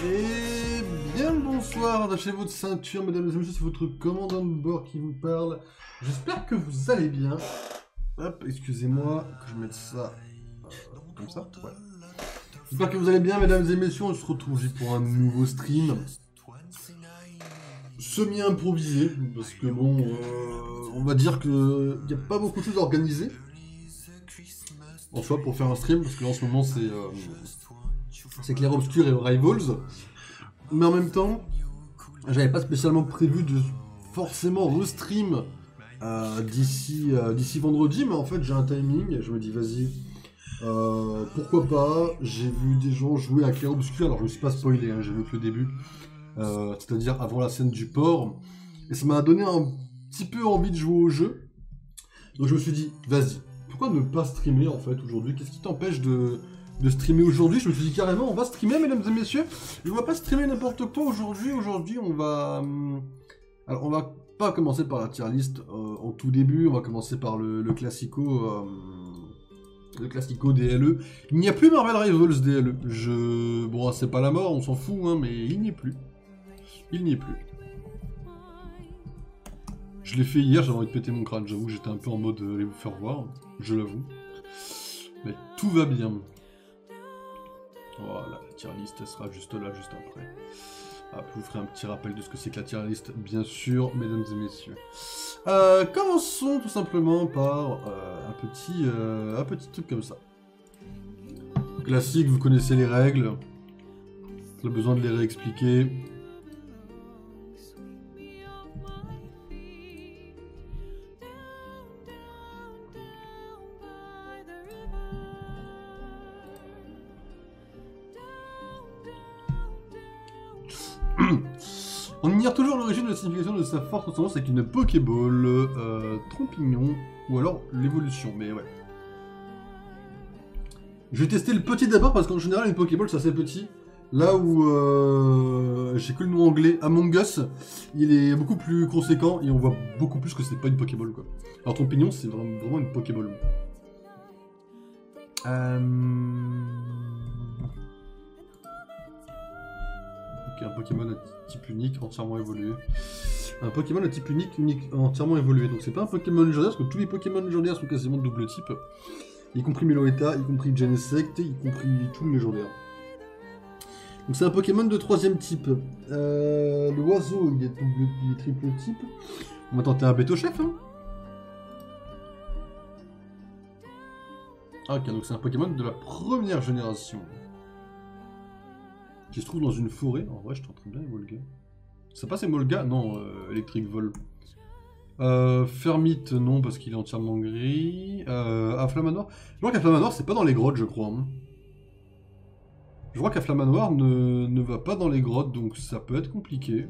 Et bien le bonsoir, attachez votre ceinture, mesdames et messieurs, c'est votre commandant de bord qui vous parle. J'espère que vous allez bien. Hop, excusez-moi, que je mette ça comme ça, ouais. J'espère que vous allez bien, mesdames et messieurs, on se retrouve juste pour un nouveau stream. Semi-improvisé, parce que bon, on va dire qu'il n'y a pas beaucoup de choses à organiser. En soi, pour faire un stream, parce que là, en ce moment, c'est Clair Obscur et Rivals. Mais en même temps, j'avais pas spécialement prévu de forcément restream d'ici vendredi, mais en fait j'ai un timing et je me dis vas-y, pourquoi pas. J'ai vu des gens jouer à Clair Obscur, alors je me suis pas spoilé, hein, j'ai vu que le début, c'est-à-dire avant la scène du port, et ça m'a donné un petit peu envie de jouer au jeu. Donc je me suis dit vas-y, pourquoi ne pas streamer en fait aujourd'hui? Qu'est-ce qui t'empêche de streamer aujourd'hui? Je me suis dit carrément, on va streamer, mesdames et messieurs. Et on va pas streamer n'importe quoi aujourd'hui. Aujourd'hui, on va... Alors, on va pas commencer par la tier list en tout début. On va commencer par le classico... le classico DLE. Il n'y a plus Marvel Rivals DLE. Bon, c'est pas la mort, on s'en fout, hein, mais il n'y est plus. Il n'y est plus. Je l'ai fait hier, j'avais envie de péter mon crâne. J'avoue, j'étais un peu en mode allez vous faire voir. Je l'avoue. Mais tout va bien. Voilà, la tier list, elle sera juste là, juste après. Ah, je vous ferai un petit rappel de ce que c'est que la tier list, bien sûr, mesdames et messieurs. Commençons tout simplement par un petit truc comme ça. Classique, vous connaissez les règles. Pas besoin de les réexpliquer. On ignore toujours l'origine de la signification de sa forte ressemblance avec une Pokéball, Trompignon, ou alors l'évolution, mais ouais. Je vais tester le petit d'abord parce qu'en général une Pokéball c'est assez petit. Là où j'ai que le nom anglais, Among Us, il est beaucoup plus conséquent et on voit beaucoup plus que c'est pas une Pokéball quoi. Alors Trompignon c'est vraiment une Pokéball. Un Pokémon à type unique, entièrement évolué. Un Pokémon à type unique, entièrement évolué. Donc c'est pas un Pokémon légendaire, parce que tous les Pokémon légendaires sont quasiment de double type. Y compris Meloetta, y compris Genesect, y compris tout le légendaire. Donc c'est un Pokémon de 3ème type. L'oiseau, il est triple type. On va tenter un Bétochef. Hein. Ah, ok, donc c'est un Pokémon de la 1re génération. Qui se trouve dans une forêt. En vrai, je tente très bien Volga. Ça passe Molga? Non, Electric Vol. Fermite, non, parce qu'il est entièrement gris. Afflamanoir. Je crois qu'Afflamanoir, c'est pas dans les grottes, je crois. Hein. Je crois qu'Afflamanoir ne va pas dans les grottes, donc ça peut être compliqué.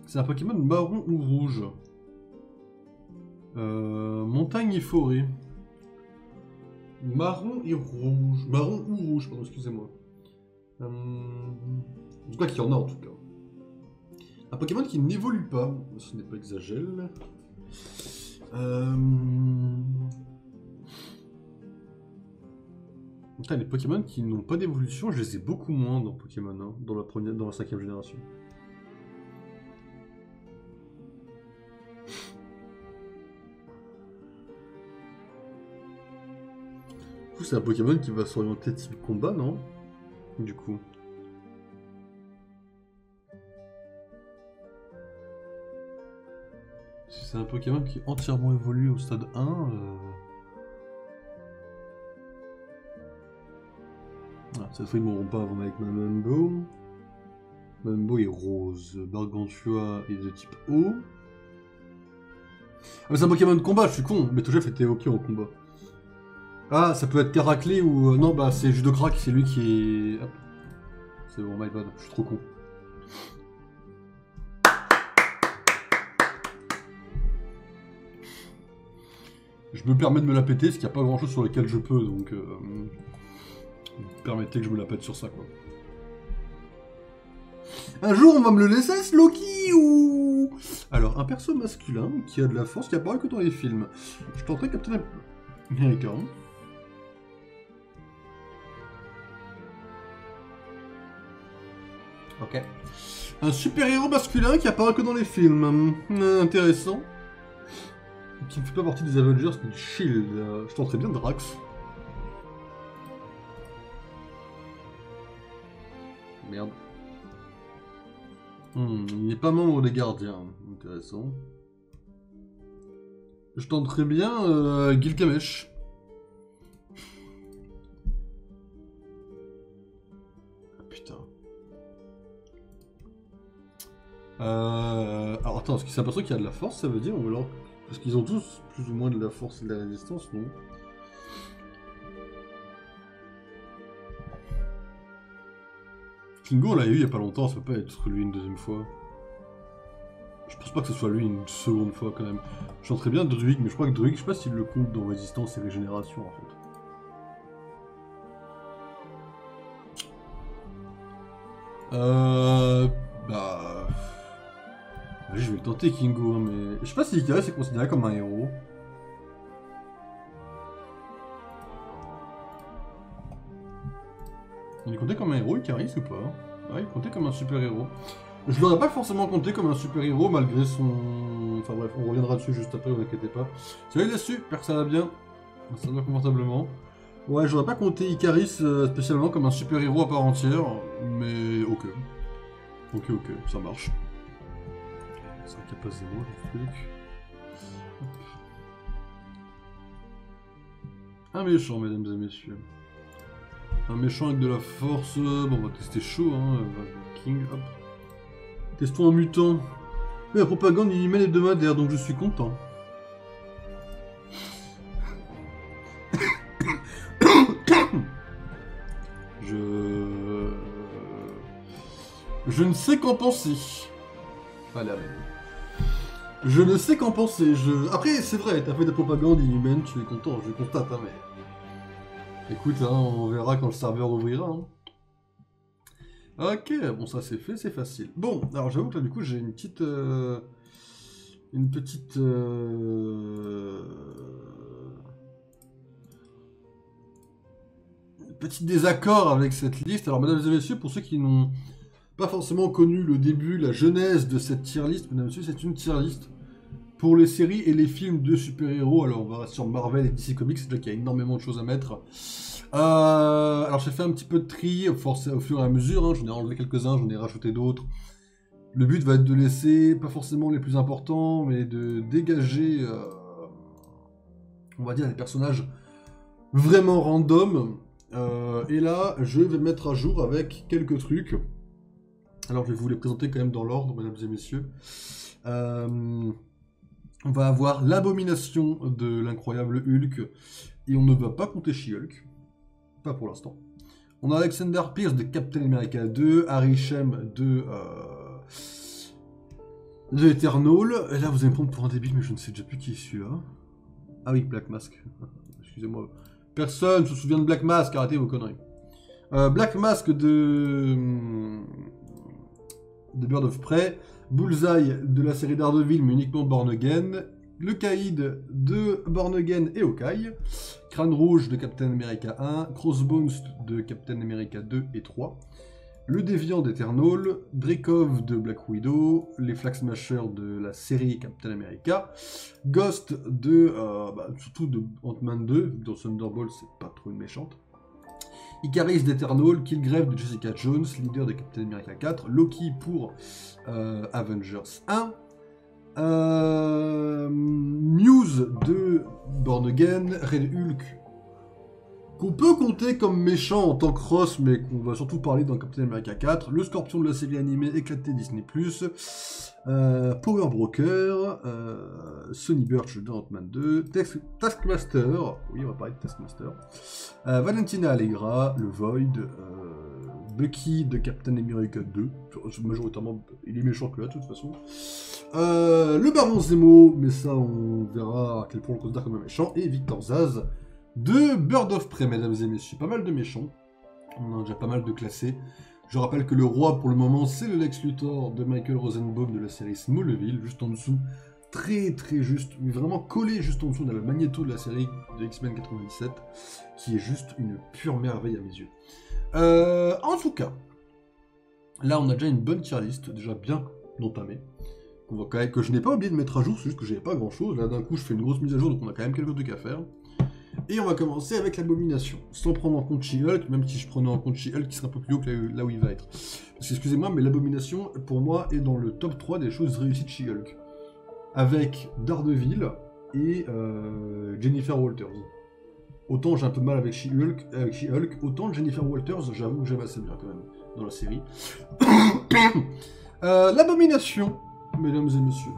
C'est un Pokémon marron ou rouge. Montagne et forêt. Marron et rouge. Marron ou rouge, pardon, excusez-moi. Je crois qu'il y en a en tout cas. Un Pokémon qui n'évolue pas. Ce n'est pas Exagel. Putain, les Pokémon qui n'ont pas d'évolution, je les ai beaucoup moins dans Pokémon, hein, dans la 5ème génération. C'est un Pokémon qui va s'orienter type combat, non? Du coup. Si c'est un Pokémon qui est entièrement évolué au stade 1... Ah, cette fois ils mourront pas avant avec Mamambo. Mamambo est rose. Gargantua est de type O. Ah mais c'est un Pokémon de combat, je suis con. Mais Bétochef était ok en combat. Ah, ça peut être Caraclé ou... non, bah c'est Judocrack, c'est lui qui est... Hop. C'est bon, my bad, je suis trop con. Je me permets de me la péter, parce qu'il n'y a pas grand chose sur lequel je peux, donc... permettez que je me la pète sur ça, quoi. Un jour, on va me le laisser, ce Loki, ou... Alors, un perso masculin qui a de la force, qui apparaît que dans les films. Je tenterai Captain America. Ok. Un super-héros masculin qui apparaît que dans les films. Intéressant. Qui ne fait pas partie des Avengers, mais du Shield. Je tenterais bien Drax. Merde. Il n'est pas membre des Gardiens. Intéressant. Je tenterais bien Gilgamesh. Ah putain. Alors attends, est-ce qu'il s'aperçoit qu'il y a de la force, ça veut dire, ou alors... Parce qu'ils ont tous plus ou moins de la force et de la résistance, non? Kingo, on l'a eu il y a pas longtemps, ça peut pas être lui une deuxième fois. Je pense pas que ce soit lui une seconde fois quand même. Je tenterais bien Druig, mais je crois que Druig, je sais pas s'il le compte dans résistance et régénération en fait. Bah... Vas-y, je vais le tenter Kingo, hein, mais... Je sais pas si Icarus est considéré comme un héros. Il est compté comme un héros, Icarus, ou pas? Ouais, il est compté comme un super-héros. Je l'aurais pas forcément compté comme un super-héros, malgré son... Enfin bref, on reviendra dessus juste après, vous inquiétez pas. Salut là-dessus, j'espère que ça va bien. Ça va confortablement. Ouais, j'aurais pas compté Icarus spécialement comme un super-héros à part entière, mais ok. Ok, ça marche. C'est vrai qu'il n'y a pas zéro, le truc. Un méchant, mesdames et messieurs. Un méchant avec de la force. Bon, on va tester chaud, hein. King, hop. Testons un mutant. Mais la propagande inhumaine hebdomadaire, donc je suis content. Je ne sais qu'en penser. Voilà. Je ne sais qu'en penser. Après, c'est vrai, t'as fait de la propagande inhumaine, tu es content, je constate, hein, mais... Écoute, hein, on verra quand le serveur ouvrira. Hein. Ok, bon, ça c'est fait, c'est facile. Bon, alors j'avoue que là, du coup, j'ai une petite... petit désaccord avec cette liste. Alors, mesdames et messieurs, pour ceux qui n'ont pas forcément connu le début, la genèse de cette tier list, mesdames et messieurs, c'est une tier list pour les séries et les films de super-héros. Alors, on va sur Marvel et DC Comics, c'est là qu'il y a énormément de choses à mettre. Alors, j'ai fait un petit peu de tri au fur et à mesure. Hein. J'en ai enlevé quelques-uns, j'en ai rajouté d'autres. Le but va être de laisser, pas forcément les plus importants, mais de dégager, on va dire, des personnages vraiment random. Et là, je vais mettre à jour avec quelques trucs. Alors, je vais vous les présenter quand même dans l'ordre, mesdames et messieurs. On va avoir l'abomination de l'incroyable Hulk. Et on ne va pas compter She-Hulk. Pas pour l'instant. On a Alexander Pierce de Captain America 2, Harry Shem de Eternal. Et là, vous allez me prendre pour un débile, mais je ne sais déjà plus qui est celui-là. Ah oui, Black Mask. Excusez-moi. Personne ne se souvient de Black Mask, arrêtez vos conneries. Black Mask de Bird of Prey. Bullseye de la série Daredevil, mais uniquement Born Again. Le Caïd de Born Again et Hawkeye. Crâne Rouge de Captain America 1. Crossbones de Captain America 2 et 3. Le Déviant d'Eternal. Dreykov de Black Widow. Les Flag Smashers de la série Captain America. Ghost de... surtout de Ant-Man 2. Dans Thunderbolt, c'est pas trop une méchante. Icarus d'Eternal, Killgrave de Jessica Jones, leader de Captain America 4, Loki pour Avengers 1, Muse de Born Again, Red Hulk, qu'on peut compter comme méchant en tant que Ross, mais qu'on va surtout parler dans Captain America 4, le Scorpion de la série animée éclatée Disney+, Power Broker, Sonny Burch dans Ant-Man 2, Taskmaster, oui on va parler de Taskmaster, Valentina Allegra, le Void, Bucky de Captain America 2, majoritairement il est méchant que là de toute façon, le Baron Zemo, mais ça on verra à quel point on le considère comme un méchant, et Victor Zsasz de Bird of Prey, mesdames et messieurs, pas mal de méchants, on en a déjà pas mal de classés. Je rappelle que le roi, pour le moment, c'est le Lex Luthor de Michael Rosenbaum de la série Smallville, juste en dessous, très juste, mais vraiment collé juste en dessous, on a le Magneto de la série de X-Men 97, qui est juste une pure merveille à mes yeux. En tout cas, Là, on a déjà une bonne tier list, déjà bien entamée. Que je n'ai pas oublié de mettre à jour, c'est juste que j'avais pas grand chose. Là, d'un coup, je fais une grosse mise à jour, donc on a quand même quelques trucs à faire. Et on va commencer avec l'abomination, sans prendre en compte She-Hulk, même si je prenais en compte She-Hulk qui serait un peu plus haut que là où il va être. Parce que, excusez-moi, mais l'abomination, pour moi, est dans le top 3 des choses réussies de She-Hulk. Avec Daredevil et Jennifer Walters. Autant j'ai un peu de mal avec She-Hulk, autant Jennifer Walters, j'avoue que j'aime assez bien quand même dans la série. L'abomination, mesdames et messieurs,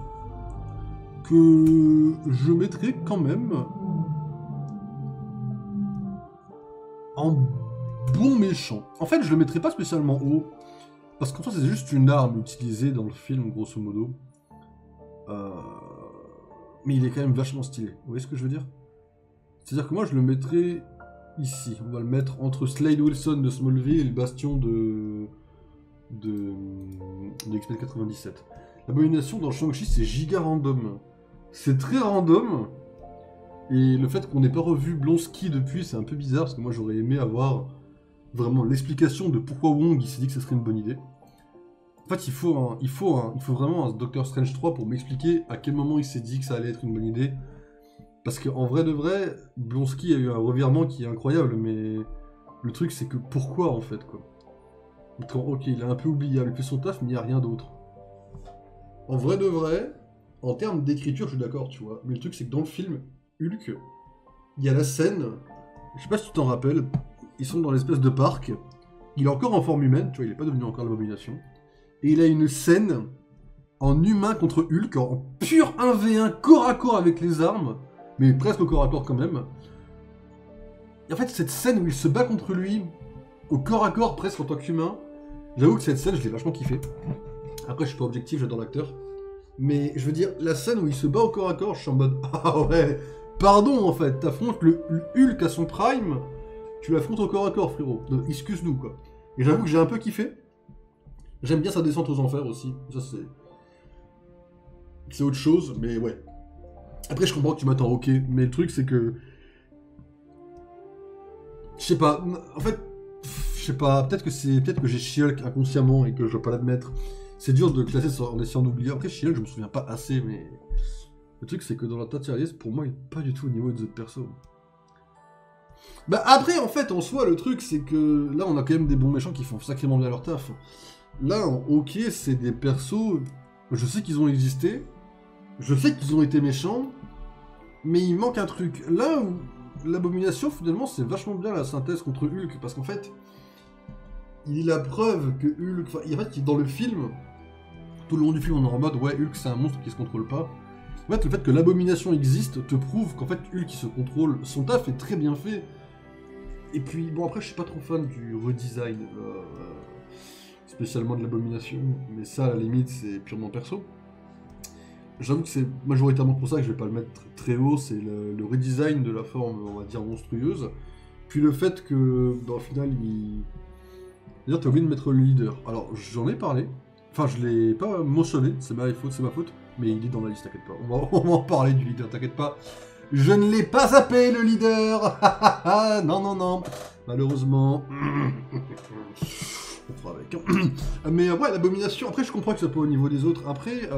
que je mettrai quand même en bon méchant. En fait, je le mettrai pas spécialement haut, parce qu'en fait, c'est juste une arme utilisée dans le film, grosso modo. Mais il est quand même vachement stylé. Vous voyez ce que je veux dire? C'est-à-dire que moi, je le mettrai ici. On va le mettre entre Slade Wilson de Smallville et le Bastion de X-Men 97. L'abomination dans Shang-Chi, c'est giga random. C'est très random. Et le fait qu'on n'ait pas revu Blonsky depuis, c'est un peu bizarre, parce que moi j'aurais aimé avoir vraiment l'explication de pourquoi Wong il s'est dit que ce serait une bonne idée. En fait, il faut vraiment un Doctor Strange 3 pour m'expliquer à quel moment il s'est dit que ça allait être une bonne idée. Parce qu'en vrai de vrai, Blonsky a eu un revirement qui est incroyable, mais le truc c'est que pourquoi en fait quoi. Ok, il a un peu oubliable, il fait son taf, mais il n'y a rien d'autre. En vrai de vrai, en termes d'écriture, je suis d'accord, tu vois. Mais le truc c'est que dans le film, Hulk, il y a la scène, je sais pas si tu t'en rappelles, ils sont dans l'espèce de parc, il est encore en forme humaine, tu vois, il est pas devenu encore l'abomination, et il a une scène en humain contre Hulk, en pur 1v1, corps à corps avec les armes, mais presque au corps à corps quand même. Et en fait, cette scène où il se bat contre lui, au corps à corps, presque en tant qu'humain, j'avoue que cette scène, je l'ai vachement kiffé. Après, je suis pas objectif, j'adore l'acteur. Mais je veux dire, la scène où il se bat au corps à corps, je suis en mode ah ouais, pardon en fait, t'affrontes le Hulk à son prime, tu l'affrontes au corps à corps, frérot. Excuse-nous quoi. Et j'avoue que j'ai un peu kiffé. J'aime bien sa descente aux enfers aussi. Ça c'est autre chose, mais ouais. Après, je comprends que tu m'attends ok, mais le truc c'est que je sais pas. En fait, je sais pas. Peut-être que j'ai She-Hulk inconsciemment et que je dois pas l'admettre. C'est dur de classer en essayant d'oublier. Après, She-Hulk, je me souviens pas assez, mais le truc c'est que dans la tier list, pour moi, il est pas du tout au niveau des autres persos. Bah après, en fait, en soi, le truc c'est que là, on a quand même des bons méchants qui font sacrément bien leur taf. Là, ok, c'est des persos. Je sais qu'ils ont existé. Je sais qu'ils ont été méchants. Mais il manque un truc. Là où l'abomination, finalement, c'est vachement bien la synthèse contre Hulk. Parce qu'en fait, il est la preuve que Hulk. Enfin, en fait, dans le film, tout le long du film, on est en mode ouais, Hulk c'est un monstre qui se contrôle pas. En fait, le fait que l'abomination existe te prouve qu'en fait, Hulk il se contrôle. Son taf est très bien fait. Et puis, bon, après, je suis pas trop fan du redesign. Spécialement de l'abomination. Mais ça, à la limite, c'est purement perso. J'avoue que c'est majoritairement pour ça que je vais pas le mettre très haut, c'est le redesign de la forme, on va dire, monstrueuse. Puis le fait que, bah, au final, D'ailleurs, t'as oublié de mettre le leader. Alors, j'en ai parlé. Enfin, je l'ai pas mentionné, c'est ma faute. Mais il est dans la liste, t'inquiète pas. On va en parler du leader, t'inquiète pas. Je ne l'ai pas zappé, le leader. Non, non, non. Malheureusement. On fera avec. Mais ouais, l'abomination. Après, je comprends que ça peut au niveau des autres. Après,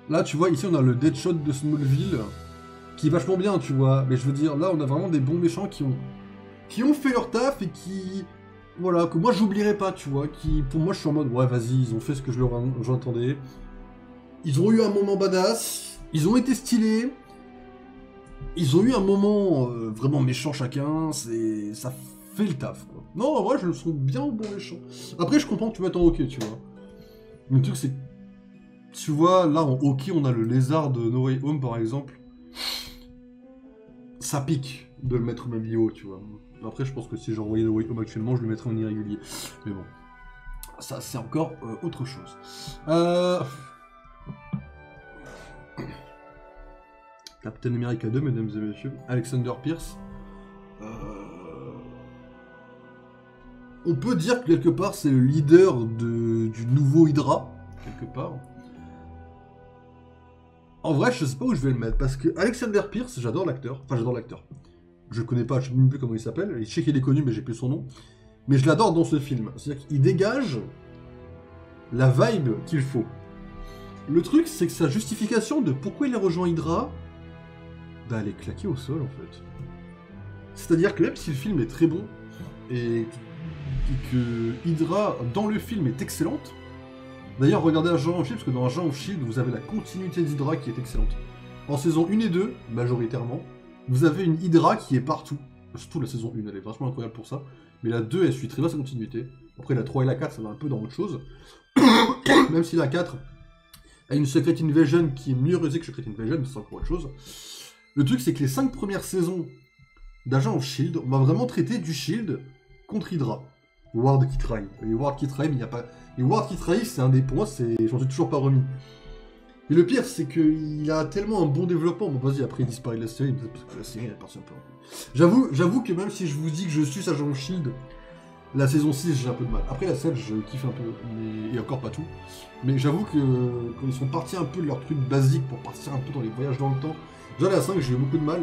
là, tu vois, ici, on a le Deadshot de Smallville, qui est vachement bien, tu vois. Mais je veux dire, là, on a vraiment des bons méchants qui ont fait leur taf et qui... Voilà, que moi, j'oublierai pas, tu vois. Qui, pour moi, je suis en mode, ouais, vas-y, ils ont fait ce que j'entendais. Ils ont eu un moment badass. Ils ont été stylés. Ils ont eu un moment vraiment méchant chacun. Ça fait le taf, quoi. Non, en vrai, je le trouve bien au bon méchant. Après, je comprends que tu m'attends ok, tu vois. Mais le truc, c'est... Tu vois, là, en hockey, on a le lézard de No Way Home, par exemple. Ça pique de le mettre au même niveau, tu vois. Après, je pense que si j'envoyais No Way Home actuellement, je le mettrais en irrégulier. Mais bon. Ça, c'est encore autre chose. Captain America 2, mesdames et messieurs. Alexander Pierce. On peut dire que quelque part, c'est le leader du nouveau Hydra. Quelque part. En vrai, je sais pas où je vais le mettre, parce que Alexander Pierce, j'adore l'acteur. Enfin, j'adore l'acteur. Je le connais pas, je sais même plus comment il s'appelle. Je sais qu'il est connu, mais j'ai plus son nom. mais je l'adore dans ce film. C'est-à-dire qu'il dégage la vibe qu'il faut. Le truc, c'est que sa justification de pourquoi il a rejoint Hydra, bah elle est claquée au sol en fait. C'est-à-dire que même si le film est très bon, et que Hydra dans le film est excellente, d'ailleurs regardez Agent of Shield, parce que dans Agent of Shield, vous avez la continuité d'Hydra qui est excellente. En saison 1 et 2, majoritairement, vous avez une Hydra qui est partout. Surtout la saison 1, elle est vachement incroyable pour ça. Mais la 2, elle suit très bien sa continuité. Après la 3 et la 4, ça va un peu dans autre chose. Même si la 4 a une Secret Invasion qui est mieux réussie que Secret Invasion, mais c'est encore autre chose. Le truc, c'est que les 5 premières saisons d'Agent of Shield, on va vraiment traiter du Shield contre Hydra. Ward qui trahit. Et Ward qui trahit, mais il n'y a pas... Et Ward qui trahit, c'est un des points, j'en suis toujours pas remis. Et le pire, c'est qu'il a tellement un bon développement. Bon, vas-y, après il disparaît de la série, parce que la série, elle est partie un peu. J'avoue que même si je vous dis que je suis Agent of Shield, la saison 6, j'ai un peu de mal. Après la 7, je kiffe un peu, et encore pas tout. Mais j'avoue que quand ils sont partis un peu de leur truc basique pour partir un peu dans les voyages dans le temps, déjà la 5, j'ai eu beaucoup de mal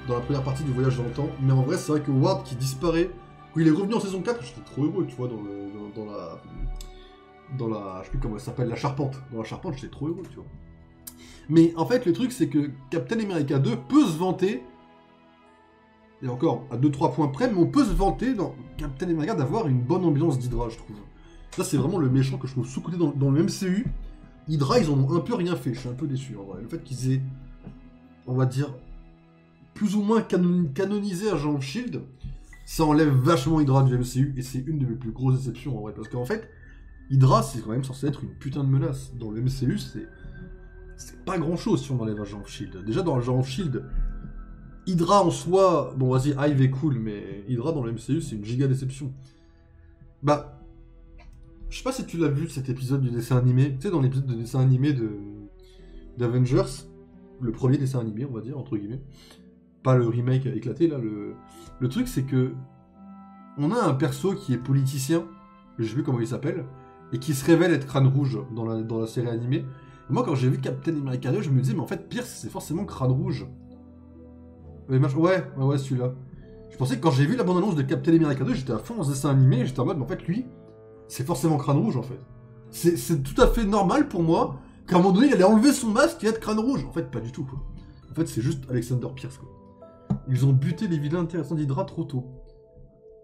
dans la première partie du voyage dans le temps. Mais en vrai, c'est vrai que Ward qui disparaît, quand il est revenu en saison 4, j'étais trop heureux, tu vois, dans la... je sais plus comment elle s'appelle, la charpente. Dans la charpente, j'étais trop heureux, tu vois. Mais en fait, le truc, c'est que Captain America 2 peut se vanter, et encore, à 2-3 points près, mais on peut se vanter dans Captain America d'avoir une bonne ambiance d'Hydra, je trouve. Ça, c'est vraiment le méchant que je trouve sous-côté dans le MCU. Hydra, ils en ont un peu rien fait, je suis un peu déçu, en vrai. Le fait qu'ils aient, on va dire, plus ou moins canonisé Agent of Shield, ça enlève vachement Hydra du MCU, et c'est une de mes plus grosses déceptions, en vrai, parce qu'en fait, Hydra, c'est quand même censé être une putain de menace. Dans le MCU, c'est pas grand-chose si on enlève Agent of Shield. Déjà, dans Agent of Shield, Hydra en soi... Bon, vas-y, Hive est cool, mais Hydra dans le MCU, c'est une giga déception. Bah... Je sais pas si tu l'as vu, cet épisode du dessin animé. Tu sais, dans l'épisode de dessin animé d'Avengers, le premier dessin animé, on va dire, entre guillemets. Pas le remake éclaté, là. Le truc, c'est que... On a un perso qui est politicien, je sais plus comment il s'appelle, et qui se révèle être Crâne Rouge dans la série animée. Et moi, quand j'ai vu Captain America 2, je me disais, mais en fait, Pierce, c'est forcément Crâne Rouge. Ouais, celui-là. Je pensais que quand j'ai vu la bande-annonce de Captain America 2, j'étais à fond dans ce dessin animé, et j'étais en mode, mais en fait, lui, c'est forcément Crâne Rouge, en fait. C'est tout à fait normal pour moi qu'à un moment donné, il allait enlever son masque et être Crâne Rouge. En fait, pas du tout, quoi. En fait, c'est juste Alexander Pierce, quoi. Ils ont buté les vilains intéressants d'Hydra trop tôt.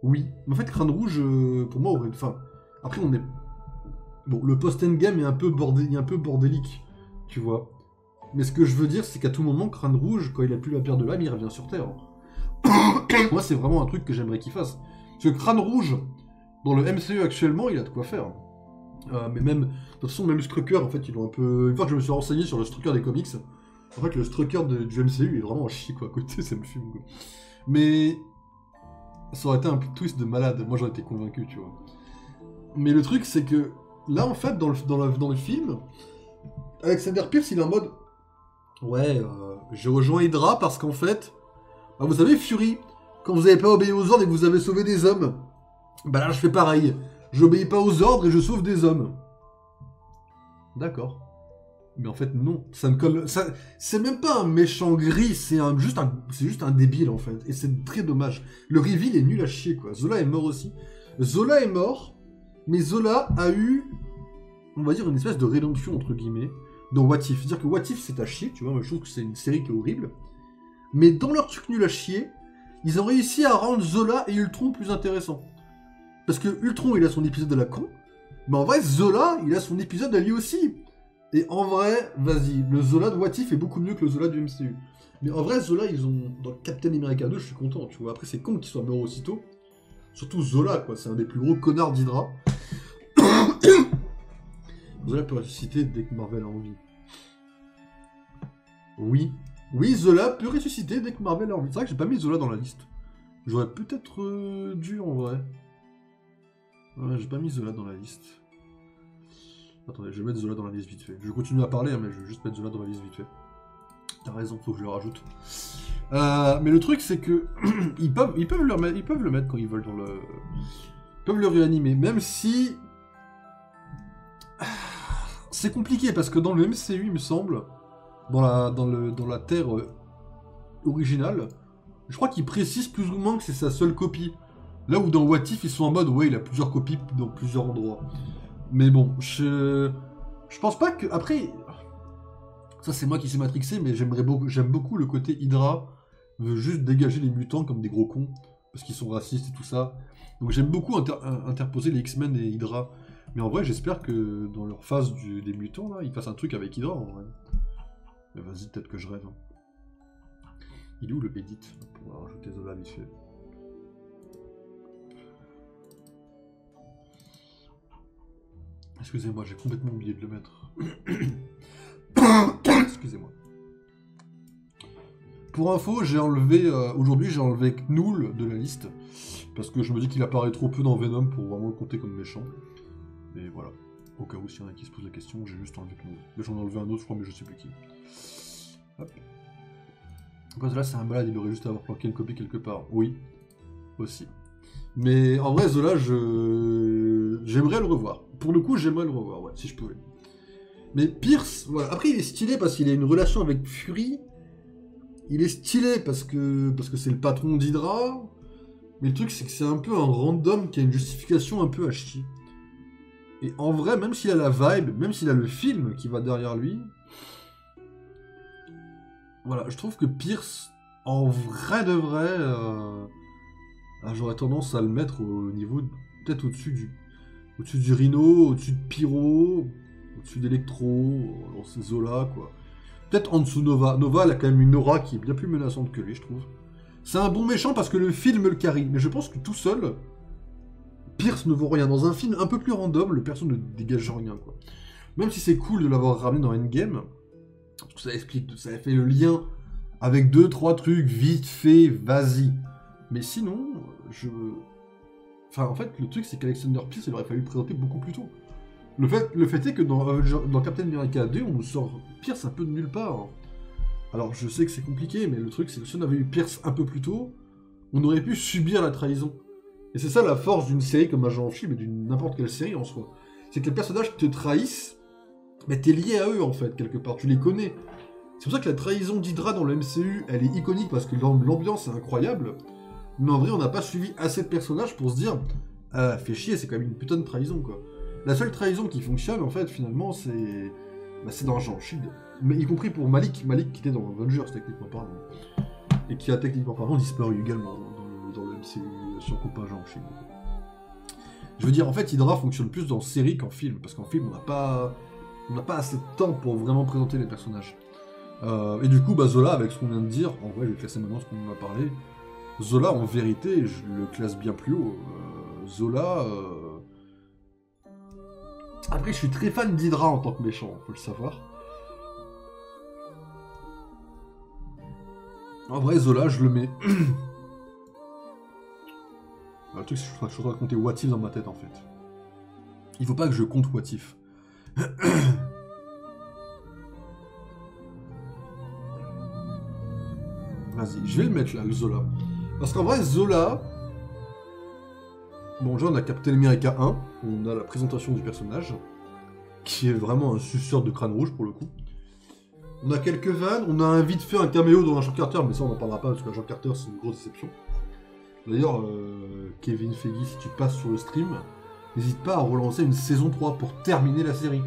Oui. Mais en fait, Crâne Rouge, pour moi, aurait... Enfin, après, on est... Bon, le post-endgame est un peu bordélique, tu vois. Mais ce que je veux dire, c'est qu'à tout moment, Crâne Rouge, quand il a plus la paire de lames, il revient sur Terre. Moi, c'est vraiment un truc que j'aimerais qu'il fasse. Parce que Crâne Rouge, dans le MCU actuellement, il a de quoi faire. Mais même, de toute façon, même Strucker, en fait, ils ont un peu... Une fois que je me suis renseigné sur le Strucker des comics, en fait, le Strucker du MCU est vraiment un chic, quoi, à côté, ça me fume, quoi. Mais... Ça aurait été un twist de malade, moi j'aurais été convaincu, tu vois. Mais le truc, c'est que... Là, en fait, dans le film, Alexander Pierce, il est en mode... Ouais, j'ai rejoint Hydra parce qu'en fait... Bah, vous savez, Fury, quand vous avez pas obéi aux ordres et que vous avez sauvé des hommes, bah là, je fais pareil. J'obéis pas aux ordres et je sauve des hommes. D'accord. Mais en fait, non. Ça ne colle... C'est même pas un méchant gris, c'est juste un débile, en fait. Et c'est très dommage. Le reveal est nul à chier, quoi. Zola est mort aussi. Zola est mort... Mais Zola a eu, on va dire, une espèce de rédemption, entre guillemets, dans What If. C'est-à-dire que What If, c'est à chier, tu vois, je trouve que c'est une série qui est horrible. Mais dans leur truc nul à chier, ils ont réussi à rendre Zola et Ultron plus intéressants. Parce que Ultron, il a son épisode de la con, mais en vrai, Zola, il a son épisode à lui aussi. Et en vrai, vas-y, le Zola de What If est beaucoup mieux que le Zola du MCU. Mais en vrai, Zola, ils ont, dans Captain America 2, je suis content, tu vois. Après, c'est con qu'il soit mort aussitôt. Surtout Zola, quoi, c'est un des plus gros connards d'Hydra. Zola peut ressusciter dès que Marvel a envie. Oui. Oui, Zola peut ressusciter dès que Marvel a envie. C'est vrai que j'ai pas mis Zola dans la liste. J'aurais peut-être dû, en vrai. Ouais, j'ai pas mis Zola dans la liste. Attendez, je vais mettre Zola dans la liste vite fait. Je vais continuer à parler, hein, mais je vais juste mettre Zola dans la liste vite fait. T'as raison, faut que je le rajoute. Mais le truc, c'est que ils peuvent le mettre quand ils veulent dans le... Ils peuvent le réanimer, même si... C'est compliqué, parce que dans le MCU, il me semble, dans la Terre originale, je crois qu'il précise plus ou moins que c'est sa seule copie. Là où dans What If, ils sont en mode, ouais, il a plusieurs copies dans plusieurs endroits. Mais bon, je pense pas que... Après, ça c'est moi qui suis matrixé, mais j'aime beaucoup le côté Hydra veut juste dégager les mutants comme des gros cons, parce qu'ils sont racistes et tout ça. Donc j'aime beaucoup interposer les X-Men et Hydra. Mais en vrai, j'espère que dans leur phase des mutants, là, ils fassent un truc avec Hydra, en vrai. Mais vas-y, peut-être que je rêve. Hein. Il est où le edit pour rajouter Zola vite fait. Excusez-moi, j'ai complètement oublié de le mettre. Excusez-moi. Pour info, j'ai enlevé aujourd'hui, j'ai enlevé Knull de la liste parce que je me dis qu'il apparaît trop peu dans Venom pour vraiment le compter comme méchant. Et voilà. Au cas où s'il y en a qui se posent la question, j'ai juste enlevé Knull. Mais j'en ai enlevé un autre, je crois, mais je sais plus qui. Hop. Parce que là, c'est un malade, il aurait juste à avoir planqué une copie quelque part. Oui, aussi. Mais en vrai, Zola, j'aimerais le revoir. Pour le coup, j'aimerais le revoir, ouais, si je pouvais. Mais Pierce, voilà. Après, il est stylé parce qu'il a une relation avec Fury. Il est stylé parce que c'est le patron d'Hydra. Mais le truc, c'est que c'est un peu un random qui a une justification un peu à chier. Et en vrai, même s'il a la vibe, même s'il a le film qui va derrière lui, voilà, je trouve que Pierce, en vrai de vrai, j'aurais tendance à le mettre au niveau, peut-être au-dessus du Rhino, au-dessus de Pyro, au-dessus d'Electro, c'est Zola, quoi. Peut-être en dessous Nova. Nova, elle a quand même une aura qui est bien plus menaçante que lui, je trouve. C'est un bon méchant parce que le film le carry, mais je pense que tout seul, Pierce ne vaut rien. Dans un film un peu plus random, le perso ne dégage rien, quoi. Même si c'est cool de l'avoir ramené dans Endgame, parce que ça explique, ça fait le lien avec 2-3 trucs, vite fait, vas-y. Mais sinon, Enfin, en fait, le truc, c'est qu'Alexander Pierce, il aurait fallu le présenter beaucoup plus tôt. Le fait est que dans Captain America 2, on nous sort Pierce un peu de nulle part. Alors, je sais que c'est compliqué, mais le truc, c'est que si on avait eu Pierce un peu plus tôt, on aurait pu subir la trahison. Et c'est ça la force d'une série comme Agent of S.H.I.E.L.D. et d'une n'importe quelle série en soi. C'est que les personnages qui te trahissent, mais t'es lié à eux en fait, quelque part, tu les connais. C'est pour ça que la trahison d'Hydra dans le MCU, elle est iconique parce que l'ambiance est incroyable. Mais en vrai, on n'a pas suivi assez de personnages pour se dire fait chier, c'est quand même une putain de trahison quoi. La seule trahison qui fonctionne en fait, finalement, c'est dans Agent of S.H.I.E.L.D. Mais y compris pour Malik qui était dans Avengers techniquement parlant. Et qui a techniquement parlant disparu également dans le MCU sur Coupe Agent of S.H.I.E.L.D. Je veux dire, en fait, Hydra fonctionne plus dans série qu'en film, parce qu'en film, on n'a pas assez de temps pour vraiment présenter les personnages. Et du coup, Zola, avec ce qu'on vient de dire, en vrai, je vais classer maintenant ce qu'on en a parlé. Zola, en vérité, je le classe bien plus haut. Zola... Après, je suis très fan d'Hydra en tant que méchant, faut le savoir. En vrai, Zola, je le mets... Le truc, c'est que je suis en train de compter What If dans ma tête, en fait. Il faut pas que je compte What If. Vas-y, je vais le mettre là, le Zola. Parce qu'en vrai, Zola... Bon, déjà, on a Captain America 1, où on a la présentation du personnage, qui est vraiment un suceur de crâne rouge, pour le coup. On a quelques vannes, on a un vite fait un caméo dans Agent Carter, mais ça, on n'en parlera pas, parce que Agent Carter, c'est une grosse déception. D'ailleurs, Kevin Feige, si tu passes sur le stream, n'hésite pas à relancer une saison 3 pour terminer la série.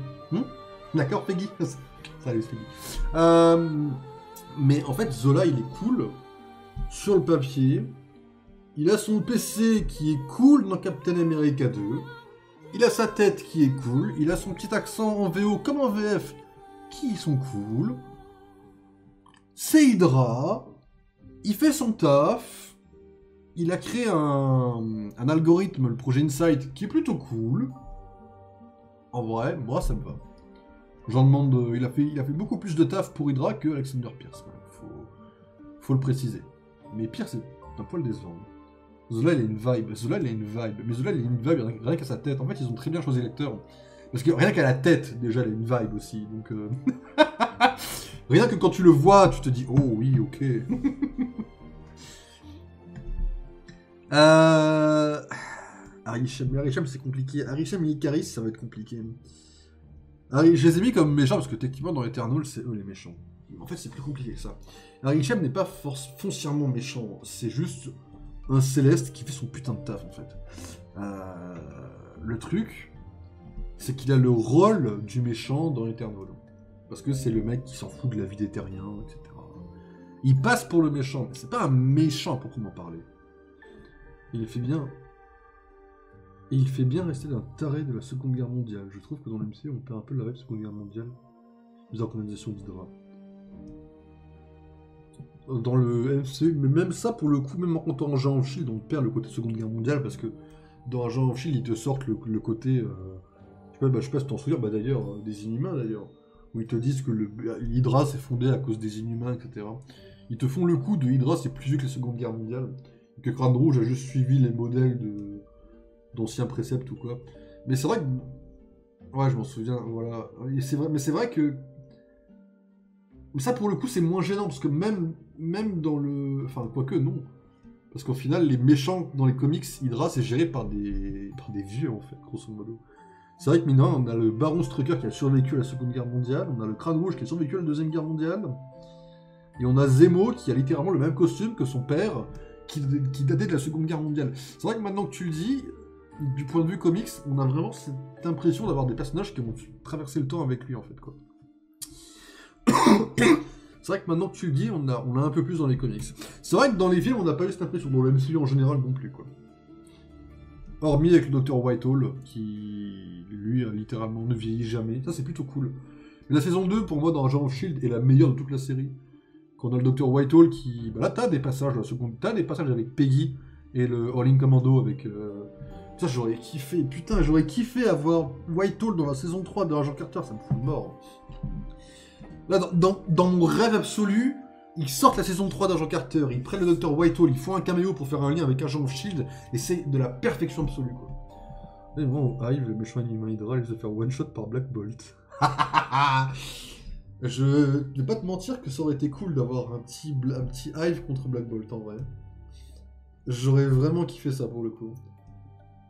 D'accord, Feige? Salut, Feige. Mais en fait, Zola, il est cool sur le papier. Il a son PC qui est cool dans Captain America 2. Il a sa tête qui est cool. Il a son petit accent en VO comme en VF qui sont cool. C'est Hydra. Il fait son taf. Il a créé un algorithme, le projet Insight, qui est plutôt cool. En vrai, moi ça me va. J'en demande. Il a fait beaucoup plus de taf pour Hydra que Alexander Pierce. Faut le préciser. Mais Pierce c'est un poil décevant. Zola il a une vibe. Mais Zola il a une vibe rien qu'à sa tête. En fait, ils ont très bien choisi l'acteur. Parce que rien qu'à la tête, déjà, il a une vibe aussi. Donc, rien que quand tu le vois, tu te dis, oh oui, ok. Arishem, c'est compliqué. Arishem et Icaris, ça va être compliqué. Je les ai mis comme méchants parce que techniquement, dans Eternal, c'est eux les méchants. En fait, c'est plus compliqué que ça. Arishem n'est pas foncièrement méchant. C'est juste un Céleste qui fait son putain de taf, en fait. Le truc, c'est qu'il a le rôle du méchant dans Eternal. Parce que c'est le mec qui s'en fout de la vie des terriens, etc. Il passe pour le méchant, mais c'est pas un méchant à proprement parler. Il fait bien... Et il fait bien rester d'un taré de la Seconde Guerre mondiale. Je trouve que dans le MCU, on perd un peu la vibe Seconde Guerre mondiale. Les organisations d'Hydra. Dans le MCU, mais même ça, pour le coup, même en comptant Agent of Shield, on perd le côté Seconde Guerre mondiale, parce que dans Agent of Shield, ils te sortent le côté... je sais pas si t'en souviens, d'ailleurs, des Inhumains, d'ailleurs. Où ils te disent que l'Hydra s'est fondé à cause des Inhumains, etc. Ils te font le coup de Hydra, c'est plus vieux que la Seconde Guerre mondiale. Et que Crâne Rouge a juste suivi les modèles d'anciens préceptes ou quoi. Mais c'est vrai que... Ouais, je m'en souviens, voilà. Et c'est vrai, mais c'est vrai que... Ça, pour le coup, c'est moins gênant, parce que même dans le... Enfin, quoique, non. Parce qu'au final, les méchants dans les comics, Hydra, c'est géré par des vieux, en fait, grosso modo. C'est vrai que maintenant, on a le Baron Strucker qui a survécu à la Seconde Guerre mondiale, on a le Crâne Rouge qui a survécu à la Deuxième Guerre mondiale, et on a Zemo qui a littéralement le même costume que son père, qui datait de la Seconde Guerre mondiale. C'est vrai que maintenant que tu le dis... Du point de vue comics, on a vraiment cette impression d'avoir des personnages qui ont traversé le temps avec lui, en fait, quoi. C'est vrai que maintenant que tu le dis, on a un peu plus dans les comics. C'est vrai que dans les films, on n'a pas eu cette impression, dans le MCU en général non plus, quoi. Hormis avec le Dr. Whitehall, qui, lui, littéralement ne vieillit jamais. Ça, c'est plutôt cool. Mais la saison 2, pour moi, dans Agent of Shield, est la meilleure de toute la série. Quand on a le Dr. Whitehall qui... Bah là, t'as des passages, la seconde... T'as des passages avec Peggy et le All-in Commando avec... Ça, j'aurais kiffé. Putain, j'aurais kiffé avoir Whitehall dans la saison 3 de Agent Carter, ça me fout le mort. Là, dans mon rêve absolu, ils sortent la saison 3 d'Agent Carter, ils prennent le Dr. Whitehall, ils font un caméo pour faire un lien avec Agent of Shield, et c'est de la perfection absolue, quoi. Et bon, Hive, le méchant Inhumain Hydra, il se fait one-shot par Black Bolt. Je vais pas te mentir que ça aurait été cool d'avoir un petit Hive contre Black Bolt, en vrai. J'aurais vraiment kiffé ça, pour le coup.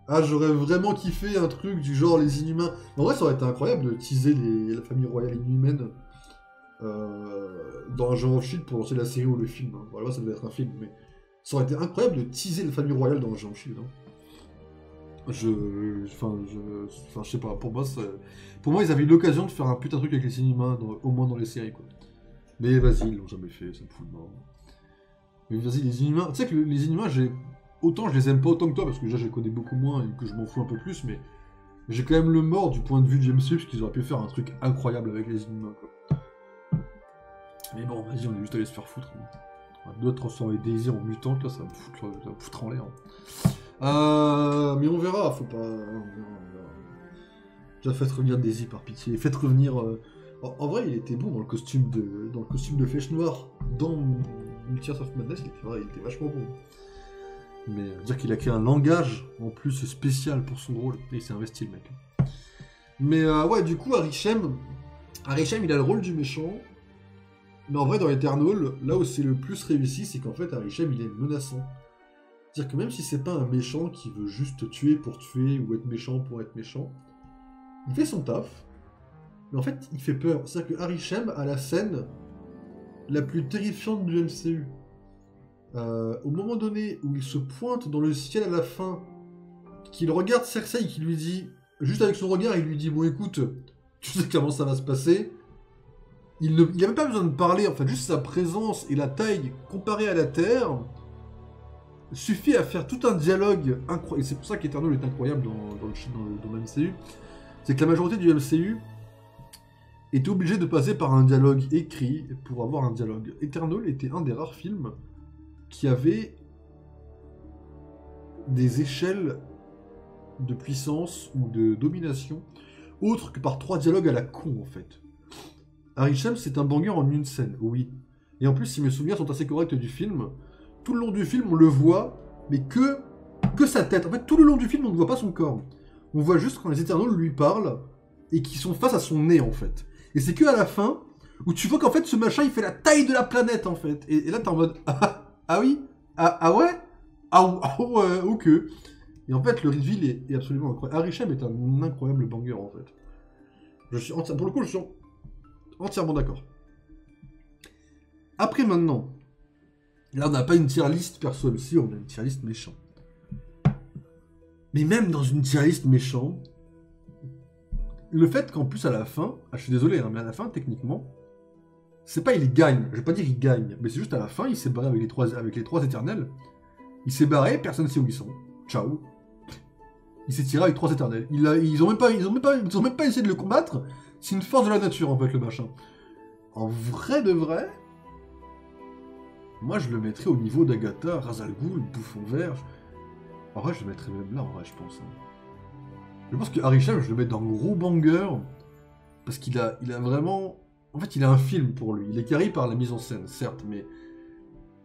Ah, j'aurais vraiment kiffé un truc du genre les Inhumains. En vrai, ça aurait été incroyable de teaser la famille royale inhumaine dans un Agent of Shield pour lancer la série ou le film. Hein. Voilà, ça devait être un film, mais ça aurait été incroyable de teaser la famille royale dans un Agent of Shield. Hein. Je sais pas, pour moi, ils avaient eu l'occasion de faire un putain de truc avec les Inhumains, au moins dans les séries, quoi. Mais vas-y, ils l'ont jamais fait, ça me fout le mort. Mais vas-y, les Inhumains... Tu sais que les Inhumains, autant je les aime pas autant que toi, parce que déjà je les connais beaucoup moins et que je m'en fous un peu plus, mais j'ai quand même le mort du point de vue de MCU, parce qu'ils auraient pu faire un truc incroyable avec les Inhumains, quoi. Mais bon, vas-y, on est juste allé se faire foutre. On doit transformer Daisy en mutante, là, ça va me foutre en l'air. Mais on verra, faut pas... On verra. Déjà, faites revenir Daisy, par pitié. Faites revenir... En vrai, il était bon dans le costume de Flèche Noire, dans Multiverse of Madness, il était vachement bon. Mais dire qu'il a créé un langage en plus spécial pour son rôle, et il s'est investi le mec. Mais ouais, du coup, Arishem, il a le rôle du méchant, mais en vrai, dans Eternal, là où c'est le plus réussi, c'est qu'en fait, Arishem, il est menaçant. C'est-à-dire que même si c'est pas un méchant qui veut juste tuer pour tuer, ou être méchant pour être méchant, il fait son taf, mais en fait, il fait peur. C'est-à-dire que Arishem a la scène la plus terrifiante du MCU. Au moment donné où il se pointe dans le ciel à la fin, qu'il regarde Cersei qui lui dit, juste avec son regard, il lui dit, bon écoute, tu sais comment ça va se passer. Il n'a même pas besoin de parler, en fait, juste sa présence et la taille comparée à la Terre suffit à faire tout un dialogue incroyable. Et c'est pour ça qu'Eternal est incroyable dans le MCU. C'est que la majorité du MCU est obligée de passer par un dialogue écrit pour avoir un dialogue. Eternal était un des rares films qui avait des échelles de puissance ou de domination autres que par 3 dialogues à la con, en fait. Arishem, c'est un banger en une scène, oui. Et en plus, si mes souvenirs sont assez corrects du film, tout le long du film, on le voit, mais que sa tête. En fait, tout le long du film, on ne voit pas son corps. On voit juste quand les Eternals lui parlent et qu'ils sont face à son nez, en fait. Et c'est que à la fin où tu vois qu'en fait, ce machin, il fait la taille de la planète, en fait. Et là, t'es en mode... Ah oui? Ah ouais? Ouais, ok. Et en fait, le reveal est absolument incroyable. Arishem est un incroyable banger, en fait. Pour le coup, je suis entièrement d'accord. Après, maintenant, Là, on n'a pas une tier list perso MC, on a une tier list méchant. Mais même dans une tier list méchant, le fait qu'en plus à la fin, je suis désolé, hein, mais à la fin, techniquement, c'est pas il gagne, je vais pas dire il gagne, mais c'est juste à la fin, il s'est barré avec les trois éternels. Il s'est barré, personne ne sait où ils sont. Ciao. Il s'est tiré avec 3 éternels. Ils ont même pas essayé de le combattre. C'est une force de la nature, en fait, le machin. En vrai de vrai, moi, je le mettrais au niveau d'Agatha, Ra's al Ghul, Bouffon Vert. En vrai, je le mettrais même là, en vrai, je pense. Je pense que Arishem, je le mets dans gros banger. Parce qu'il a vraiment... En fait, il a un film pour lui. Il est carré par la mise en scène, certes, mais...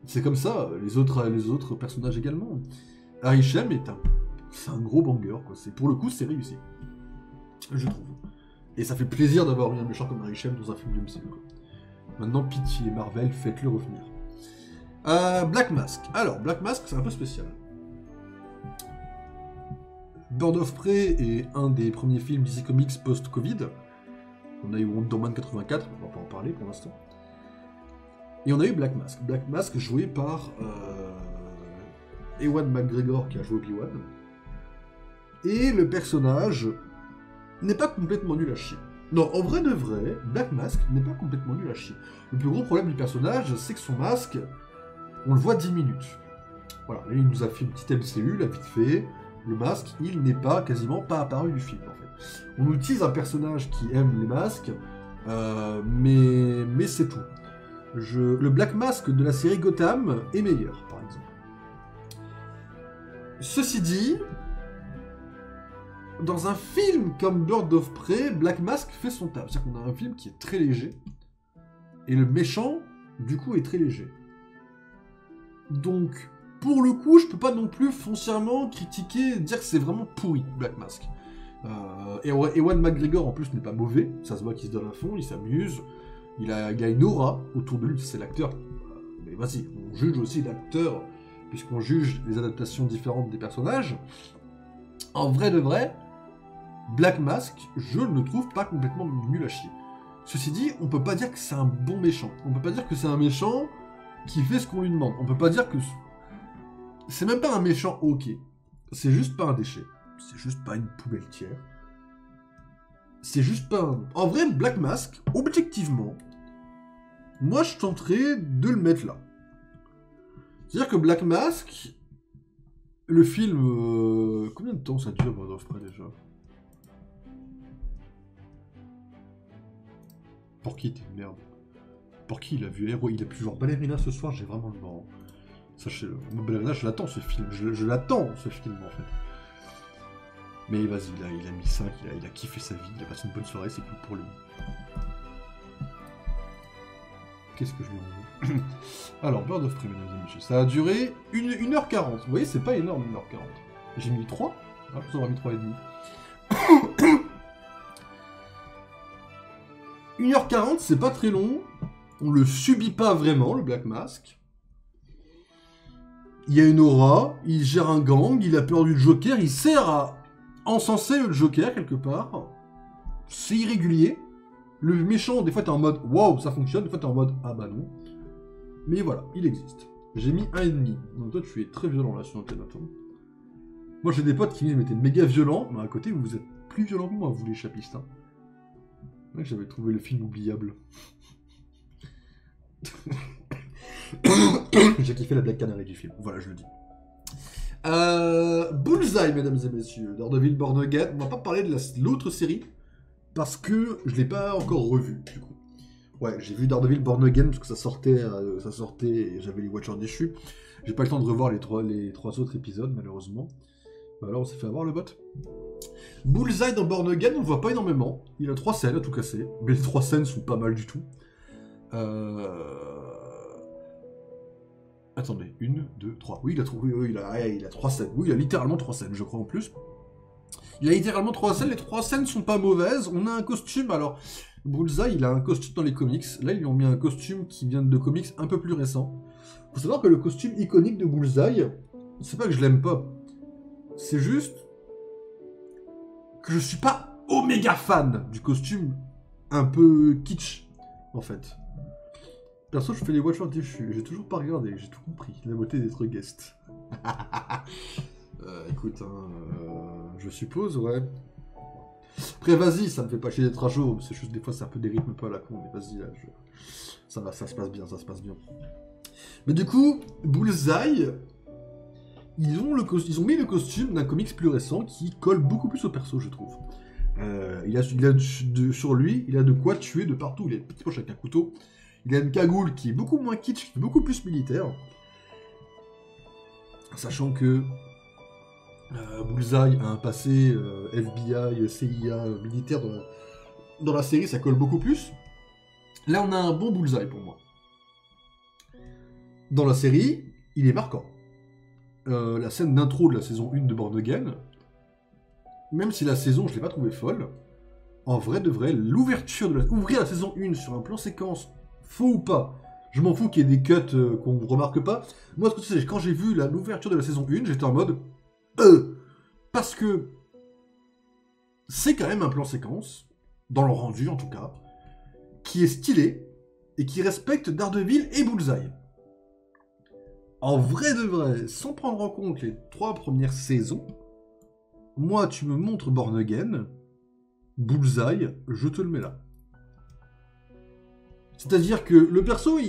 C'est comme ça, les autres personnages également. Arishem c'est un gros banger, quoi. Pour le coup, c'est réussi. Je trouve. Et ça fait plaisir d'avoir eu un méchant comme Arishem dans un film du MCU, quoi. Maintenant, pitié, Marvel, faites-le revenir. Black Mask. Alors, Black Mask, c'est un peu spécial. Bird of Prey est un des premiers films DC Comics post-Covid. On a eu Wonder Man 84, on va pas en parler pour l'instant. Et on a eu Black Mask. Black Mask joué par Ewan McGregor qui a joué Obi-Wan. Et le personnage n'est pas complètement nul à chier. Non, en vrai de vrai, Black Mask n'est pas complètement nul à chier. Le plus gros problème du personnage, c'est que son masque, on le voit 10 minutes. Voilà, là, il nous a fait une petite MCU, là, vite fait. Le masque, il n'est quasiment pas apparu du film, en fait. On utilise un personnage qui aime les masques, mais c'est tout. Le Black Mask de la série Gotham est meilleur, par exemple. Ceci dit, dans un film comme Bird of Prey, Black Mask fait son taf. C'est-à-dire qu'on a un film qui est très léger, et le méchant, du coup, est très léger. Donc, pour le coup, je peux pas non plus foncièrement critiquer, dire que c'est vraiment pourri, Black Mask. Et Ewan McGregor, en plus, n'est pas mauvais. Ça se voit qu'il se donne à fond, il s'amuse. Il a une aura autour de lui, c'est l'acteur. Mais vas-y, on juge aussi l'acteur, puisqu'on juge les adaptations différentes des personnages. En vrai de vrai, Black Mask, je ne le trouve pas complètement nul à chier. Ceci dit, on peut pas dire que c'est un bon méchant. On peut pas dire que c'est un méchant qui fait ce qu'on lui demande. On peut pas dire que... C'est même pas un méchant ok. C'est juste pas un déchet. C'est juste pas une poubelle tiers. C'est juste pas un... En vrai, Black Mask, objectivement, moi je tenterais de le mettre là. C'est-à-dire que Black Mask, le film... Combien de temps ça dure, Bird of Prey, déjà? Porky, t'es une merde. Porky, il a vu Héros, il a pu voir Ballerina ce soir, j'ai vraiment le vent. Sachez-le. Ballerina, je l'attends ce film. Je l'attends ce film, en fait. Mais vas-y, il a mis 5, il a kiffé sa vie, il a passé une bonne soirée, c'est cool pour lui. Qu'est-ce que je lui en veux? Alors, Bird of Prey, mesdames et messieurs, ça a duré 1h40. Vous voyez, c'est pas énorme, 1h40. J'ai mis 3. Ah, je vous aurais mis 3,5. 1h40, c'est pas très long. On le subit pas vraiment, le Black Mask. Il y a une aura, il gère un gang, il a peur du Joker, il sert à encenser le Joker quelque part. C'est irrégulier. Le méchant, des fois t'es en mode waouh, ça fonctionne, des fois t'es en mode ah bah non. Mais voilà, il existe. J'ai mis 1,5. Donc toi tu es très violent là sur Internet. Moi j'ai des potes qui m'étaient méga violents, mais à côté vous êtes plus violents que moi, vous les chapistes. Hein. Ouais, j'avais trouvé le film oubliable. J'ai kiffé la Black Canary du film, voilà je le dis. Bullseye, mesdames et messieurs, Daredevil Born Again. On va pas parler de l'autre série, parce que je l'ai pas encore revu, du coup. Ouais, j'ai vu Daredevil Born Again, parce que ça sortait et j'avais les Watchers déchus. J'ai pas eu le temps de revoir les trois autres épisodes, malheureusement. Bah alors on s'est fait avoir le bot. Bullseye dans Born Again, on le voit pas énormément. Il a 3 scènes à tout casser, mais les 3 scènes sont pas mal du tout. Attendez, 1, 2, 3. Oui, il a 3 scènes. Oui, il a littéralement 3 scènes, je crois, en plus. Il a littéralement 3 scènes. Les 3 scènes sont pas mauvaises. On a un costume. Alors, Bullseye, il a un costume dans les comics. Là, ils lui ont mis un costume qui vient de comics un peu plus récents. Faut savoir que le costume iconique de Bullseye, c'est pas que je l'aime pas. C'est juste que je suis pas oméga fan du costume un peu kitsch, en fait. Perso, je fais les Watchers déchus. J'ai toujours pas regardé, j'ai tout compris. La beauté d'être guest. Écoute, hein, je suppose, ouais. Après, vas-y, ça me fait pas chier d'être à jour. C'est juste des fois, c'est un peu des rythmes un peu à la con. Mais vas-y, là, ça va, ça se passe bien, ça se passe bien. Mais du coup, Bullseye, ils ont mis le costume d'un comics plus récent qui colle beaucoup plus au perso, je trouve. Sur lui, il a de quoi tuer de partout. Il a une petite poche avec un couteau. Il a une cagoule qui est beaucoup moins kitsch, qui est beaucoup plus militaire. Sachant que Bullseye a un passé FBI, CIA, militaire dans la série, ça colle beaucoup plus. Là, on a un bon Bullseye pour moi. Dans la série, il est marquant. La scène d'intro de la saison 1 de Born Again, même si la saison, je l'ai pas trouvée folle, en vrai de vrai, ouvrir la saison 1 sur un plan séquence, faux ou pas, je m'en fous qu'il y ait des cuts qu'on remarque pas. Moi, ce que tu sais, quand j'ai vu l'ouverture de la saison 1, j'étais en mode parce que c'est quand même un plan séquence, dans le rendu en tout cas, qui est stylé et qui respecte Daredevil et Bullseye. En vrai de vrai, sans prendre en compte les 3 premières saisons, moi tu me montres Born Again, Bullseye, je te le mets là. C'est-à-dire que le perso,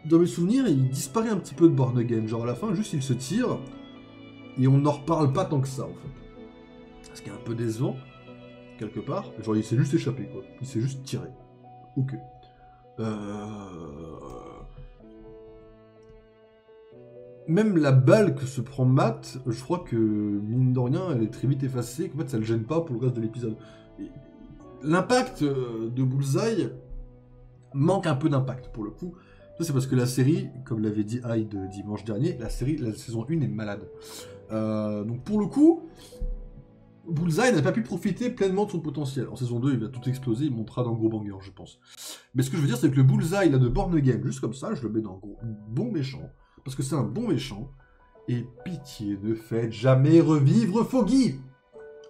dans mes souvenirs, il disparaît un petit peu de Born Again. Genre à la fin, juste il se tire, et on n'en reparle pas tant que ça en fait. Ce qui est un peu décevant, quelque part. Genre il s'est juste échappé quoi, il s'est juste tiré. Ok. Même la balle que se prend Matt, je crois que, mine de rien, elle est très vite effacée, qu'en fait ça le gêne pas pour le reste de l'épisode. L'impact de Bullseye manque un peu d'impact pour le coup. Ça c'est parce que la série, comme l'avait dit Hyde dimanche dernier, la saison 1 est malade. Donc pour le coup, Bullseye n'a pas pu profiter pleinement de son potentiel. En saison 2, il va tout exploser, il montera dans Gros Banger, je pense. Mais ce que je veux dire, c'est que le Bullseye là, de Born Again, juste comme ça, je le mets dans Gros bon méchant. Parce que c'est un bon méchant. Et pitié, ne faites jamais revivre Foggy.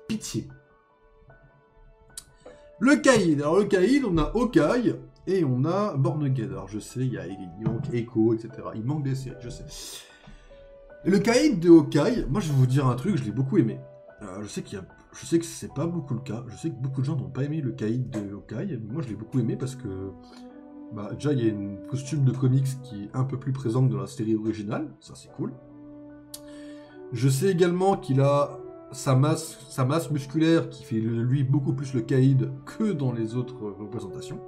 Pitié. Le Caïd. Alors le Caïd, on a Hawkeye et on a Born Again. Alors je sais, il manque Echo, etc. Il manque des séries, je sais. Et le Caïd de Hawkeye, moi je vais vous dire un truc, je l'ai beaucoup aimé. Je sais que c'est pas beaucoup le cas. Je sais que beaucoup de gens n'ont pas aimé le Caïd de Hawkeye. Mais moi je l'ai beaucoup aimé parce que déjà, il y a une costume de comics qui est un peu plus présente dans la série originale, ça c'est cool. Je sais également qu'il a sa masse musculaire qui fait lui beaucoup plus le Caïd que dans les autres représentations.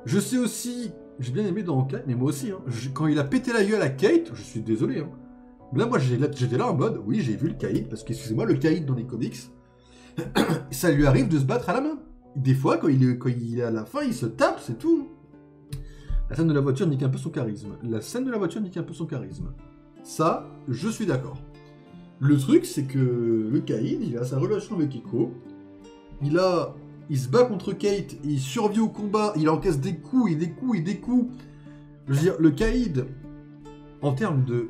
Je sais aussi, j'ai bien aimé dans Hawkeye, mais moi aussi, hein, quand il a pété la gueule à Kate, je suis désolé, hein. Là, moi j'étais là en mode, oui j'ai vu le Caïd, parce que excusez-moi, le Caïd dans les comics, ça lui arrive de se battre à la main. Des fois, quand il est à la fin, il se tape, c'est tout. La scène de la voiture nique un peu son charisme. Ça, je suis d'accord. Le truc, c'est que le Caïd, il a sa relation avec Echo. Il se bat contre Kate, il survit au combat, il encaisse des coups. Je veux dire, le Caïd, en termes de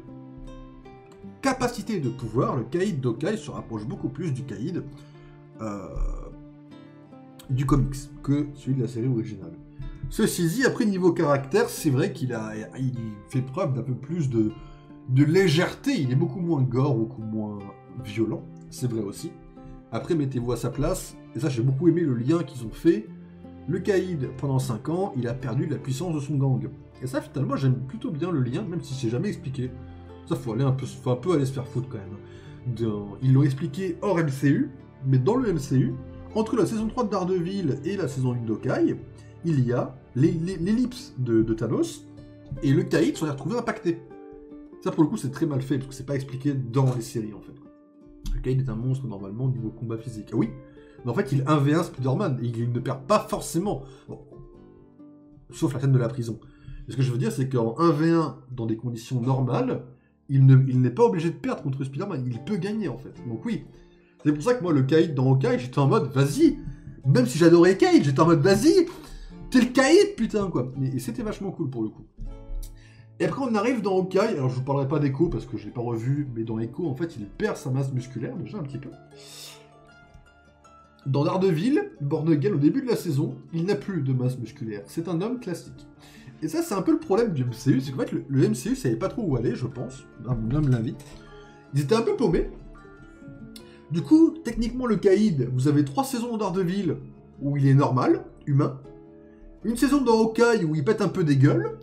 capacité de pouvoir, le Caïd d'Hawkeye se rapproche beaucoup plus du Caïd du comics que celui de la série originale. Ceci dit, après niveau caractère, c'est vrai qu'il fait preuve d'un peu plus de légèreté. Il est beaucoup moins gore, beaucoup moins violent. C'est vrai aussi. Après, mettez-vous à sa place. Et ça, j'ai beaucoup aimé le lien qu'ils ont fait. Le Caïd, pendant 5 ans, il a perdu la puissance de son gang. Et ça, finalement, j'aime plutôt bien le lien, même si c'est jamais expliqué. Ça, faut un peu aller se faire foutre quand même. Ils l'ont expliqué hors MCU, mais dans le MCU, entre la saison 3 de Daredevil et la saison 1 d'Hawkeye, il y a l'ellipse de Thanos, et le Caïd s'en est retrouvé impacté. Ça, pour le coup, c'est très mal fait, parce que c'est pas expliqué dans les séries, en fait. Le Caïd est un monstre, normalement, au niveau combat physique. Ah oui, mais en fait, il 1v1 Spider-Man, et il ne perd pas forcément. Bon. Sauf la scène de la prison. Et ce que je veux dire, c'est qu'en 1v1, dans des conditions normales, il n'est pas obligé de perdre contre Spider-Man, il peut gagner, en fait. Donc oui, c'est pour ça que moi, le Caïd dans Hawkeye, j'étais en mode, vas-y. Même si j'adorais Caïd, j'étais en mode, vas-y. T'es le Caïd, putain, quoi. Et c'était vachement cool, pour le coup. Et après, on arrive dans Hawkeye. Alors, je vous parlerai pas d'Echo, parce que je l'ai pas revu, mais dans Echo, en fait, il perd sa masse musculaire, déjà, un petit peu. Dans Daredevil, Born Again, au début de la saison, il n'a plus de masse musculaire. C'est un homme classique. Et ça, c'est un peu le problème du MCU, c'est qu'en fait, le MCU savait pas trop où aller, je pense, à mon humble avis. Ils étaient un peu paumés. Du coup, techniquement, le Caïd, vous avez 3 saisons dans Daredevil où il est normal, humain. Une saison dans Hawkeye où il pète un peu des gueules.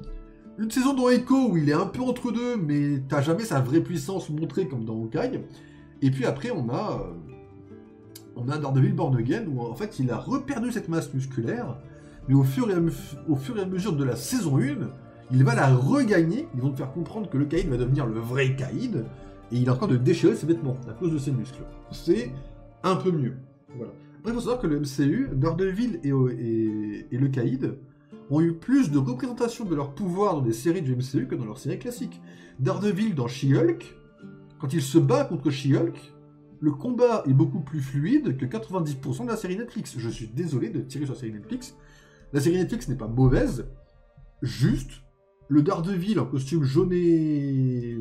Une saison dans Echo où il est un peu entre deux, mais t'as jamais sa vraie puissance montrée comme dans Hawkeye. Et puis après, on a Daredevil Born Again où en fait, il a reperdu cette masse musculaire. Mais au fur et à mesure de la saison 1, il va la regagner. Ils vont te faire comprendre que le Caïd va devenir le vrai Caïd. Et il est en train de déchirer ses vêtements à cause de ses muscles. C'est un peu mieux. Voilà. Après, il faut savoir que le MCU, Daredevil et le Caïd ont eu plus de représentation de leur pouvoir dans des séries du MCU que dans leurs séries classiques. Daredevil dans She-Hulk, quand il se bat contre She-Hulk, le combat est beaucoup plus fluide que 90% de la série Netflix. Je suis désolé de tirer sur la série Netflix. La série Netflix n'est pas mauvaise, juste le Daredevil en costume jaune et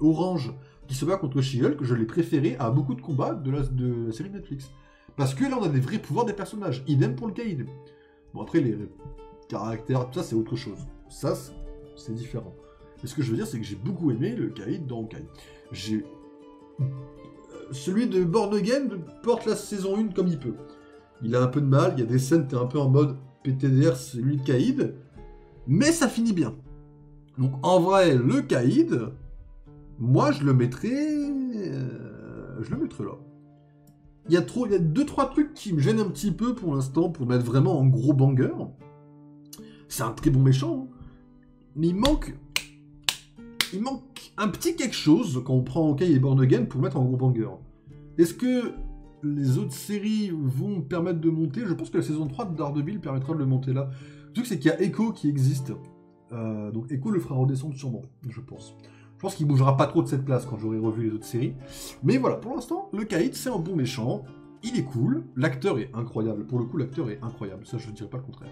orange qui se bat contre She-Hulk, je l'ai préféré à beaucoup de combats de la série Netflix. Parce que là, on a des vrais pouvoirs des personnages. Idem pour le Caïd. Bon, après, les caractères, tout ça, c'est autre chose. Ça, c'est différent. Mais ce que je veux dire, c'est que j'ai beaucoup aimé le Caïd dans Hawkeye. Celui de Born Again porte la saison 1 comme il peut. Il a un peu de mal, il y a des scènes, t'es un peu en mode PTDR, c'est lui le Caïd. Mais ça finit bien. Donc, en vrai, le Caïd, moi, je le mettrais là. Il y a 2-3 trucs qui me gênent un petit peu pour l'instant, pour mettre vraiment en gros banger. C'est un très bon méchant, hein. Mais il manque un petit quelque chose quand on prend Hawkeye et Born Again pour mettre en gros banger. Est-ce que les autres séries vont permettre de monter? Je pense que la saison 3 de Daredevil permettra de le monter là. Le truc, c'est qu'il y a Echo qui existe. Donc Echo le fera redescendre sûrement, je pense. Je pense qu'il bougera pas trop de cette place quand j'aurai revu les autres séries. Mais voilà, pour l'instant, le Caïd, c'est un bon méchant. Il est cool. L'acteur est incroyable. Pour le coup, l'acteur est incroyable. Ça, je ne dirais pas le contraire.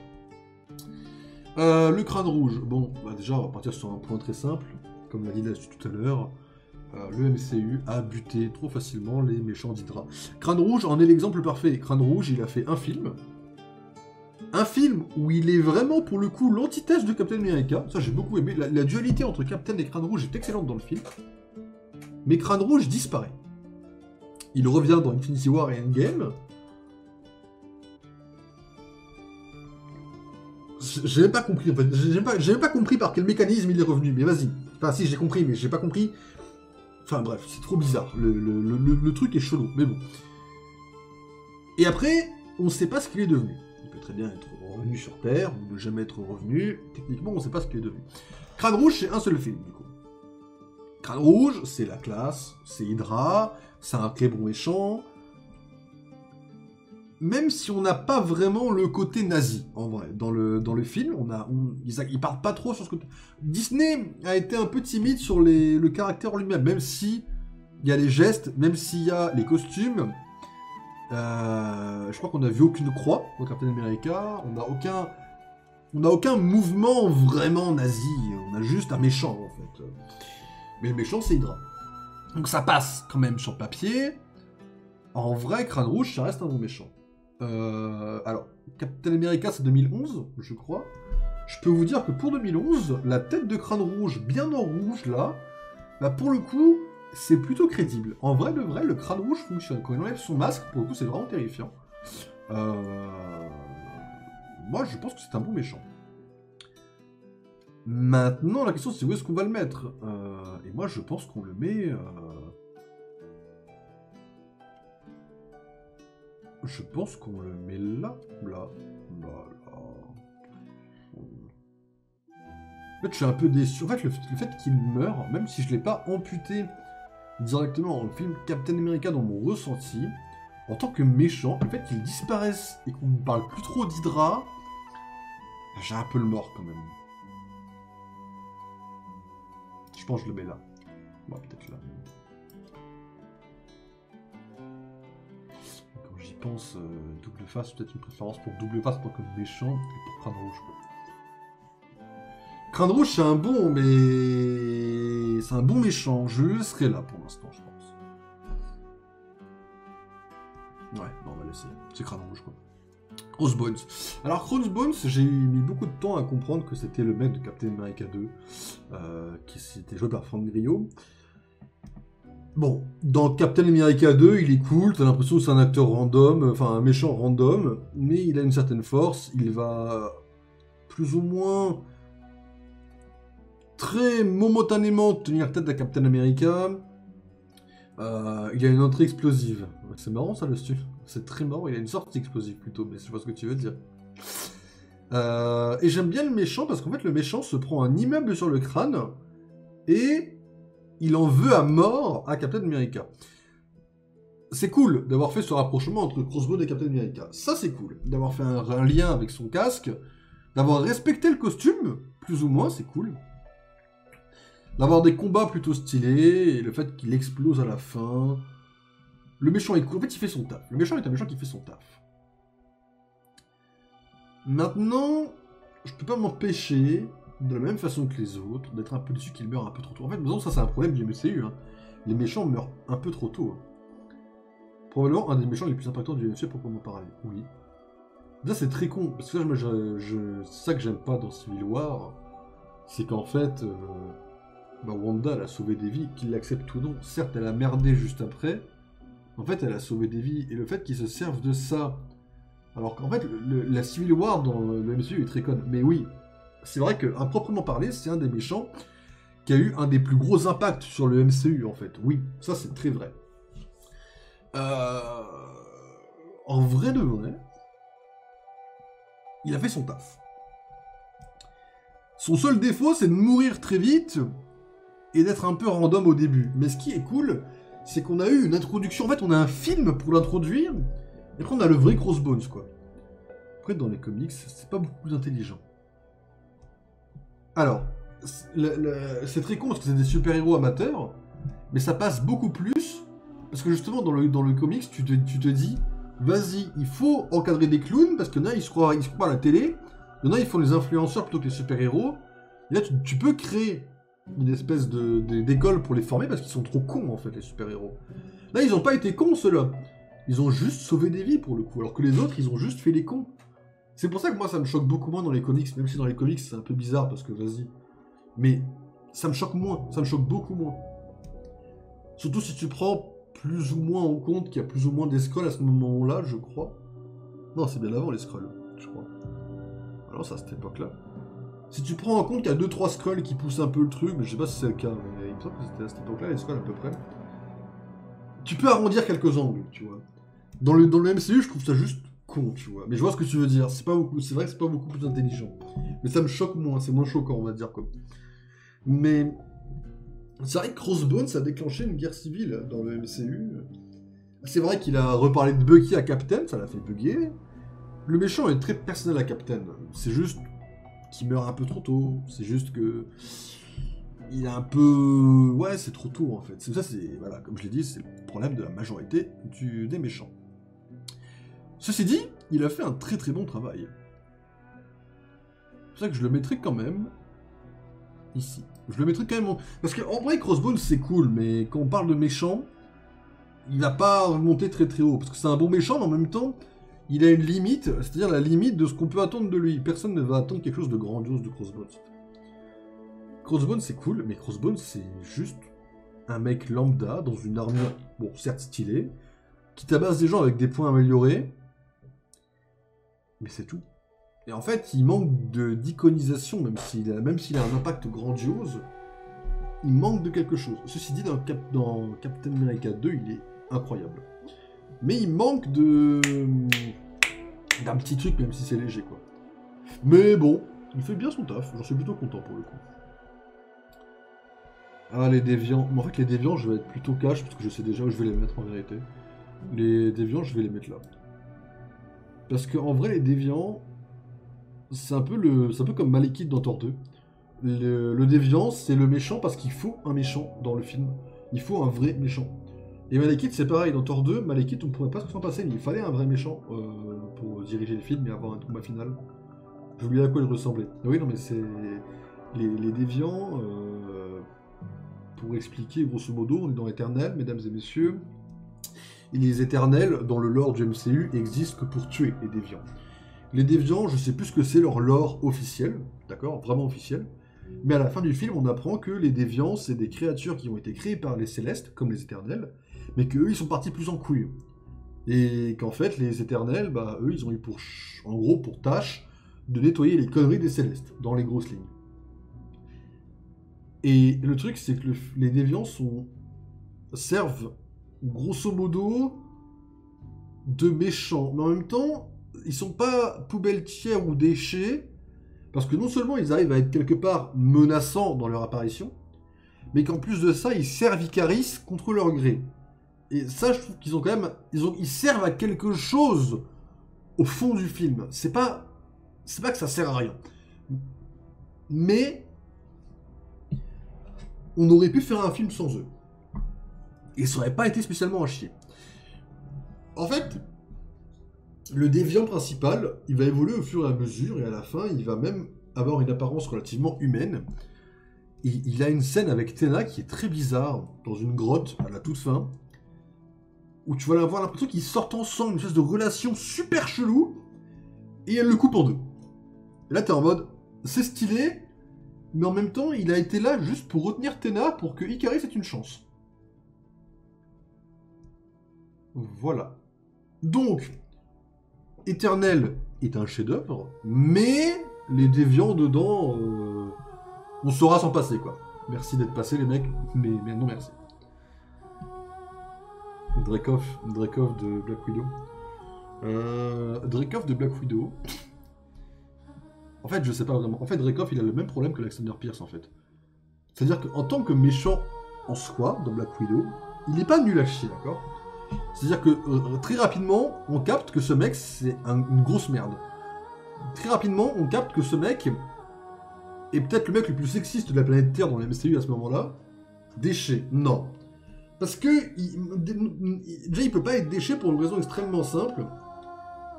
Le crâne rouge. Bon, bah déjà, on va partir sur un point très simple. Comme l'a dit là tout à l'heure, le MCU a buté trop facilement les méchants d'Hydra. Crâne rouge en est l'exemple parfait. Crâne rouge, il a fait un film. Un film où il est vraiment, pour le coup, l'antithèse de Captain America. Ça, j'ai beaucoup aimé. La dualité entre Captain et Crâne Rouge est excellente dans le film. Mais Crâne Rouge disparaît. Il revient dans Infinity War et Endgame. J'ai même pas compris, en fait. J'ai même pas compris par quel mécanisme il est revenu. Mais vas-y. Enfin, si, j'ai compris, mais j'ai pas compris. Enfin, bref, c'est trop bizarre. Le truc est chelou, mais bon. Et après, on sait pas ce qu'il est devenu. Il peut très bien être revenu sur Terre, ou ne jamais être revenu. Techniquement, on sait pas ce qu'il est devenu. Crâne Rouge, c'est un seul film, du coup. Crâne Rouge, c'est la classe, c'est Hydra, c'est un très bon méchant. Même si on n'a pas vraiment le côté nazi, en vrai, dans le film, ils partent pas trop sur ce côté. Disney a été un peu timide sur le caractère en lui-même, même si il y a les gestes, même s'il y a les costumes. Je crois qu'on n'a vu aucune croix dans Captain America, on n'a aucun mouvement vraiment nazi, on a juste un méchant en fait. Mais le méchant c'est Hydra. Donc ça passe quand même sur le papier. En vrai, Crâne Rouge, ça reste un bon méchant. Alors, Captain America c'est 2011, je crois. Je peux vous dire que pour 2011, la tête de Crâne Rouge, bien en rouge là, bah pour le coup, c'est plutôt crédible. En vrai, de vrai, le Crâne Rouge fonctionne. Quand il enlève son masque, pour le coup, c'est vraiment terrifiant. Moi, je pense que c'est un bon méchant. Maintenant, la question c'est où est-ce qu'on va le mettre. Et moi, je pense qu'on le met... Je pense qu'on le met là. En fait, je suis un peu déçu. En fait, le fait qu'il meure, même si je l'ai pas amputé directement dans le film Captain America dans mon ressenti, en tant que méchant, le fait qu'il disparaisse et qu'on ne parle plus trop d'Hydra, j'ai un peu le mort quand même. Je pense que je le mets là. Bon, peut-être là. Quand j'y pense, Double Face, peut-être une préférence pour Double Face en tant que méchant et pour Crâne Rouge. Crâne Rouge, c'est un bon, mais... c'est un bon méchant. Je le laisserai là pour l'instant, je pense. Ouais, non, on va laisser. C'est Crâne Rouge, quoi. Crossbones. Alors Crossbones, j'ai mis beaucoup de temps à comprendre que c'était le mec de Captain America 2, qui s'était joué par Frank Grillo. Bon, dans Captain America 2, il est cool, t'as l'impression que c'est un acteur random, enfin un méchant random, mais il a une certaine force, il va plus ou moins très momentanément tenir tête à Captain America. Il a une entrée explosive. C'est marrant ça le stu. C'est très marrant, il a une sortie explosive plutôt, mais je vois ce que tu veux dire. Et j'aime bien le méchant parce qu'en fait le méchant se prend un immeuble sur le crâne et il en veut à mort à Captain America. C'est cool d'avoir fait ce rapprochement entre Crossbones et Captain America. Ça c'est cool. D'avoir fait un lien avec son casque, d'avoir respecté le costume, plus ou moins, c'est cool. D'avoir des combats plutôt stylés, et le fait qu'il explose à la fin. Le méchant est cool, en fait il fait son taf. Le méchant est un méchant qui fait son taf. Maintenant, je peux pas m'empêcher, de la même façon que les autres, d'être un peu déçu qu'il meure un peu trop tôt. En fait, maintenant, ça c'est un problème du MCU. Hein. Les méchants meurent un peu trop tôt. Hein. Probablement un des méchants les plus impactants du MCU pour qu'on en parle. Oui. Là c'est très con, parce que là, c'est ça que j'aime pas dans Civil War, c'est qu'en fait... Wanda, elle a sauvé des vies, qu'il l'accepte ou non. Certes, elle a merdé juste après. En fait, elle a sauvé des vies. Et le fait qu'ils se servent de ça... Alors qu'en fait, la Civil War dans le MCU est très conne. Mais oui, c'est vrai qu'à proprement parler, c'est un des méchants qui a eu un des plus gros impacts sur le MCU, en fait. Oui, ça c'est très vrai. En vrai de vrai, il a fait son taf. Son seul défaut, c'est de mourir très vite... et d'être un peu random au début. Mais ce qui est cool, c'est qu'on a eu une introduction. En fait, on a un film pour l'introduire, et après on a le vrai Crossbones, quoi. Après, dans les comics, c'est pas beaucoup plus intelligent. Alors, c'est très con parce que c'est des super-héros amateurs, mais ça passe beaucoup plus, parce que justement, dans le comics, tu te dis, vas-y, il faut encadrer des clowns, parce qu'il y en a, ils se croient à la télé, il y en a, ils font les influenceurs plutôt que les super-héros, et là, tu peux créer une espèce d'école pour les former parce qu'ils sont trop cons en fait les super-héros. Là ils ont pas été cons ceux-là. Ils ont juste sauvé des vies pour le coup, alors que les autres ils ont juste fait les cons. C'est pour ça que moi ça me choque beaucoup moins dans les comics, même si dans les comics c'est un peu bizarre parce que vas-y. Mais ça me choque moins, ça me choque beaucoup moins. Surtout si tu prends plus ou moins en compte qu'il y a plus ou moins des Skrulls à ce moment-là, je crois. Non, c'est bien avant les Skrulls, je crois. Alors c'est à cette époque-là. Si tu prends en compte qu'il y a 2-3 Skrulls qui poussent un peu le truc, mais je sais pas si c'est le cas, mais il me semble que c'était à cette époque-là, les Skrulls à peu près. Tu peux arrondir quelques angles, tu vois. Dans le MCU, je trouve ça juste con, tu vois. Mais je vois ce que tu veux dire, c'est vrai que c'est pas beaucoup plus intelligent. Mais ça me choque moins, c'est moins choquant, on va dire, quoi. Mais c'est vrai que Crossbones a déclenché une guerre civile dans le MCU. C'est vrai qu'il a reparlé de Bucky à Captain, ça l'a fait bugger. Le méchant est très personnel à Captain, c'est juste... qui meurt un peu trop tôt, c'est juste que il a un peu... ouais, c'est trop tôt en fait. C'est ça, c'est... voilà, comme je l'ai dit, c'est le problème de la majorité des méchants. Ceci dit, il a fait un très très bon travail. C'est pour ça que je le mettrai quand même ici. Je le mettrai quand même... Parce qu'en vrai, Crossbones, c'est cool, mais quand on parle de méchant, il va pas remonter très très haut. Parce que c'est un bon méchant, mais en même temps, il a une limite, c'est-à-dire la limite de ce qu'on peut attendre de lui. Personne ne va attendre quelque chose de grandiose de Crossbones. Crossbones, c'est cool, mais Crossbones, c'est juste un mec lambda dans une armure, bon, certes stylée, qui tabasse des gens avec des points améliorés, mais c'est tout. Et en fait, il manque d'iconisation, même s'il a un impact grandiose, il manque de quelque chose. Ceci dit, dans Captain America 2, il est incroyable. Mais il manque d'un petit truc, même si c'est léger, quoi. Mais bon, il fait bien son taf, j'en suis plutôt content pour le coup. Ah, les déviants. Mais en fait, les déviants, je vais être plutôt cash, parce que je sais déjà où je vais les mettre en vérité. Les déviants, je vais les mettre là. Parce qu'en vrai, les déviants, c'est un peu comme Malekith dans Thor 2. Le déviant, c'est le méchant parce qu'il faut un méchant dans le film. Il faut un vrai méchant. Et Malekith, c'est pareil, dans Thor 2, Malekith, on pourrait pas s'en passer, mais il fallait un vrai méchant pour diriger le film et avoir un combat final. J'ai oublié à quoi il ressemblait. Oui, non, mais c'est... Les déviants... Pour expliquer, grosso modo, on est dans l'Éternel, mesdames et messieurs. Et les Éternels, dans le lore du MCU, existent que pour tuer les déviants. Les Déviants, je sais plus ce que c'est leur lore officiel, d'accord, vraiment officiel. Mais à la fin du film, on apprend que les Déviants, c'est des créatures qui ont été créées par les Célestes, comme les Éternels, mais qu'eux, ils sont partis plus en couille. Et qu'en fait, les Éternels, bah, eux, ils ont eu en gros pour tâche de nettoyer les conneries des Célestes, dans les grosses lignes. Et le truc, c'est que les Déviants servent, grosso modo, de méchants. Mais en même temps, ils sont pas poubelles tiers ou déchets, parce que non seulement ils arrivent à être quelque part menaçants dans leur apparition, mais qu'en plus de ça, ils servent Icaris contre leur gré. Et ça, je trouve qu'ils ont quand même... Ils servent à quelque chose au fond du film. C'est pas que ça sert à rien. Mais on aurait pu faire un film sans eux. Et ça aurait pas été spécialement à chier. En fait, le déviant principal, il va évoluer au fur et à mesure, et à la fin, il va même avoir une apparence relativement humaine. Et il a une scène avec Théna qui est très bizarre, dans une grotte, à la toute fin, où tu vas avoir l'impression qu'ils sortent ensemble, une espèce de relation super chelou, et elle le coupe en deux. Et là, t'es en mode, c'est stylé, mais en même temps, il a été là juste pour retenir Théna, pour que Icaris ait une chance. Voilà. Donc, Éternel est un chef-d'œuvre, mais les déviants dedans, on saura s'en passer, quoi. Merci d'être passé, les mecs, mais non merci. Dreykov de Black Widow. Dreykov de Black Widow. En fait, je sais pas vraiment. En fait, Dreykov, il a le même problème que Alexander Pierce, en fait. C'est-à-dire qu'en tant que méchant en soi, dans Black Widow, il n'est pas nul à chier, d'accord? C'est-à-dire que très rapidement, on capte que ce mec, c'est une grosse merde. Très rapidement, on capte que ce mec est peut-être le mec le plus sexiste de la planète Terre dans la MCU à ce moment-là. Déchet, non. Parce que, déjà, il peut pas être déchet pour une raison extrêmement simple.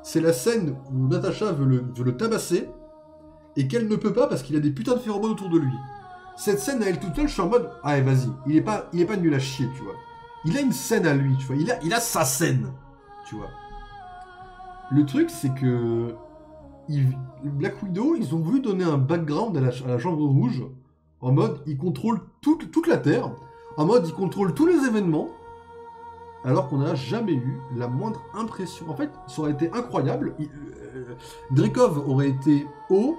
C'est la scène où Natasha veut le tabasser, et qu'elle ne peut pas parce qu'il a des putains de phéromones autour de lui. Cette scène à elle toute seule, je suis en mode, ah vas-y, il est pas nul à chier, tu vois. Il a une scène à lui, tu vois, il a sa scène, tu vois. Le truc, c'est que Black Widow, ils ont voulu donner un background à la Chambre Rouge, en mode, il contrôle toute la Terre, en mode, il contrôle tous les événements, alors qu'on n'a jamais eu la moindre impression. En fait, ça aurait été incroyable. Dreykov aurait été haut.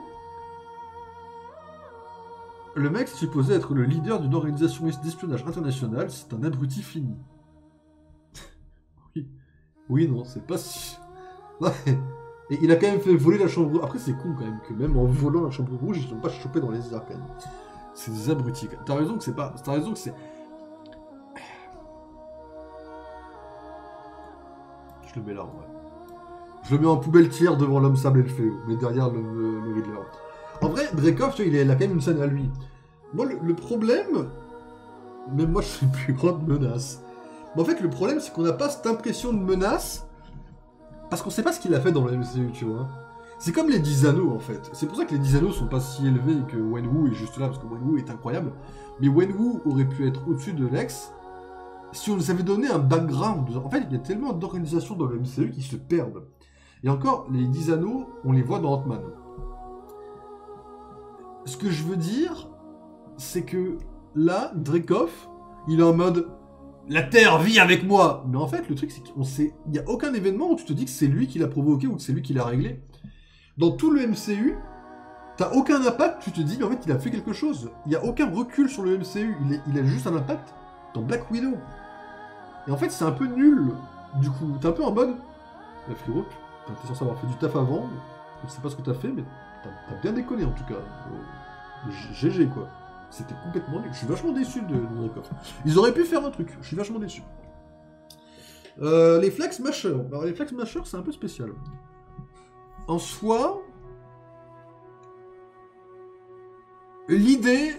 Le mec c'est supposé être le leader d'une organisation d'espionnage internationale, c'est un abruti fini. Oui, non, c'est pas si... Ouais. Et il a quand même fait voler la chambre rouge. Après, c'est con quand même que même en volant la chambre rouge, ils sont pas chopés dans les airs quand même. C'est des abrutis. T'as raison que c'est pas... T'as raison que c'est... Je le mets là, en vrai. Je le mets en poubelle tiers devant l'homme sable et le fléau, mais derrière le Riddler. En vrai, Dreykov, tu vois, il a quand même une scène à lui. Moi, le problème... Même moi, je suis une plus grande menace. Mais en fait, le problème, c'est qu'on n'a pas cette impression de menace, parce qu'on sait pas ce qu'il a fait dans le MCU, tu vois. C'est comme les 10 anneaux, en fait. C'est pour ça que les 10 anneaux sont pas si élevés et que Wenwu est juste là, parce que Wenwu est incroyable. Mais Wenwu aurait pu être au-dessus de Lex si on nous avait donné un background. En fait, il y a tellement d'organisations dans le MCU qui se perdent. Et encore, les 10 anneaux, on les voit dans Ant-Man. Ce que je veux dire, c'est que là, Dreykov, il est en mode « La Terre vit avec moi !» Mais en fait, le truc, c'est qu'il n'y a aucun événement où tu te dis que c'est lui qui l'a provoqué ou que c'est lui qui l'a réglé. Dans tout le MCU, t'as aucun impact, tu te dis, mais en fait, il a fait quelque chose. Il n'y a aucun recul sur le MCU, il a juste un impact dans Black Widow. Et en fait, c'est un peu nul, du coup. T'es un peu en mode « La frérot, t'es censé avoir fait du taf avant, je sais pas ce que t'as fait, mais t'as bien déconné en tout cas. GG, quoi. » C'était complètement nul. Je suis vachement déçu de Dreykov. Ils auraient pu faire un truc. Je suis vachement déçu. Les Flag Smashers. Alors, les Flag Smashers, c'est un peu spécial. En soi, l'idée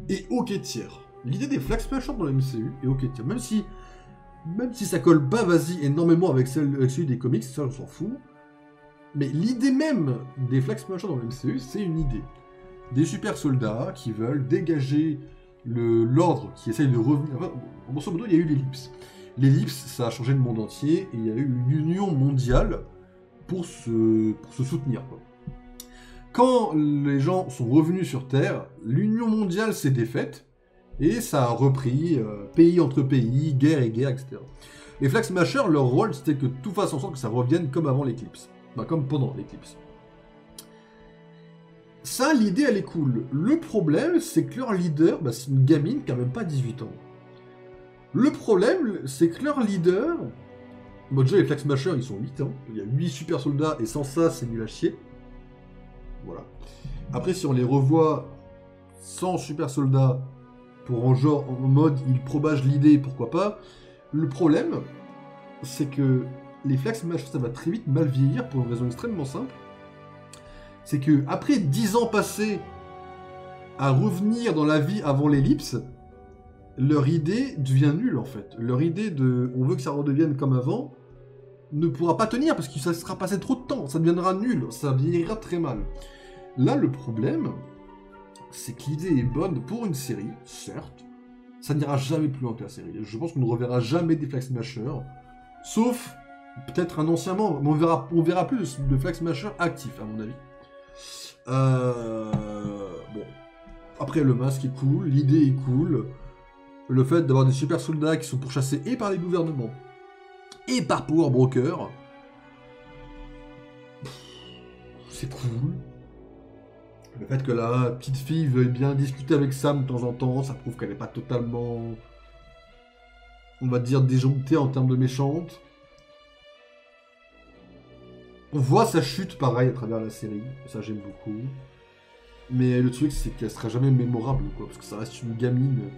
est ok tiers. L'idée des Flag Smashers dans la MCU est ok tiers. Même si ça colle pas, vas-y, énormément avec celui des comics, ça, on s'en fout. Mais l'idée même des Flag Smashers dans la MCU, c'est une idée. Des super soldats qui veulent dégager l'ordre, qui essaye de revenir... Enfin, grosso modo, il y a eu l'ellipse. L'ellipse, ça a changé le monde entier, et il y a eu une union mondiale pour se soutenir, quoi. Quand les gens sont revenus sur Terre, l'Union mondiale s'est défaite, et ça a repris pays entre pays, guerre et guerre, etc. Les Flag Smashers, leur rôle, c'était que tout fasse en sorte que ça revienne comme avant l'éclipse. Bah, comme pendant l'éclipse. Ça, l'idée, elle est cool. Le problème, c'est que leur leader, bah, c'est une gamine qui a même pas 18 ans. Le problème, c'est que leur leader... Bon, déjà, les Flag Smashers, ils sont 8 ans. Il y a 8 super soldats, et sans ça, c'est nul à chier. Voilà. Après, si on les revoit sans super soldats, pour en mode, ils propagent l'idée, pourquoi pas. Le problème, c'est que les Flag Smashers, ça va très vite mal vieillir pour une raison extrêmement simple. C'est que après 10 ans passés à revenir dans la vie avant l'ellipse, leur idée devient nulle en fait. Leur idée de on veut que ça redevienne comme avant ne pourra pas tenir parce que ça sera passé trop de temps, ça deviendra nul, ça vieillira très mal. Là le problème, c'est que l'idée est bonne pour une série, certes, ça n'ira jamais plus loin que la série. Je pense qu'on ne reverra jamais des Flag Smashers, sauf peut-être un ancien membre, mais on verra plus de Flag Smashers actifs à mon avis. Bon. Après, le masque est cool, l'idée est cool. Le fait d'avoir des super soldats qui sont pourchassés et par les gouvernements et par Power Broker, c'est cool. Le fait que la petite fille veuille bien discuter avec Sam de temps en temps, ça prouve qu'elle n'est pas totalement, on va dire, déjonctée en termes de méchante. On voit sa chute pareil à travers la série, et ça j'aime beaucoup. Mais le truc c'est qu'elle sera jamais mémorable quoi, parce que ça reste une gamine.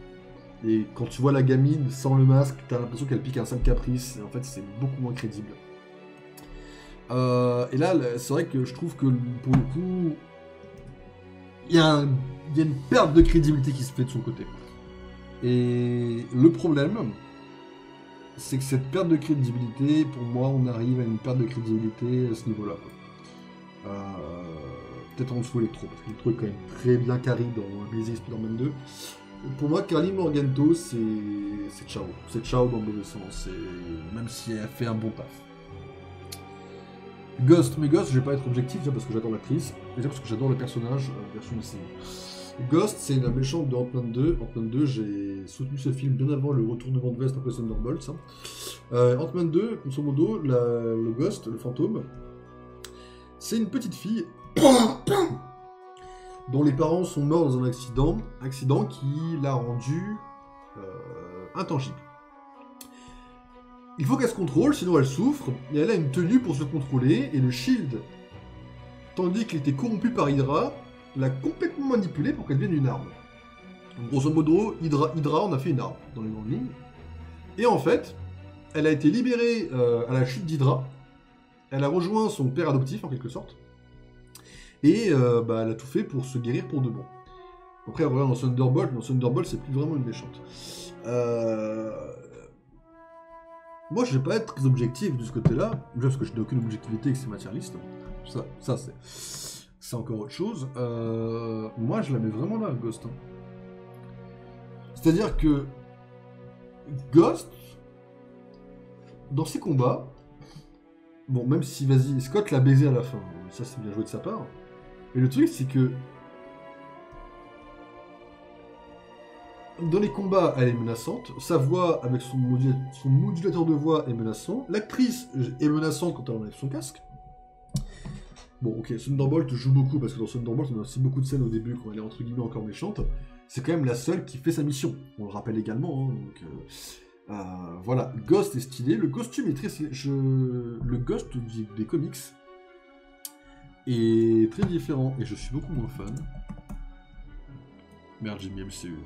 Et quand tu vois la gamine sans le masque, t'as l'impression qu'elle pique un sale caprice, et en fait c'est beaucoup moins crédible. Et là, c'est vrai que je trouve que pour le coup, il y a une perte de crédibilité qui se fait de son côté. Et le problème, c'est que cette perte de crédibilité, pour moi, on arrive à une perte de crédibilité à ce niveau-là. Peut-être en dessous Electro, parce qu'Electro est quand même très bien carré dans Amazing Spider-Man 2. Pour moi, Karli Morgenthau, c'est ciao. C'est ciao dans le mauvais sens, même si elle fait un bon taf. Ghost, mais Ghost, je vais pas être objectif, déjà parce que j'adore l'actrice, déjà parce que j'adore le personnage, version de série. Ghost, c'est la méchante de Ant-Man 2. Ant-Man 2, j'ai soutenu ce film bien avant le retournement de veste après Thunderbolts. Ant-Man 2, grosso modo, le Ghost, le fantôme, c'est une petite fille dont les parents sont morts dans un accident qui l'a rendue intangible. Il faut qu'elle se contrôle, sinon elle souffre, et elle a une tenue pour se contrôler, et le Shield, tandis qu'il était corrompu par Hydra, l'a complètement manipulé pour qu'elle devienne une arme. Donc, grosso modo, Hydra en a fait une arme, dans les grandes lignes. Et en fait, elle a été libérée à la chute d'Hydra, elle a rejoint son père adoptif, en quelque sorte, et elle a tout fait pour se guérir pour de bon. Après, on regarde dans Thunderbolt, c'est plus vraiment une méchante. Moi, je vais pas être très objectif de ce côté-là, déjà parce que je n'ai aucune objectivité et que c'est matérialiste. Ça c'est encore autre chose. Moi, je la mets vraiment là, Ghost. C'est-à-dire que Ghost, dans ses combats, bon, même si, vas-y, Scott l'a baisé à la fin, ça c'est bien joué de sa part, mais le truc, c'est que dans les combats, elle est menaçante. Sa voix, avec son modulateur de voix, est menaçant. L'actrice est menaçante quand elle enlève son casque. Bon, ok, Thunderbolt joue beaucoup, parce que dans Thunderbolt, on a aussi beaucoup de scènes au début, quand elle est entre guillemets encore méchante. C'est quand même la seule qui fait sa mission. On le rappelle également, hein, donc... voilà, Ghost est stylé. Le costume est très... Le Ghost des comics est très différent, et je suis beaucoup moins fan. Merde, j'ai mis MCU.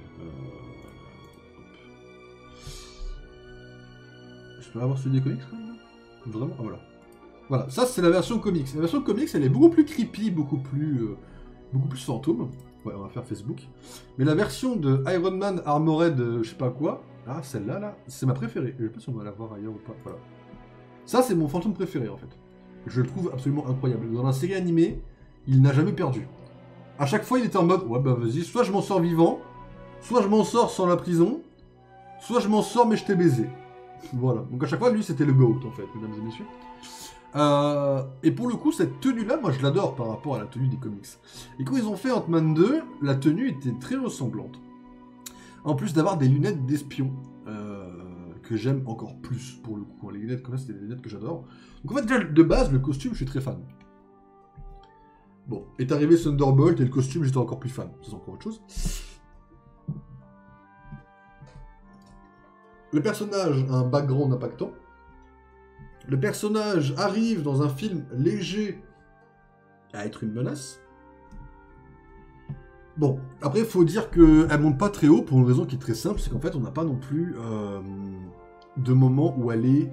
Je peux avoir celui des comics quand même? Vraiment? Ah voilà. Voilà, ça c'est la version comics. La version comics, elle est beaucoup plus creepy, beaucoup plus fantôme. Ouais, on va faire Facebook. Mais la version de Iron Man Armored, je sais pas quoi, ah celle-là, là, c'est ma préférée. Je sais pas si on va la voir ailleurs ou pas. Voilà. Ça c'est mon fantôme préféré en fait. Je le trouve absolument incroyable. Dans la série animée, il n'a jamais perdu. À chaque fois, il était en mode, ouais bah vas-y, soit je m'en sors vivant, soit je m'en sors sans la prison, soit je m'en sors mais je t'ai baisé. Voilà. Donc à chaque fois, lui, c'était le GOAT, en fait, mesdames et messieurs. Et pour le coup, cette tenue-là, moi je l'adore par rapport à la tenue des comics. Et quand ils ont fait Ant-Man 2, la tenue était très ressemblante. En plus d'avoir des lunettes d'espion, que j'aime encore plus pour le coup. Les lunettes comme ça, c'est des lunettes que j'adore. Donc en fait, déjà, de base, le costume, je suis très fan. Bon, est arrivé Thunderbolt et le costume, j'étais encore plus fan. C'est encore autre chose. Le personnage a un background impactant. Le personnage arrive dans un film léger à être une menace. Bon, après, il faut dire qu'elle monte pas très haut pour une raison qui est très simple, c'est qu'en fait, on n'a pas non plus de moments où elle est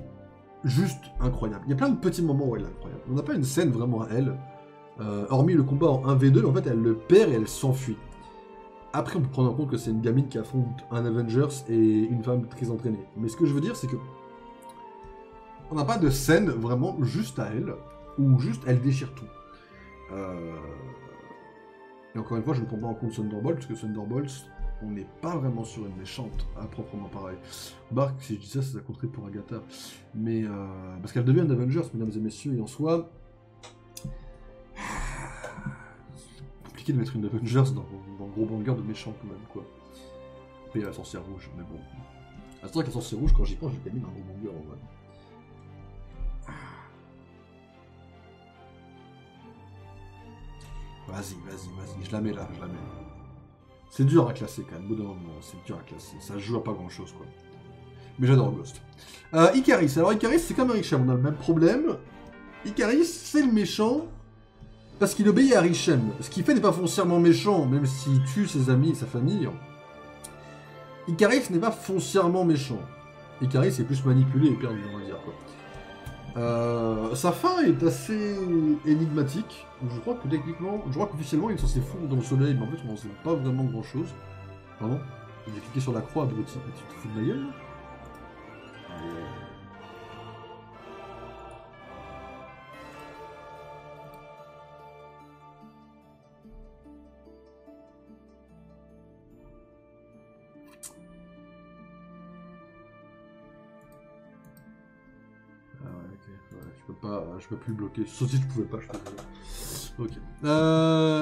juste incroyable. Il y a plein de petits moments où elle est incroyable. On n'a pas une scène vraiment à elle, hormis le combat en 1v2, en fait, elle le perd et elle s'enfuit. Après, on peut prendre en compte que c'est une gamine qui affronte un Avengers et une femme très entraînée. Mais ce que je veux dire, c'est que on n'a pas de scène vraiment juste à elle, où juste elle déchire tout. Et encore une fois, je ne prends pas en compte Thunderbolt, parce que Thunderbolt, on n'est pas vraiment sur une méchante, à proprement pareil. Marc, si je dis ça, ça compterait pour Agatha. Mais, parce qu'elle devient un Avengers, mesdames et messieurs, et en soi... compliqué de mettre une Avengers dans le gros banger de méchant, quand même, quoi. Et la sorcière rouge, mais bon. Ah, c'est vrai que la sorcière rouge, quand j'y pense, j'ai quand même un gros banger, en vrai. Vas-y, je la mets là, je la mets. C'est dur à classer quand même, au bout d'un moment, c'est dur à classer. Ça joue à pas grand chose quoi. Mais j'adore Ghost. Icaris, alors Icaris c'est comme Arishem, on a le même problème. Icaris c'est le méchant parce qu'il obéit à Arishem. Ce qu'il fait n'est pas foncièrement méchant, même s'il tue ses amis et sa famille. Icaris n'est pas foncièrement méchant. Icaris est plus manipulé et perdu, on va dire quoi. Sa fin est assez énigmatique. Je crois que techniquement, je crois qu'officiellement il est censé fondre dans le soleil, mais en fait on n'en sait pas vraiment grand chose. Pardon. J'ai cliqué sur la croix, abruti. Tu te fous de ma gueule là? Je peux plus le bloquer. Sauf si je pouvais pas, je peux. Ok.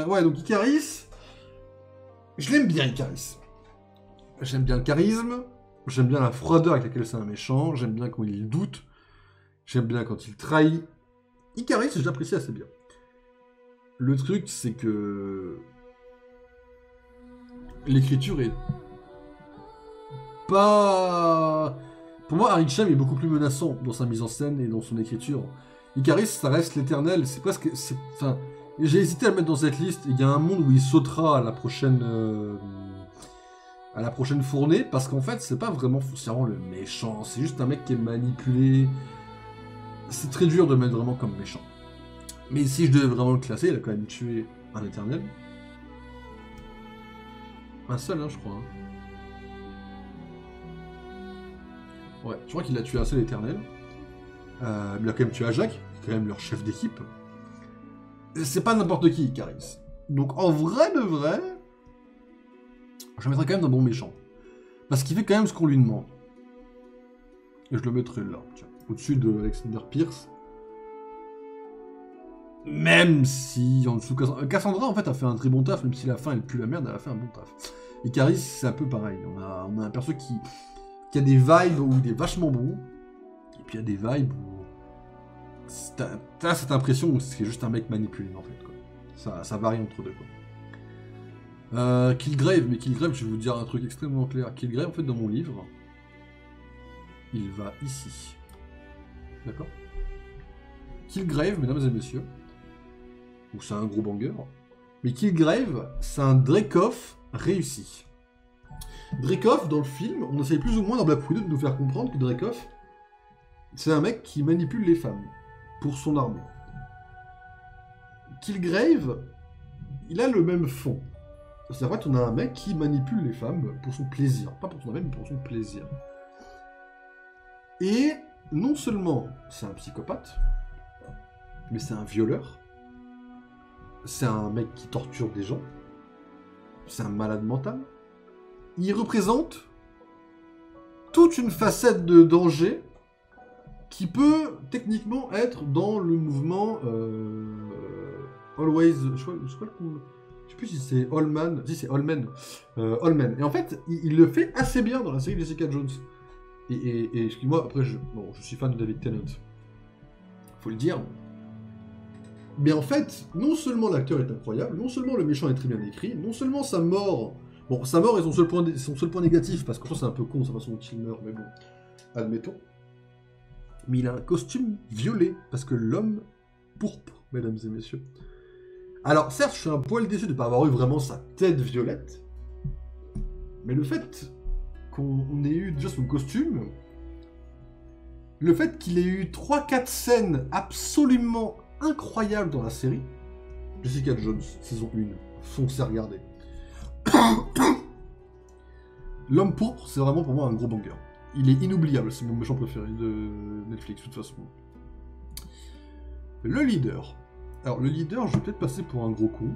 Ouais, donc Icaris. Je l'aime bien, Icaris. J'aime bien le charisme. J'aime bien la froideur avec laquelle c'est un méchant. J'aime bien quand il doute. J'aime bien quand il trahit. Icaris, je l'apprécie assez bien. Le truc, c'est que... l'écriture est... pas... Pour moi, Arishem est beaucoup plus menaçant dans sa mise en scène et dans son écriture. Icaris, ça reste l'éternel, c'est presque... Enfin, j'ai hésité à le mettre dans cette liste, il y a un monde où il sautera à la prochaine fournée, parce qu'en fait, c'est pas vraiment foncièrement le méchant, c'est juste un mec qui est manipulé. C'est très dur de le mettre vraiment comme méchant. Mais si je devais vraiment le classer, il a quand même tué un éternel. Un seul, hein, je crois. Hein. Ouais, je crois qu'il a tué un seul éternel. Il a quand même tué Ajak, qui est quand même leur chef d'équipe. C'est pas n'importe qui, Icaris. Donc en vrai de vrai, je le mettrais quand même d'un bon méchant. Parce qu'il fait quand même ce qu'on lui demande. Et je le mettrais là, tiens, au-dessus de Alexander Pierce. Même si en dessous... Cassandra en fait a fait un très bon taf, même si la fin elle pue la merde, elle a fait un bon taf. Icaris c'est un peu pareil, on a un perso qui a des vibes où il est vachement bon, et puis il y a des vibes où t'as cette impression que c'est juste un mec manipulé en fait, quoi. Ça varie entre deux, quoi. Killgrave, mais Killgrave, je vais vous dire un truc extrêmement clair. Killgrave, en fait, dans mon livre, il va ici. D'accord? Killgrave, mesdames et messieurs, ou c'est un gros banger, mais Killgrave, c'est un Dreykov réussi. Dreykov, dans le film, on essaye plus ou moins dans Black Widow de nous faire comprendre que Dreykov, c'est un mec qui manipule les femmes pour son armée. Killgrave, il a le même fond. C'est-à-dire qu'en fait, on a un mec qui manipule les femmes pour son plaisir. Pas pour son armée, mais pour son plaisir. Et non seulement c'est un psychopathe, mais c'est un violeur. C'est un mec qui torture des gens. C'est un malade mental. Il représente toute une facette de danger qui peut techniquement être dans le mouvement Always... Je sais plus si c'est Allman. Si, c'est Allman. Allman. Et en fait, il le fait assez bien dans la série Jessica Jones. Et excuse-moi, après, je suis fan de David Tennant. Faut le dire. Mais en fait, non seulement l'acteur est incroyable, non seulement le méchant est très bien écrit, non seulement sa mort... Bon, sa mort est son seul point négatif, parce que c'est un peu con sa façon dont il meurt, mais bon, admettons. Mais il a un costume violet, parce que l'homme pourpre, mesdames et messieurs. Alors, certes, je suis un poil déçu de ne pas avoir eu vraiment sa tête violette, mais le fait qu'on ait eu déjà son costume, le fait qu'il ait eu 3-4 scènes absolument incroyables dans la série, Jessica Jones, saison 1, foncez regarder. L'homme pourpre, c'est vraiment pour moi un gros banger. Il est inoubliable, c'est mon méchant préféré de Netflix, de toute façon. Le leader. Alors, le leader, je vais peut-être passer pour un gros con,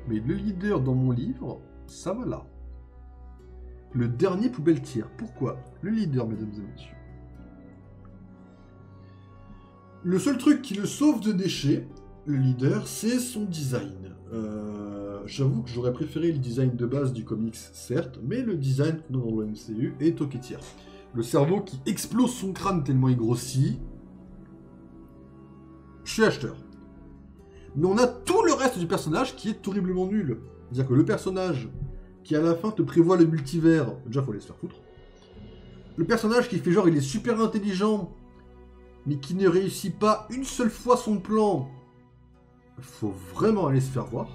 mais le leader dans mon livre, ça va là. Le dernier poubelle tiers. Pourquoi? Le leader, mesdames et messieurs. Le seul truc qui le sauve de déchets, le leader, c'est son design. J'avoue que j'aurais préféré le design de base du comics, certes, mais le design qu'on a dans le MCU est ok tiers. Le cerveau qui explose son crâne tellement il grossit. Je suis acheteur. Mais on a tout le reste du personnage qui est horriblement nul. C'est-à-dire que le personnage qui à la fin te prévoit le multivers, déjà faut aller se faire foutre. Le personnage qui fait genre il est super intelligent, mais qui ne réussit pas une seule fois son plan, faut vraiment aller se faire voir.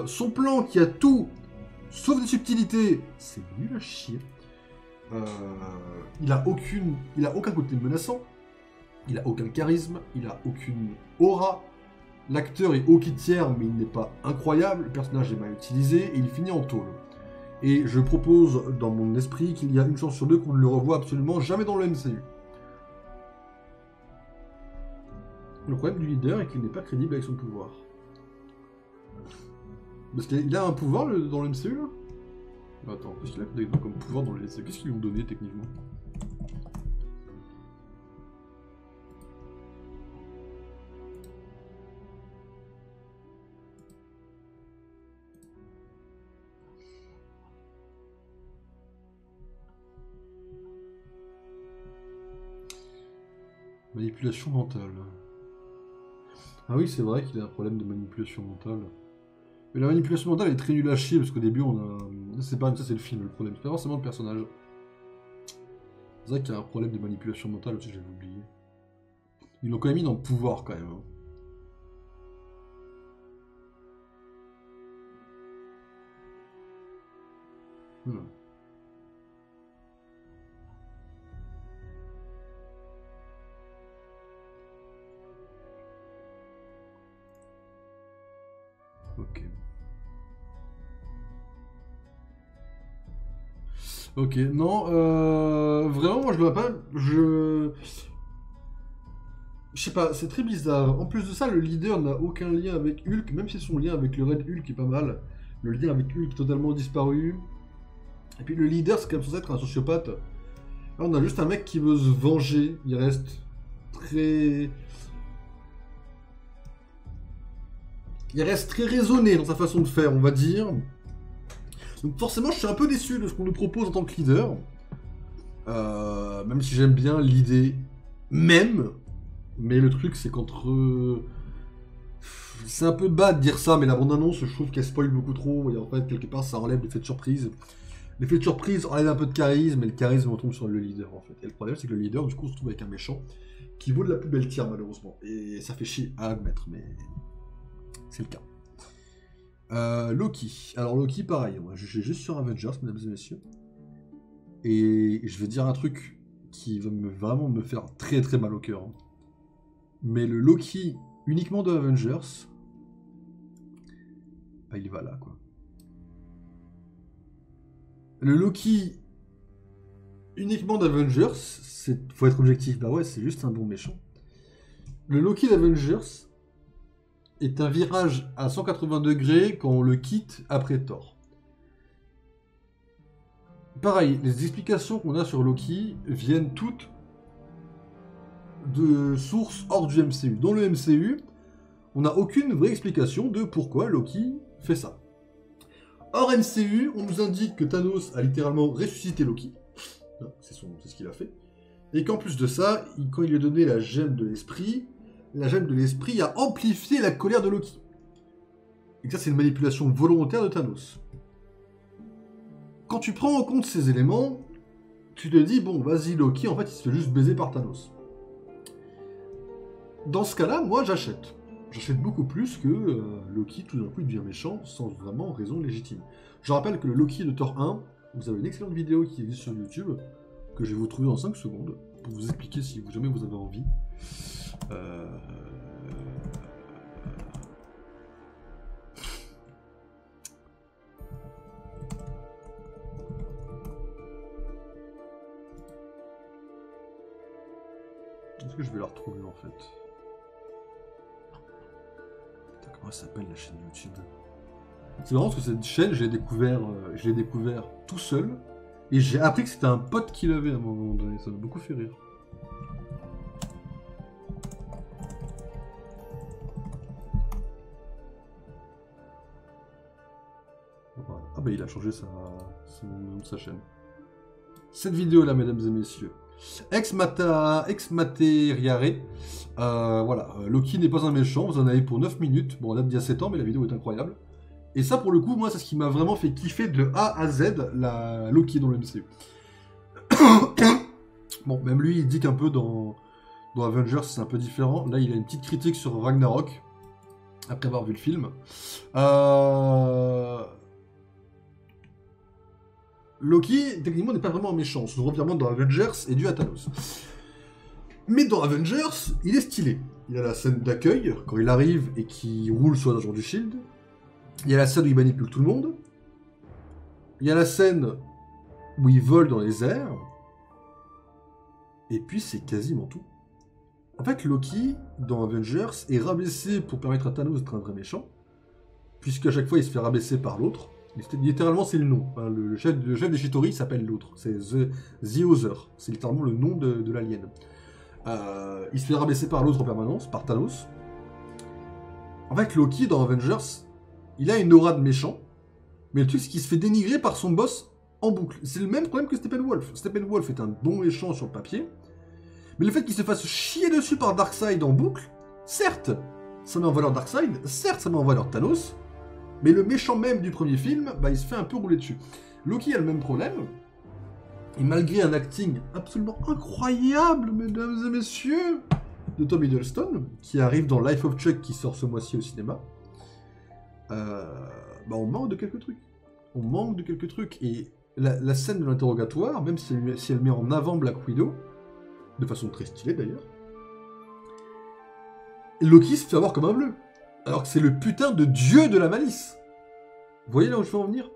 Son plan qui a tout, sauf des subtilités, c'est nul à chier. Il a aucun côté menaçant, il a aucun charisme, il a aucune aura. L'acteur est ok tiers, mais il n'est pas incroyable, le personnage est mal utilisé, et il finit en tôle. Et je propose dans mon esprit qu'il y a une chance sur deux qu'on ne le revoie absolument jamais dans le MCU. Le problème du leader est qu'il n'est pas crédible avec son pouvoir. Parce qu'il a un pouvoir dans le MCU là? Attends, qu'est-ce qu'il a comme pouvoir dans le MCU? Qu'est-ce qu'ils lui ont donné techniquement? Manipulation mentale. Ah oui, c'est vrai qu'il a un problème de manipulation mentale. Mais la manipulation mentale est très nulle à chier, parce qu'au début, on a... C'est pas... Ça, c'est le film, le problème. C'est pas forcément le personnage. C'est vrai qu'il y a un problème de manipulation mentale aussi, j'avais oublié. Ils l'ont quand même mis dans le pouvoir, quand même. Ok. Ok, non, vraiment, moi je le vois pas. Je sais pas, c'est très bizarre. En plus de ça, le leader n'a aucun lien avec Hulk, même si son lien avec le Red Hulk est pas mal. Le lien avec Hulk est totalement disparu. Et puis le leader, c'est quand même censé être un sociopathe. Là, on a juste un mec qui veut se venger. Il reste très... Il reste très raisonné dans sa façon de faire, on va dire. Donc forcément, je suis un peu déçu de ce qu'on nous propose en tant que leader. Même si j'aime bien l'idée même. Mais le truc, c'est qu'entre... C'est un peu bas de dire ça, mais la bande-annonce, je trouve qu'elle spoil beaucoup trop. Et en fait, quelque part, ça enlève l'effet de surprise. L'effet de surprise enlève un peu de charisme, et le charisme retombe sur le leader, en fait. Et le problème, c'est que le leader, du coup, se trouve avec un méchant qui vaut de la plus belle tiers, malheureusement. Et ça fait chier à admettre, mais... C'est le cas. Loki. Alors Loki, pareil, moi je suis juste sur Avengers, mesdames et messieurs. Et je vais dire un truc qui va vraiment me faire très très mal au cœur. Mais le Loki uniquement de Avengers, bah il va là quoi. Le Loki uniquement d'Avengers, faut être objectif, bah ouais c'est juste un bon méchant. Le Loki d'Avengers est un virage à 180 degrés quand on le quitte après Thor. Pareil, les explications qu'on a sur Loki viennent toutes de sources hors du MCU. Dans le MCU, on n'a aucune vraie explication de pourquoi Loki fait ça. Hors MCU, on nous indique que Thanos a littéralement ressuscité Loki. C'est ce qu'il a fait. Et qu'en plus de ça, quand il lui a donné la gemme de l'esprit a amplifié la colère de Loki. Et que ça, c'est une manipulation volontaire de Thanos. Quand tu prends en compte ces éléments, tu te dis, bon, vas-y, Loki, en fait, il se fait juste baiser par Thanos. Dans ce cas-là, moi, j'achète. J'achète beaucoup plus que Loki, tout d'un coup, il devient méchant sans vraiment raison légitime. Je rappelle que le Loki de Thor 1, vous avez une excellente vidéo qui existe sur YouTube, que je vais vous trouver en 5 secondes, pour vous expliquer si jamais vous avez envie. Est-ce que je vais la retrouver en fait? Putain, comment elle s'appelle la chaîne YouTube? C'est marrant parce que cette chaîne, je l'ai découvert tout seul. Et j'ai appris que c'était un pote qui l'avait à un moment donné. Ça m'a beaucoup fait rire. Voilà. Ah bah il a changé son nom de sa chaîne. Cette vidéo là, mesdames et messieurs. Ex Materiare. Voilà, Loki n'est pas un méchant, vous en avez pour 9 minutes. Bon, on date d'il y a 7 ans, mais la vidéo est incroyable. Et ça, pour le coup, moi, c'est ce qui m'a vraiment fait kiffer de A à Z, la Loki dans le MCU. Bon, même lui, il dit qu'un peu dans Avengers, c'est un peu différent. Là, il a une petite critique sur Ragnarok, après avoir vu le film. Loki, techniquement, n'est pas vraiment un méchant. Son revirement dans Avengers est dû à Thanos. Mais dans Avengers, il est stylé. Il y a la scène d'accueil, quand il arrive et qu'il roule sur la nageur du Shield. Il y a la scène où il manipule tout le monde. Il y a la scène où il vole dans les airs. Et puis c'est quasiment tout. En fait, Loki, dans Avengers, est rabaissé pour permettre à Thanos d'être un vrai méchant. Puisqu'à chaque fois, il se fait rabaisser par l'autre. Littéralement, c'est le nom. Enfin, le chef des Chitauri s'appelle l'autre. C'est The Other. C'est littéralement le nom de l'alien. Il se fait rabaisser par l'autre en permanence, par Thanos. En fait, Loki, dans Avengers, il a une aura de méchant, mais le truc, c'est qu'il se fait dénigrer par son boss en boucle. C'est le même problème que Steppenwolf. Steppenwolf est un bon méchant sur le papier, mais le fait qu'il se fasse chier dessus par Darkseid en boucle, certes, ça met en valeur Darkseid, certes, ça met en valeur Thanos, mais le méchant même du premier film, bah, il se fait un peu rouler dessus. Loki a le même problème, et malgré un acting absolument incroyable, mesdames et messieurs, de Tom Hiddleston, qui arrive dans Life of Chuck, qui sort ce mois-ci au cinéma, bah on manque de quelques trucs. On manque de quelques trucs. Et la scène de l'interrogatoire, même si elle met en avant Black Widow, de façon très stylée d'ailleurs, Loki se fait avoir comme un bleu. Alors que c'est le putain de dieu de la malice. Vous voyez là où je veux en venir?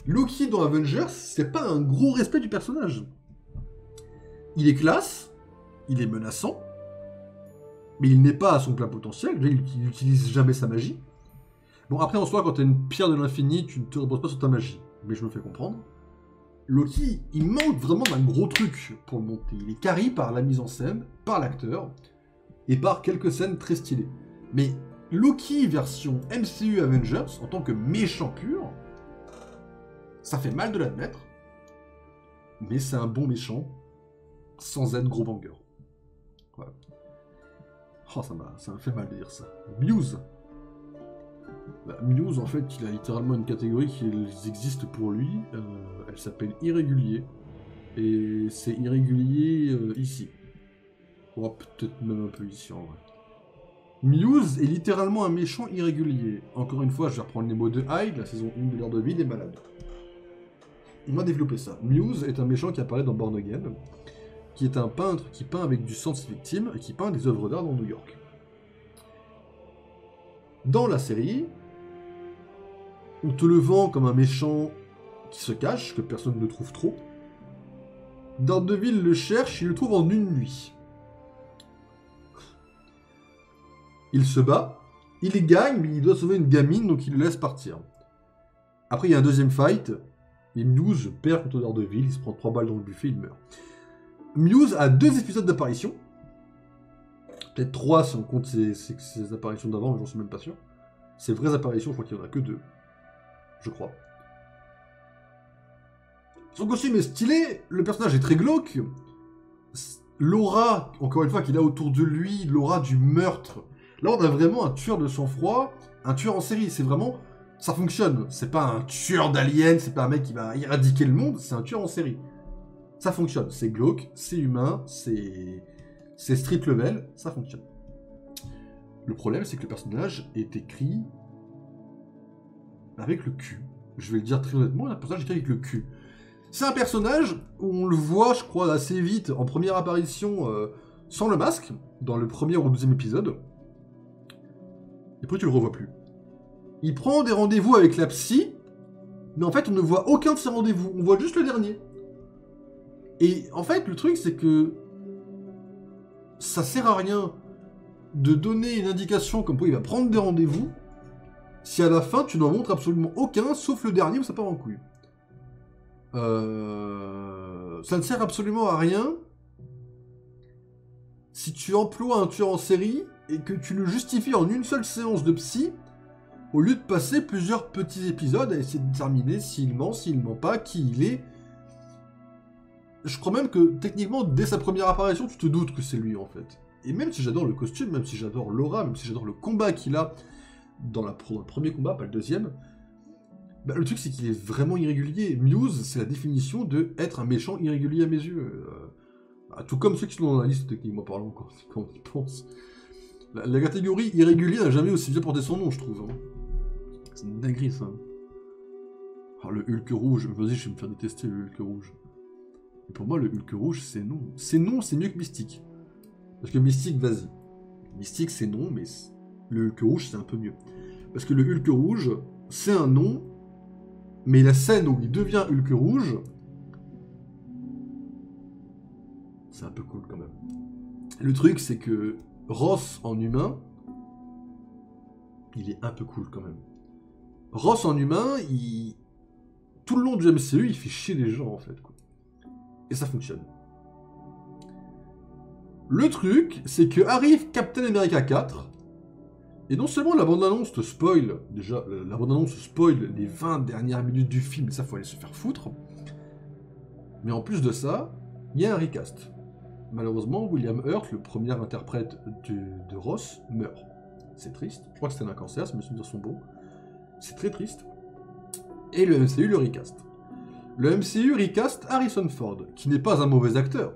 Loki dans Avengers, c'est pas un gros respect du personnage. Il est classe, il est menaçant, mais il n'est pas à son plein potentiel, il n'utilise jamais sa magie. Bon, après, en soi, quand t'as une pierre de l'infini, tu ne te reposes pas sur ta magie. Mais je me fais comprendre. Loki, il manque vraiment d'un gros truc pour le monter. Il est carré par la mise en scène, par l'acteur, et par quelques scènes très stylées. Mais Loki version MCU Avengers, en tant que méchant pur, ça fait mal de l'admettre, mais c'est un bon méchant, sans être gros banger. Voilà. Oh, ça m'a fait mal de dire ça. Muse. Bah, Muse, en fait, il a littéralement une catégorie qui existe pour lui. Elle s'appelle irrégulier. Et c'est irrégulier ici. Oh, peut-être même un peu ici en vrai. Muse est littéralement un méchant irrégulier. Encore une fois, je vais reprendre les mots de Hyde, la saison 1 de Daredevil est malade. On va développer ça. Muse est un méchant qui apparaît dans Born Again, qui est un peintre qui peint avec du sang de ses victimes et qui peint des œuvres d'art dans New York. Dans la série, on te le vend comme un méchant qui se cache, que personne ne trouve trop. Daredevil le cherche, il le trouve en une nuit. Il se bat, il y gagne, mais il doit sauver une gamine, donc il le laisse partir. Après, il y a un deuxième fight, et Muse perd contre Daredevil, il se prend 3 balles dans le buffet, il meurt. Muse a 2 épisodes d'apparition, Peut-être 3 si on compte ses apparitions d'avant, mais j'en suis même pas sûr. Ses vraies apparitions, je crois qu'il y en a que 2. Je crois. Son costume est stylé, le personnage est très glauque. L'aura, encore une fois, qu'il a autour de lui, l'aura du meurtre. Là, on a vraiment un tueur de sang-froid, un tueur en série. C'est vraiment... Ça fonctionne. C'est pas un tueur d'aliens, c'est pas un mec qui va éradiquer le monde, c'est un tueur en série. Ça fonctionne. C'est glauque, c'est humain, c'est street level, ça fonctionne. Le problème, c'est que le personnage est écrit avec le cul. Je vais le dire très honnêtement, un personnage écrit avec le cul. C'est un personnage où on le voit, je crois, assez vite, en première apparition, sans le masque, dans le premier ou deuxième épisode. Et puis tu le revois plus. Il prend des rendez-vous avec la psy, mais en fait, on ne voit aucun de ces rendez-vous. On voit juste le dernier. Et en fait, le truc, c'est que ça sert à rien de donner une indication comme quoi il va prendre des rendez-vous, si à la fin, tu n'en montres absolument aucun, sauf le dernier où ça part en couille. Ça ne sert absolument à rien si tu emploies un tueur en série et que tu le justifies en une seule séance de psy, au lieu de passer plusieurs petits épisodes à essayer de déterminer s'il ment pas, qui il est. Je crois même que, techniquement, dès sa première apparition, tu te doutes que c'est lui, en fait. Et même si j'adore le costume, même si j'adore l'aura, même si j'adore le combat qu'il a dans le premier combat, pas le deuxième, bah, le truc, c'est qu'il est vraiment irrégulier. Muse, c'est la définition de être un méchant irrégulier à mes yeux. Tout comme ceux qui sont dans la liste, techniquement parlant, quand on y pense. La catégorie irrégulier n'a jamais aussi bien porté son nom, je trouve. Hein. C'est une dinguerie, ça. Ah, le Hulk rouge, vas-y, je vais me faire détester le Hulk rouge. Et pour moi, le Hulk rouge, c'est non. C'est non, c'est mieux que Mystique. Parce que Mystique, vas-y. Mystique, c'est non, mais le Hulk rouge, c'est un peu mieux. Parce que le Hulk rouge, c'est un nom, mais la scène où il devient Hulk rouge, c'est un peu cool quand même. Le truc, c'est que Ross en humain, il est un peu cool quand même. Ross en humain, tout le long du MCU, il fait chier les gens en fait. Quoi. Et ça fonctionne. Le truc, c'est que arrive Captain America 4, et non seulement la bande-annonce te spoil, déjà, la bande-annonce spoil les 20 dernières minutes du film, et ça faut aller se faire foutre, mais en plus de ça, il y a un recast. Malheureusement, William Hurt, le premier interprète de Ross, meurt. C'est triste. Je crois que c'était un cancer, si mes souvenirs sont bons. C'est très triste. Et le MCU le recast. Le MCU recast Harrison Ford, qui n'est pas un mauvais acteur,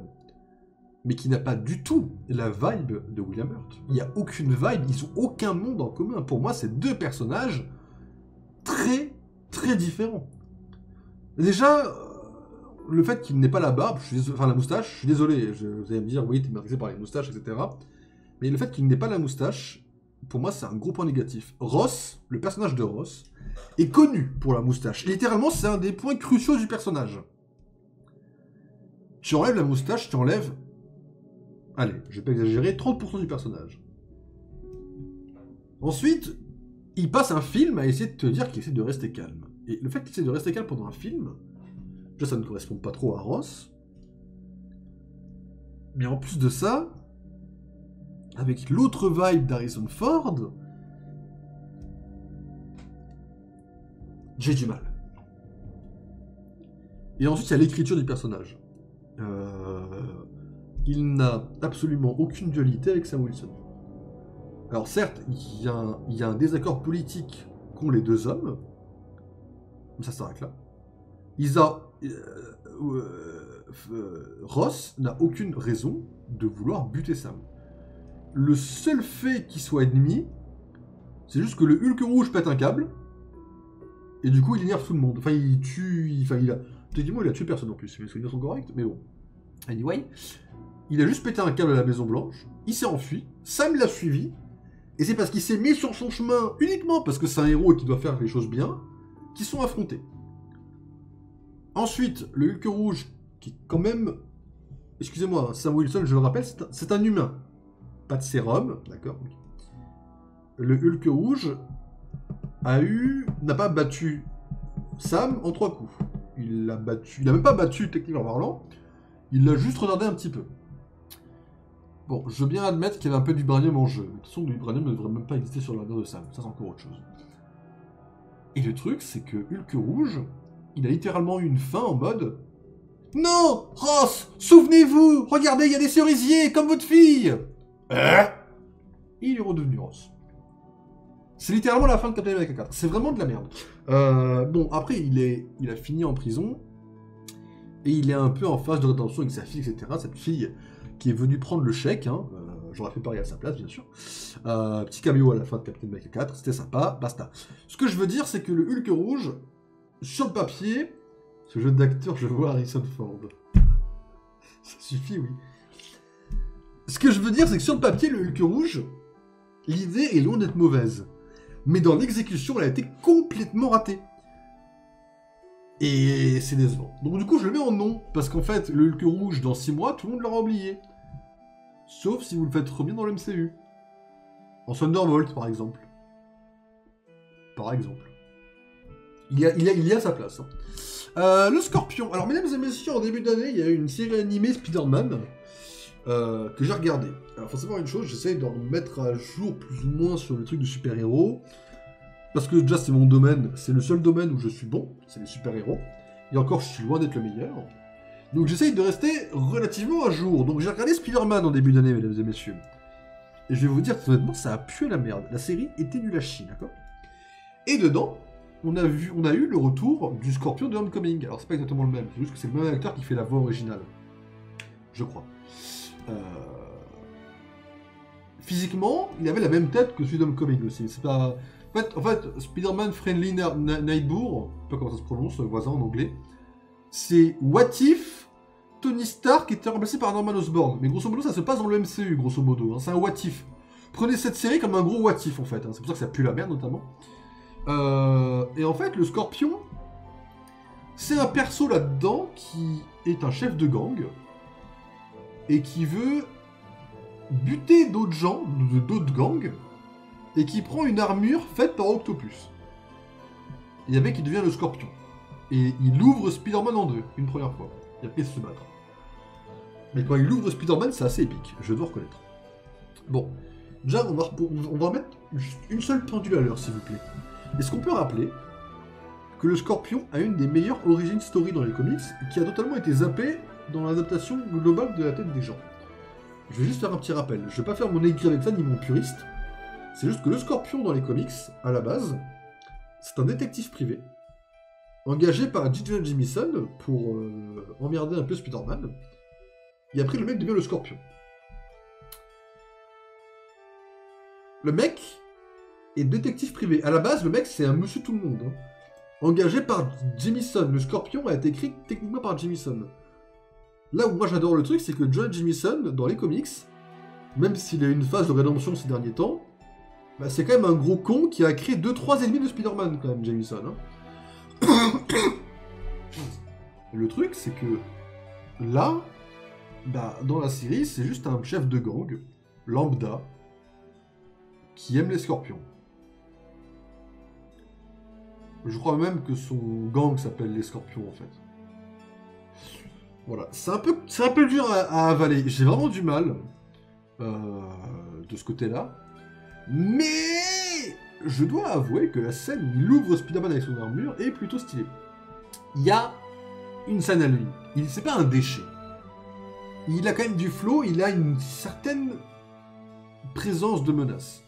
mais qui n'a pas du tout la vibe de William Hurt. Il n'y a aucune vibe, ils n'ont aucun monde en commun. Pour moi, c'est deux personnages très, très différents. Déjà, le fait qu'il n'ait pas la barbe, la moustache, je suis désolé, vous allez me dire, oui, t'es maîtrisé par les moustaches, etc. Mais le fait qu'il n'ait pas la moustache, pour moi, c'est un gros point négatif. Ross, le personnage de Ross, est connu pour la moustache. Littéralement, c'est un des points cruciaux du personnage. Tu enlèves la moustache, tu enlèves... Allez, je vais pas exagérer, 30% du personnage. Ensuite, il passe un film à essayer de te dire qu'il essaie de rester calme. Et le fait qu'il essaie de rester calme pendant un film, déjà ça ne correspond pas trop à Ross. Mais en plus de ça, avec l'autre vibe d'Harrison Ford, j'ai du mal. Et ensuite, il y a l'écriture du personnage. Il n'a absolument aucune dualité avec Sam Wilson. Alors certes, il y a un désaccord politique qu'ont les deux hommes, mais ça s'arrête là. Ross n'a aucune raison de vouloir buter Sam. Le seul fait qu'il soit ennemi, c'est juste que le Hulk rouge pète un câble, et du coup il énerve tout le monde. Enfin, techniquement, il a tué personne en plus, mes souvenirs sont corrects, mais bon. Anyway, il a juste pété un câble à la Maison Blanche, il s'est enfui, Sam l'a suivi, et c'est parce qu'il s'est mis sur son chemin uniquement parce que c'est un héros et qu'il doit faire les choses bien, qu'ils sont affrontés. Ensuite, le Hulk rouge, qui est quand même... Excusez-moi, Sam Wilson, je le rappelle, c'est un humain. Pas de sérum, d'accord. Le Hulk rouge n'a pas battu Sam en 3 coups. Il l'a même pas battu techniquement parlant, il l'a juste retardé un petit peu. Bon, je veux bien admettre qu'il y avait un peu de vibranium en jeu. Mais de toute façon, le vibranium ne devrait même pas exister sur le navire de Sam. Ça, c'est encore autre chose. Et le truc, c'est que Hulk rouge, il a littéralement eu une fin en mode... Non, Ross, souvenez-vous, regardez, il y a des cerisiers, comme votre fille. Et il est redevenu Ross. C'est littéralement la fin de Captain America 4. C'est vraiment de la merde. Bon, après, il a fini en prison. Et il est un peu en phase de rétention avec sa fille, etc. Cette fille qui est venue prendre le chèque. Hein, j'aurais fait pareil à sa place, bien sûr. Petit caméo à la fin de Captain America 4. C'était sympa, basta. Ce que je veux dire, c'est que le Hulk rouge, sur le papier... Ce jeu d'acteur, je vois Harrison Ford. Ça suffit, oui. Ce que je veux dire, c'est que sur le papier, le Hulk rouge, l'idée est loin d'être mauvaise. Mais dans l'exécution, elle a été complètement ratée. Et c'est décevant. Donc du coup, je le mets en non. Parce qu'en fait, le Hulk rouge, dans 6 mois, tout le monde l'aura oublié. Sauf si vous le faites revenir dans le MCU. En Thunderbolt, par exemple. Par exemple. Il y a sa place. Hein. Le Scorpion. Alors, mesdames et messieurs, en début d'année, il y a eu une série animée Spider-Man que j'ai regardée. Alors, faut savoir une chose, j'essaye de remettre à jour plus ou moins sur le truc de super-héros. Parce que déjà, c'est mon domaine, c'est le seul domaine où je suis bon, c'est les super-héros. Et encore, je suis loin d'être le meilleur. Donc, j'essaye de rester relativement à jour. Donc, j'ai regardé Spider-Man en début d'année, mesdames et messieurs. Et je vais vous dire, honnêtement, ça a pué la merde. La série était nulle à chier, d'accord? Et dedans... On a eu le retour du Scorpion de Homecoming. Alors c'est pas exactement le même, c'est juste que c'est le même acteur qui fait la voix originale. Je crois. Physiquement, il avait la même tête que celui d'Homecoming aussi. C'est pas... En fait, Spider-Man Friendly Nightbour, je sais pas comment ça se prononce, voisin en anglais, c'est What If Tony Stark était remplacé par Norman Osborn. Mais grosso modo, ça se passe dans le MCU, grosso modo. Hein. C'est un What If. Prenez cette série comme un gros What If, en fait. Hein. C'est pour ça que ça pue la merde, notamment. Et en fait, le Scorpion, c'est un perso là-dedans qui est un chef de gang et qui veut buter d'autres gens, d'autres gangs, et qui prend une armure faite par Octopus. Et avec, il devient le Scorpion. Et il ouvre Spider-Man en deux, une première fois. Et après, il se battre. Mais quand il ouvre Spider-Man, c'est assez épique, je dois reconnaître. Bon, déjà, on va remettre juste une seule pendule à l'heure, s'il vous plaît. Est-ce qu'on peut rappeler que le Scorpion a une des meilleures origin story dans les comics, qui a totalement été zappée dans l'adaptation globale de la tête des gens. Je vais juste faire un petit rappel. Je vais pas faire mon aigri avec ça, ni mon puriste. C'est juste que le Scorpion dans les comics, à la base, c'est un détective privé, engagé par J. Jonah Jameson pour emmerder un peu Spider-Man. Et après, le mec devient le Scorpion. Le mec... et détective privé. À la base, le mec, c'est un monsieur tout le monde. Hein. Engagé par Jameson. Le Scorpion a été écrit techniquement par Jameson. Là où moi j'adore le truc, c'est que Jonah Jameson, dans les comics, même s'il a eu une phase de rédemption ces derniers temps, bah, c'est quand même un gros con qui a créé 2-3 ennemis de Spider-Man, quand même, Jameson. Hein. Le truc, c'est que là, bah, dans la série, c'est juste un chef de gang, lambda, qui aime les scorpions. Je crois même que son gang s'appelle les Scorpions, en fait. Voilà. C'est un peu dur à avaler. J'ai vraiment du mal de ce côté-là. Mais je dois avouer que la scène où il ouvre Spider-Man avec son armure est plutôt stylée. Il y a une scène à lui. C'est pas un déchet. Il a quand même du flow, il a une certaine présence de menace.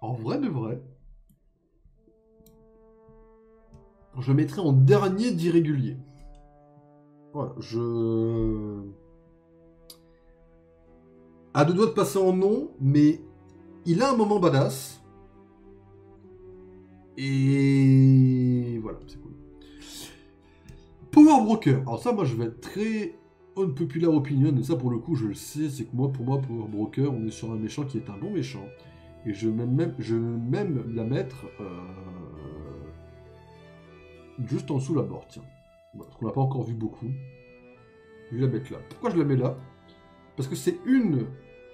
En vrai de vrai, je le mettrai en dernier d'irrégulier. Voilà, à deux doigts de passer en non, mais il a un moment badass. Et voilà, c'est cool. Power Broker. Alors ça, moi, je vais être très unpopular opinion, et ça, pour le coup, je le sais, c'est que pour moi, Power Broker, on est sur un méchant qui est un bon méchant. Et je vais même la mettre juste en dessous la mort, tiens. Voilà, parce qu'on l'a pas encore vu beaucoup. Je vais la mettre là. Pourquoi je la mets là? Parce que c'est une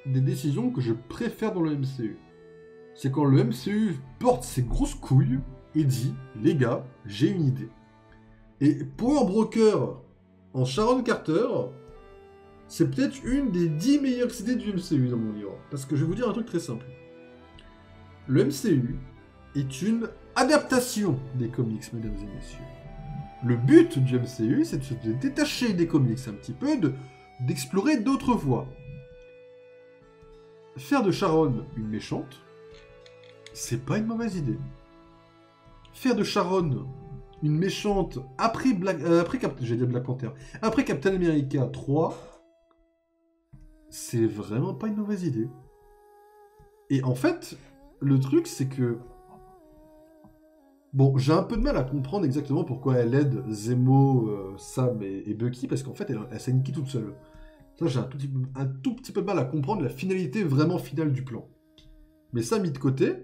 des décisions que je préfère dans le MCU. C'est quand le MCU porte ses grosses couilles et dit « Les gars, j'ai une idée ». Et Power Broker en Sharon Carter, c'est peut-être une des 10 meilleures idées du MCU dans mon livre. Parce que je vais vous dire un truc très simple. Le MCU est une adaptation des comics, mesdames et messieurs. Le but du MCU, c'est de se détacher des comics un petit peu, d'explorer d'autres voies. Faire de Sharon une méchante, c'est pas une mauvaise idée. Faire de Sharon une méchante après Black Panther, après Captain America 3, c'est vraiment pas une mauvaise idée. Et en fait, le truc, c'est que... Bon, j'ai un peu de mal à comprendre exactement pourquoi elle aide Zemo, Sam et Bucky, parce qu'en fait, elle s'est niquée toute seule. Ça, j'ai un tout petit peu de mal à comprendre la finalité vraiment finale du plan. Mais ça, mis de côté,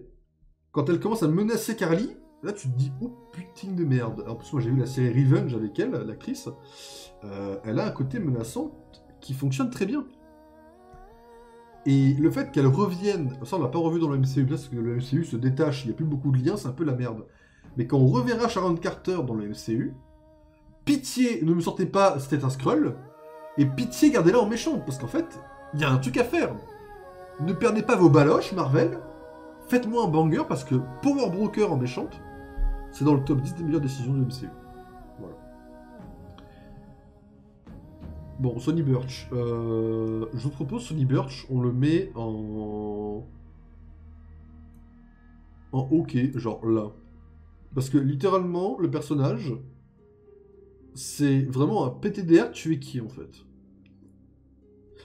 quand elle commence à menacer Carly, là, tu te dis, oh putain de merde. En plus, moi, j'ai vu la série Revenge avec elle, l'actrice. Elle a un côté menaçant qui fonctionne très bien. Et le fait qu'elle revienne, ça on l'a pas revu dans le MCU, parce que le MCU se détache, il n'y a plus beaucoup de liens, c'est un peu la merde. Mais quand on reverra Sharon Carter dans le MCU, pitié, ne me sortez pas, c'était un Skrull, et pitié, gardez-la en méchante, parce qu'en fait, il y a un truc à faire. Ne perdez pas vos baloches, Marvel, faites-moi un banger, parce que Power Broker en méchante, c'est dans le top 10 des meilleures décisions du MCU. Voilà. Bon, Sonny Birch. Je vous propose Sonny Birch, on le met en OK, genre là. Parce que littéralement, le personnage, c'est vraiment un PTDR tuer qui en fait.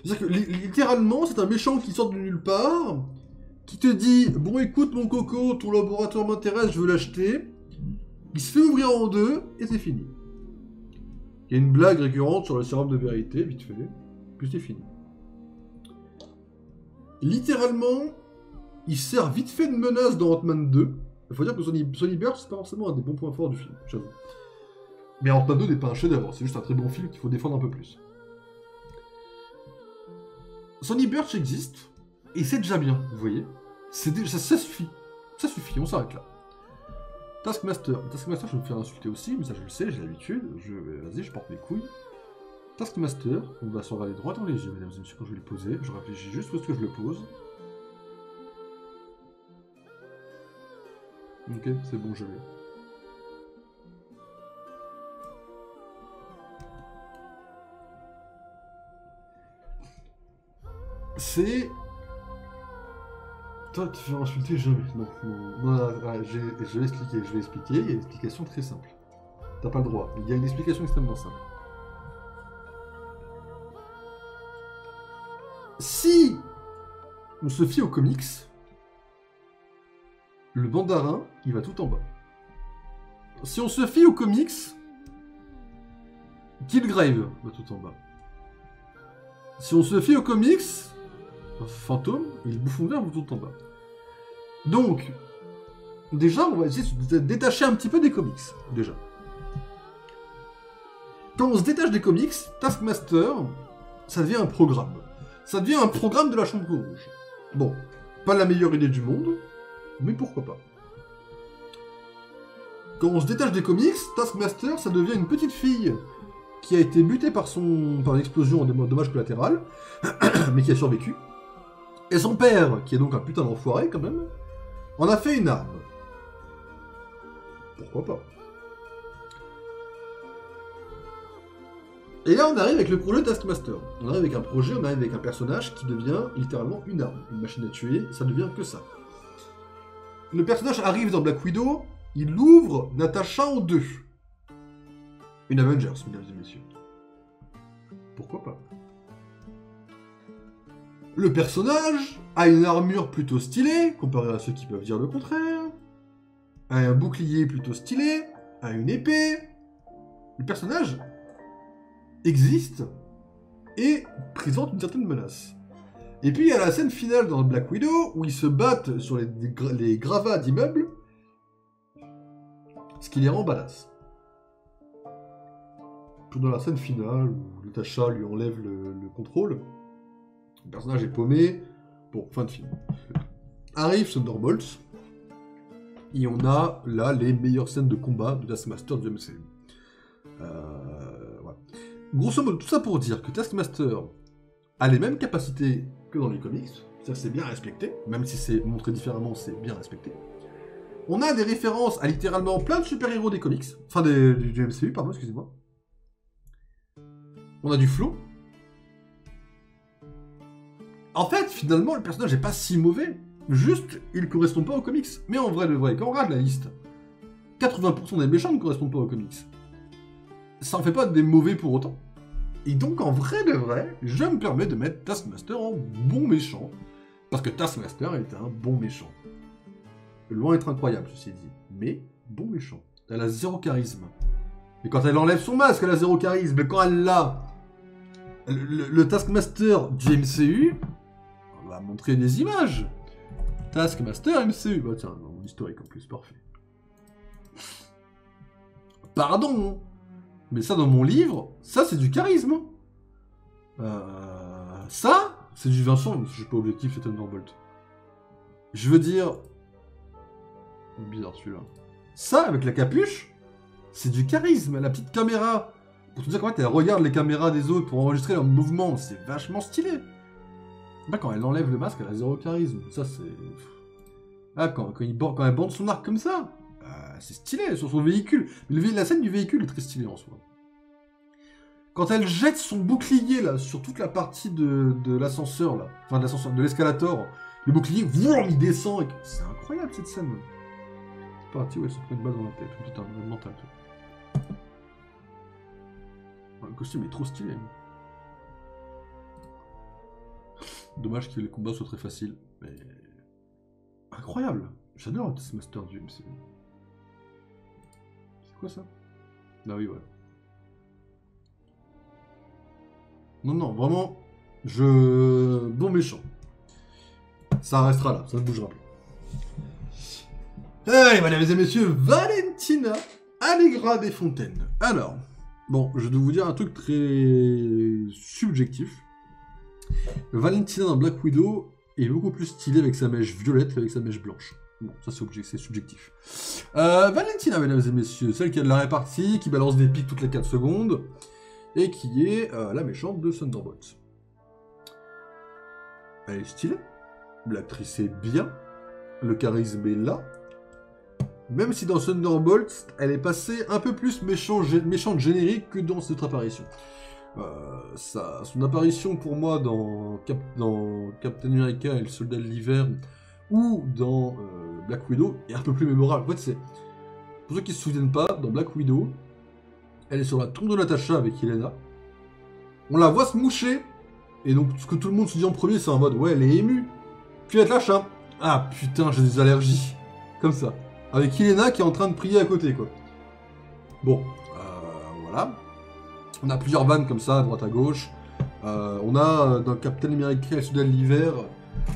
C'est-à-dire que littéralement, c'est un méchant qui sort de nulle part, qui te dit bon écoute mon coco, ton laboratoire m'intéresse, je veux l'acheter. Il se fait ouvrir en deux et c'est fini. Il y a une blague récurrente sur le sérum de vérité, vite fait, puis c'est fini. Littéralement, il sert vite fait de menace dans Ant-Man 2. Il faut dire que Sonny Birch, c'est pas forcément un des bons points forts du film, j'avoue. Mais Ant-Man 2 n'est pas un chef-d'œuvre, c'est juste un très bon film qu'il faut défendre un peu plus. Sonny Birch existe, et c'est déjà bien, vous voyez. Ça suffit. Ça suffit, on s'arrête là. Taskmaster, je vais me faire insulter aussi, mais ça je le sais, j'ai l'habitude. Vas-y, je porte mes couilles. Taskmaster, on va s'en regarder droit dans les yeux, mesdames et messieurs, quand je vais le poser. Je réfléchis juste où est-ce que je le pose. Ok, c'est bon, je l'ai. C'est... Toi, te faire insulter, jamais. Non, je vais expliquer. Il y a une explication très simple. T'as pas le droit. Il y a une explication extrêmement simple. Si on se fie aux comics, le mandarin, il va tout en bas. Si on se fie aux comics, Killgrave va tout en bas. Si on se fie aux comics, Fantôme et le bouffon vert vont tout en bas. Donc, déjà, on va essayer de se détacher un petit peu des comics, déjà. Quand on se détache des comics, Taskmaster, ça devient un programme. Ça devient un programme de la Chambre Rouge. Bon, pas la meilleure idée du monde, mais pourquoi pas. Quand on se détache des comics, Taskmaster, ça devient une petite fille qui a été butée par une explosion en dommage collatéral, mais qui a survécu. Et son père, qui est donc un putain d'enfoiré quand même, en a fait une arme. Pourquoi pas. Et là, on arrive avec le projet Taskmaster. On arrive avec un projet, on arrive avec un personnage qui devient littéralement une arme. Une machine à tuer, ça devient que ça. Le personnage arrive dans Black Widow, il ouvre Natasha en deux. Une Avengers, mesdames et messieurs. Pourquoi pas. Le personnage a une armure plutôt stylée, comparé à ceux qui peuvent dire le contraire, a un bouclier plutôt stylé, a une épée. Le personnage existe et présente une certaine menace. Et puis il y a la scène finale dans Black Widow où ils se battent sur les gravats d'immeubles, ce qui les rend badass. Tout dans la scène finale où Natasha lui enlève le contrôle, le personnage est paumé. Bon, fin de film. Arrive Thunderbolts, et on a là les meilleures scènes de combat de Taskmaster du MCU. Voilà. Grosso modo, tout ça pour dire que Taskmaster, a les mêmes capacités que dans les comics, ça c'est bien respecté, même si c'est montré différemment, c'est bien respecté. On a des références à littéralement plein de super-héros des comics, enfin du MCU, pardon, excusez-moi. On a du flow. En fait, finalement, le personnage n'est pas si mauvais, juste, il correspond pas aux comics. Mais en vrai de vrai, quand on regarde la liste, 80% des méchants ne correspondent pas aux comics. Ça en fait pas des mauvais pour autant. Et donc, en vrai de vrai, je me permets de mettre Taskmaster en bon méchant, parce que Taskmaster est un bon méchant. Loin d'être incroyable, ceci dit, mais bon méchant. Elle a zéro charisme. Et quand elle enlève son masque, elle a zéro charisme. Mais quand elle l'a, le Taskmaster du MCU, on va montrer des images. Taskmaster MCU. Bah tiens, mon historique en plus, parfait. Pardon, mais ça dans mon livre, ça c'est du charisme. Ça, c'est du Vincent, je suis pas objectif, c'est Thunderbolt. Je veux dire... Bizarre celui-là. Ça, avec la capuche, c'est du charisme. La petite caméra, pour te dire qu'en fait, elle regarde les caméras des autres pour enregistrer leurs mouvements, c'est vachement stylé. Bah, quand elle enlève le masque, elle a zéro charisme. Ça, c'est... Ah, quand elle bande son arc comme ça, c'est stylé, sur son véhicule. Mais la scène du véhicule est très stylée en soi. Quand elle jette son bouclier, là, sur toute la partie de l'ascenseur, là, enfin, de l'ascenseur, de l'escalator, le bouclier, vroom, il descend, et... c'est incroyable, cette scène. C'est parti, ouais, ça prend une balle dans la tête, putain, un mental, tout. Le costume est trop stylé. Dommage que les combats soient très faciles, mais... Incroyable. J'adore ce Master du MCU. C'est quoi ça? Ah oui, ouais. Non, non, vraiment, bon méchant. Ça restera là, ça ne bougera plus. Allez, mesdames et messieurs, Valentina Allegra des Fontaines. Alors, bon, je dois vous dire un truc très subjectif. Valentina dans Black Widow est beaucoup plus stylée avec sa mèche violette qu'avec sa mèche blanche. Bon, ça c'est subjectif. Valentina, mesdames et messieurs, celle qui a de la répartie, qui balance des pics toutes les 4 secondes, et qui est la méchante de Thunderbolt. Elle est stylée, l'actrice est bien, le charisme est là, même si dans Thunderbolt, elle est passée un peu plus méchante générique que dans cette apparition. Son apparition pour moi dans Captain America et le Soldat de l'Hiver ou dans Black Widow est un peu plus mémorable. En fait, c'est pour ceux qui se souviennent pas, dans Black Widow, elle est sur la tombe de Natasha avec Yelena. On la voit se moucher, et donc ce que tout le monde se dit en premier, c'est en mode ouais, elle est émue. Puis elle te lâche un. Ah putain, j'ai des allergies. Comme ça. Avec Yelena qui est en train de prier à côté, quoi. Bon, voilà. On a plusieurs vannes comme ça, à droite à gauche. On a dans Captain America et le Soldat de l'Hiver,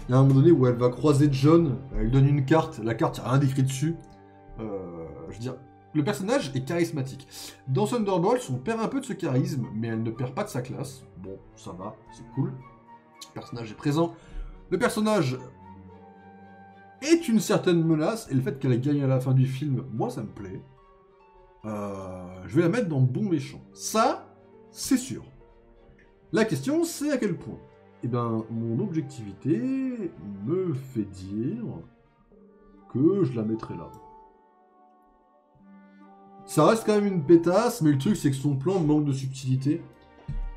il y a un moment donné où elle va croiser John, elle lui donne une carte, la carte, il n'y a rien d'écrit dessus. Je veux dire, le personnage est charismatique. Dans Thunderbolts, on perd un peu de ce charisme, mais elle ne perd pas de sa classe. Bon, ça va, c'est cool. Le personnage est présent. Le personnage est une certaine menace, et le fait qu'elle gagne à la fin du film, moi ça me plaît. Je vais la mettre dans bon méchant. Ça, c'est sûr. La question, c'est à quel point. Eh ben, mon objectivité me fait dire que je la mettrai là. Ça reste quand même une pétasse, mais le truc, c'est que son plan manque de subtilité.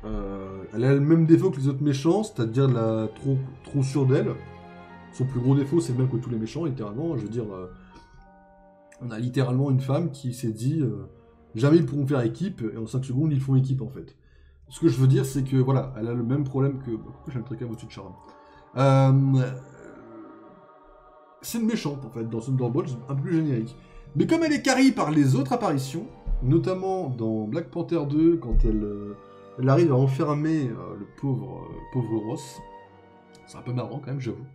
Elle a le même défaut que les autres méchants, c'est-à-dire la trop sûre d'elle. Son plus gros défaut, c'est le même que tous les méchants, littéralement. Je veux dire, on a littéralement une femme qui s'est dit jamais ils pourront faire équipe, et en 5 secondes, ils font équipe, en fait. Ce que je veux dire, c'est que, voilà, elle a le même problème que... Pourquoi j'ai un truc à au-dessus de Sharon c'est une méchante, en fait, dans Thunderbolts, un peu plus générique. Mais comme elle est carry par les autres apparitions, notamment dans Black Panther 2, quand elle arrive à enfermer le pauvre Ross, c'est un peu marrant quand même, j'avoue.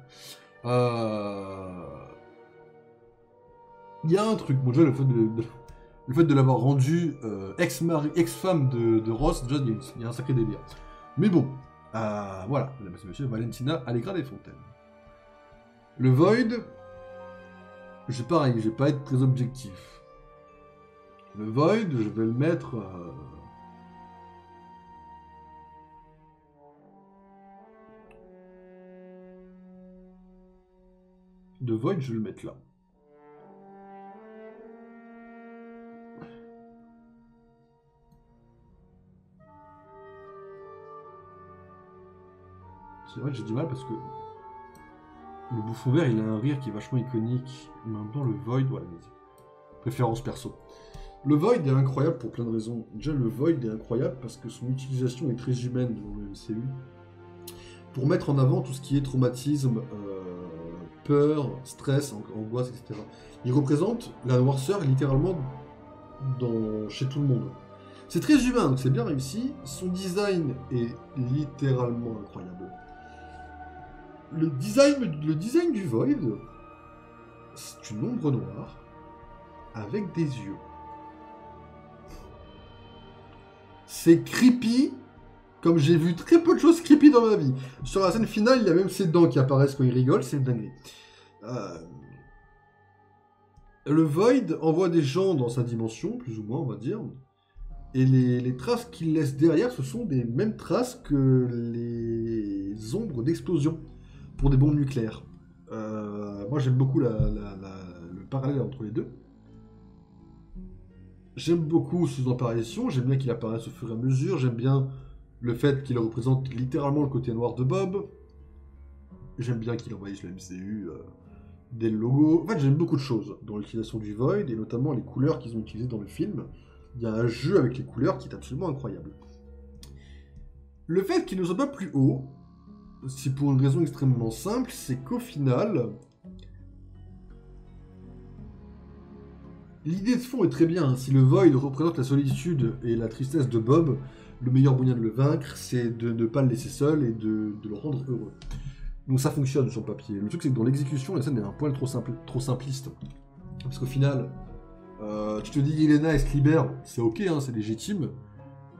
Il y a un truc, bon déjà le fait de l'avoir rendu ex-femme de Ross, déjà il y a un sacré délire. Mais bon, voilà, mesdames et messieurs, Valentina Allegra des Fontaines. Le Void, je vais pas être très objectif. Le Void, je vais le mettre... de Void, je vais le mettre là. C'est vrai que j'ai du mal parce que le bouffon vert, il a un rire qui est vachement iconique. Mais en même temps, le Void, ouais, vas-y. Préférence perso. Le Void est incroyable pour plein de raisons. Déjà, le Void est incroyable parce que son utilisation est très humaine dans le MCU. Pour mettre en avant tout ce qui est traumatisme, peur, stress, angoisse, etc. Il représente la noirceur littéralement chez tout le monde. C'est très humain, donc c'est bien réussi. Son design est littéralement incroyable. Le design du Void, c'est une ombre noire avec des yeux. C'est creepy, comme j'ai vu très peu de choses creepy dans ma vie. Sur la scène finale, il y a même ses dents qui apparaissent quand il rigole, c'est une dinguerie. Le Void envoie des gens dans sa dimension, plus ou moins, on va dire. Et les traces qu'il laisse derrière, ce sont des mêmes traces que les ombres d'explosion pour des bombes nucléaires. Moi, j'aime beaucoup le parallèle entre les deux. J'aime beaucoup ses apparitions, j'aime bien qu'il apparaisse au fur et à mesure, j'aime bien le fait qu'il représente littéralement le côté noir de Bob. J'aime bien qu'il envahisse le MCU dès le logo. En fait, j'aime beaucoup de choses dans l'utilisation du Void, et notamment les couleurs qu'ils ont utilisées dans le film. Il y a un jeu avec les couleurs qui est absolument incroyable. Le fait qu'il ne soit pas plus haut, c'est pour une raison extrêmement simple, c'est qu'au final, l'idée de fond est très bien. Si le Void représente la solitude et la tristesse de Bob, le meilleur moyen de le vaincre, c'est de ne pas le laisser seul et de le rendre heureux. Donc ça fonctionne sur le papier. Le truc, c'est que dans l'exécution, la scène est un poil trop simpliste. Parce qu'au final, tu te dis Yelena, elle se libère, c'est ok, hein, c'est légitime.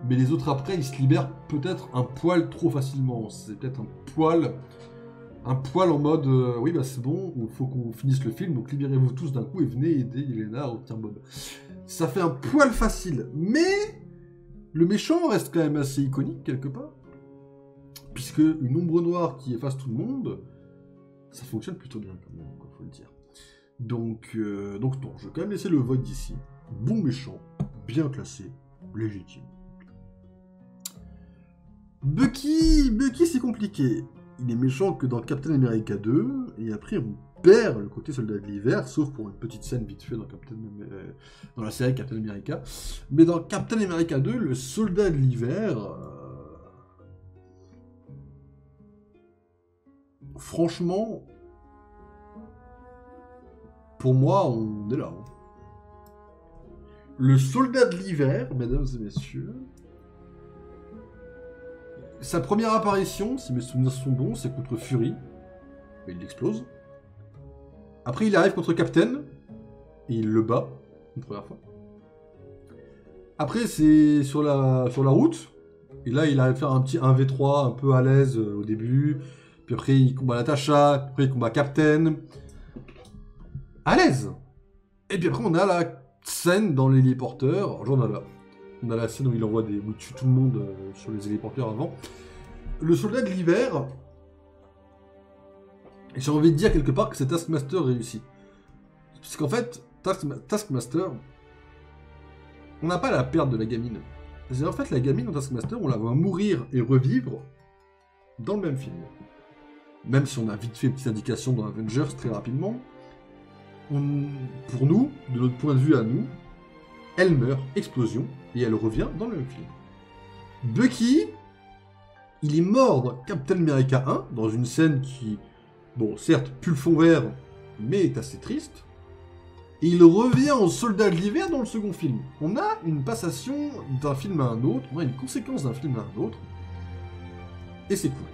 Mais les autres après, ils se libèrent peut-être un poil trop facilement. C'est peut-être un poil en mode oui, bah c'est bon, il faut qu'on finisse le film, donc libérez-vous tous d'un coup et venez aider Yelena à obtenir Bob. Ça fait un poil facile, mais le méchant reste quand même assez iconique quelque part. Puisque une ombre noire qui efface tout le monde, ça fonctionne plutôt bien quand même, quoi, faut le dire. Donc non, je vais quand même laisser le Void d'ici. Bon méchant, bien classé, légitime. Bucky c'est compliqué. Il est méchant que dans Captain America 2, et après on perd le côté soldat de l'hiver, sauf pour une petite scène vite fait dans la série Captain America. Mais dans Captain America 2, le soldat de l'hiver... franchement, pour moi, on est là. Hein. Le soldat de l'hiver, mesdames et messieurs... Sa première apparition, si mes souvenirs sont bons, c'est contre Fury. Et il l'explose. Après, il arrive contre Captain. Et il le bat, une première fois. Après, c'est sur la route. Et là, il arrive à faire un petit 1v3 un peu à l'aise au début. Puis après, il combat Natasha. Après, il combat Captain. À l'aise. Et puis après, on a la scène dans l'héliporteur. On a la scène où où il tue tout le monde sur les héliporteurs avant. Le soldat de l'hiver, j'ai envie de dire quelque part que c'est Taskmaster réussi. Parce qu'en fait, Taskmaster, on n'a pas la perte de la gamine. En fait, la gamine dans Taskmaster, on la voit mourir et revivre dans le même film. Même si on a vite fait une petite indication dans Avengers très rapidement, pour nous, de notre point de vue à nous, elle meurt, explosion, et elle revient dans le même film. Bucky, il est mort dans Captain America 1, dans une scène qui, bon, certes, pue le fond vert, mais est assez triste. Et il revient en soldat de l'hiver dans le second film. On a une passation d'un film à un autre, on a une conséquence d'un film à un autre, et c'est cool.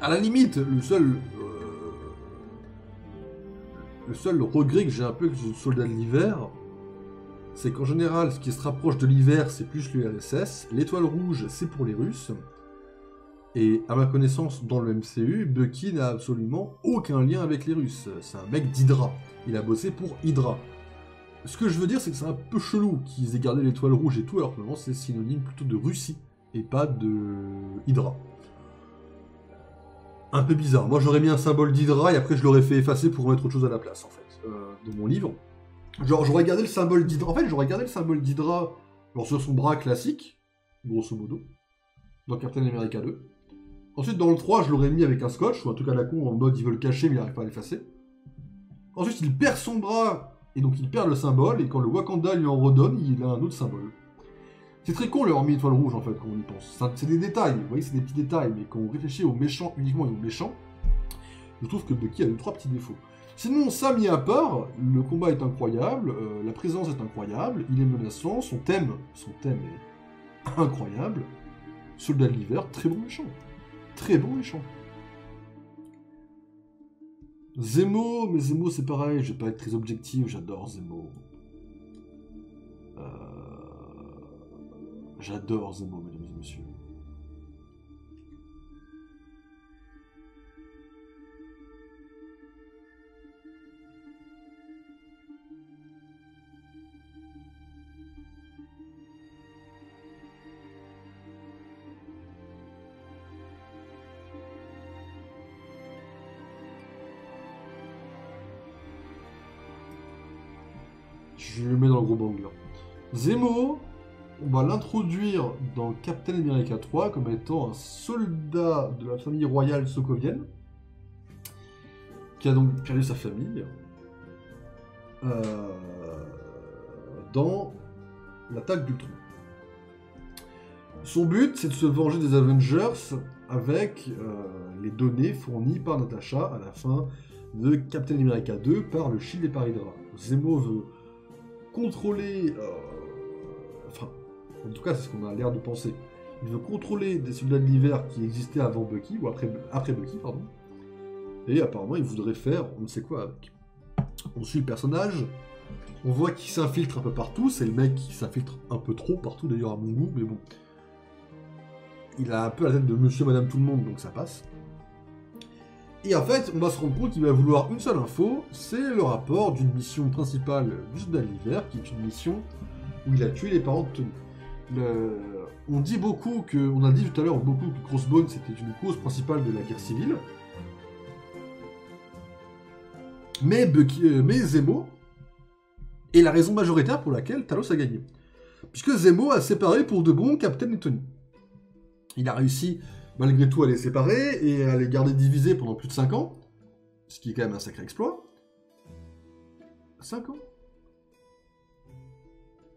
À la limite, le seul regret que j'ai un peu avec ce soldat de l'hiver, c'est qu'en général, ce qui se rapproche de l'hiver, c'est plus l'URSS. L'étoile rouge, c'est pour les Russes. Et à ma connaissance, dans le MCU, Bucky n'a absolument aucun lien avec les Russes. C'est un mec d'Hydra. Il a bossé pour Hydra. Ce que je veux dire, c'est que c'est un peu chelou qu'ils aient gardé l'étoile rouge et tout, alors que normalement c'est synonyme plutôt de Russie, et pas de Hydra. un peu bizarre. Moi, j'aurais mis un symbole d'Hydra et après, je l'aurais fait effacer pour mettre autre chose à la place, en fait, dans mon livre. Genre, j'aurais gardé le symbole d'Hydra. En fait, j'aurais gardé le symbole d'Hydra genre, sur son bras classique, grosso modo, dans Captain America 2. Ensuite, dans le 3, je l'aurais mis avec un scotch, ou un truc à la con, en mode il veut le cacher, mais il n'arrive pas à l'effacer. Ensuite, il perd son bras, et donc il perd le symbole, et quand le Wakanda lui en redonne, il a un autre symbole. C'est très con leur mis étoile rouge, en fait, quand on y pense. C'est des détails, vous voyez, c'est des petits détails, mais quand on réfléchit aux méchants uniquement et aux méchants, je trouve que Bucky a 2-3 petits défauts. Sinon, ça mis à part, le combat est incroyable, la présence est incroyable, il est menaçant, son thème est incroyable. Soldat de l'hiver, très bon méchant. Très bon méchant. Zemo, mais Zemo c'est pareil, je vais pas être très objectif, j'adore Zemo. J'adore Zemo, mesdames et messieurs. Je le mets dans le gros banger. Zemo, on va l'introduire dans Captain America 3 comme étant un soldat de la famille royale sokovienne qui a donc perdu sa famille dans l'attaque d'Ultron. Son but, c'est de se venger des Avengers avec les données fournies par Natasha à la fin de Captain America 2 par le Shield et par Hydra. Zemo veut contrôler... enfin, en tout cas, c'est ce qu'on a l'air de penser. Il veut contrôler des soldats de l'hiver qui existaient avant Bucky, ou après Bucky, pardon. Et apparemment, il voudrait faire on ne sait quoi avec. On suit le personnage, on voit qu'il s'infiltre un peu partout, c'est le mec qui s'infiltre un peu trop partout d'ailleurs à mon goût, mais bon. Il a un peu la tête de monsieur, madame, tout le monde, donc ça passe. Et en fait, on va se rendre compte qu'il va vouloir une seule info, c'est le rapport d'une mission principale du soldat de l'hiver, qui est une mission où il a tué les parents de Tony. On dit beaucoup que, on a dit tout à l'heure beaucoup que Crossbone c'était une cause principale de la guerre civile. Mais Zemo est la raison majoritaire pour laquelle Talos a gagné. Puisque Zemo a séparé pour de bon Captain et Tony. Il a réussi malgré tout à les séparer et à les garder divisés pendant plus de 5 ans. Ce qui est quand même un sacré exploit. 5 ans.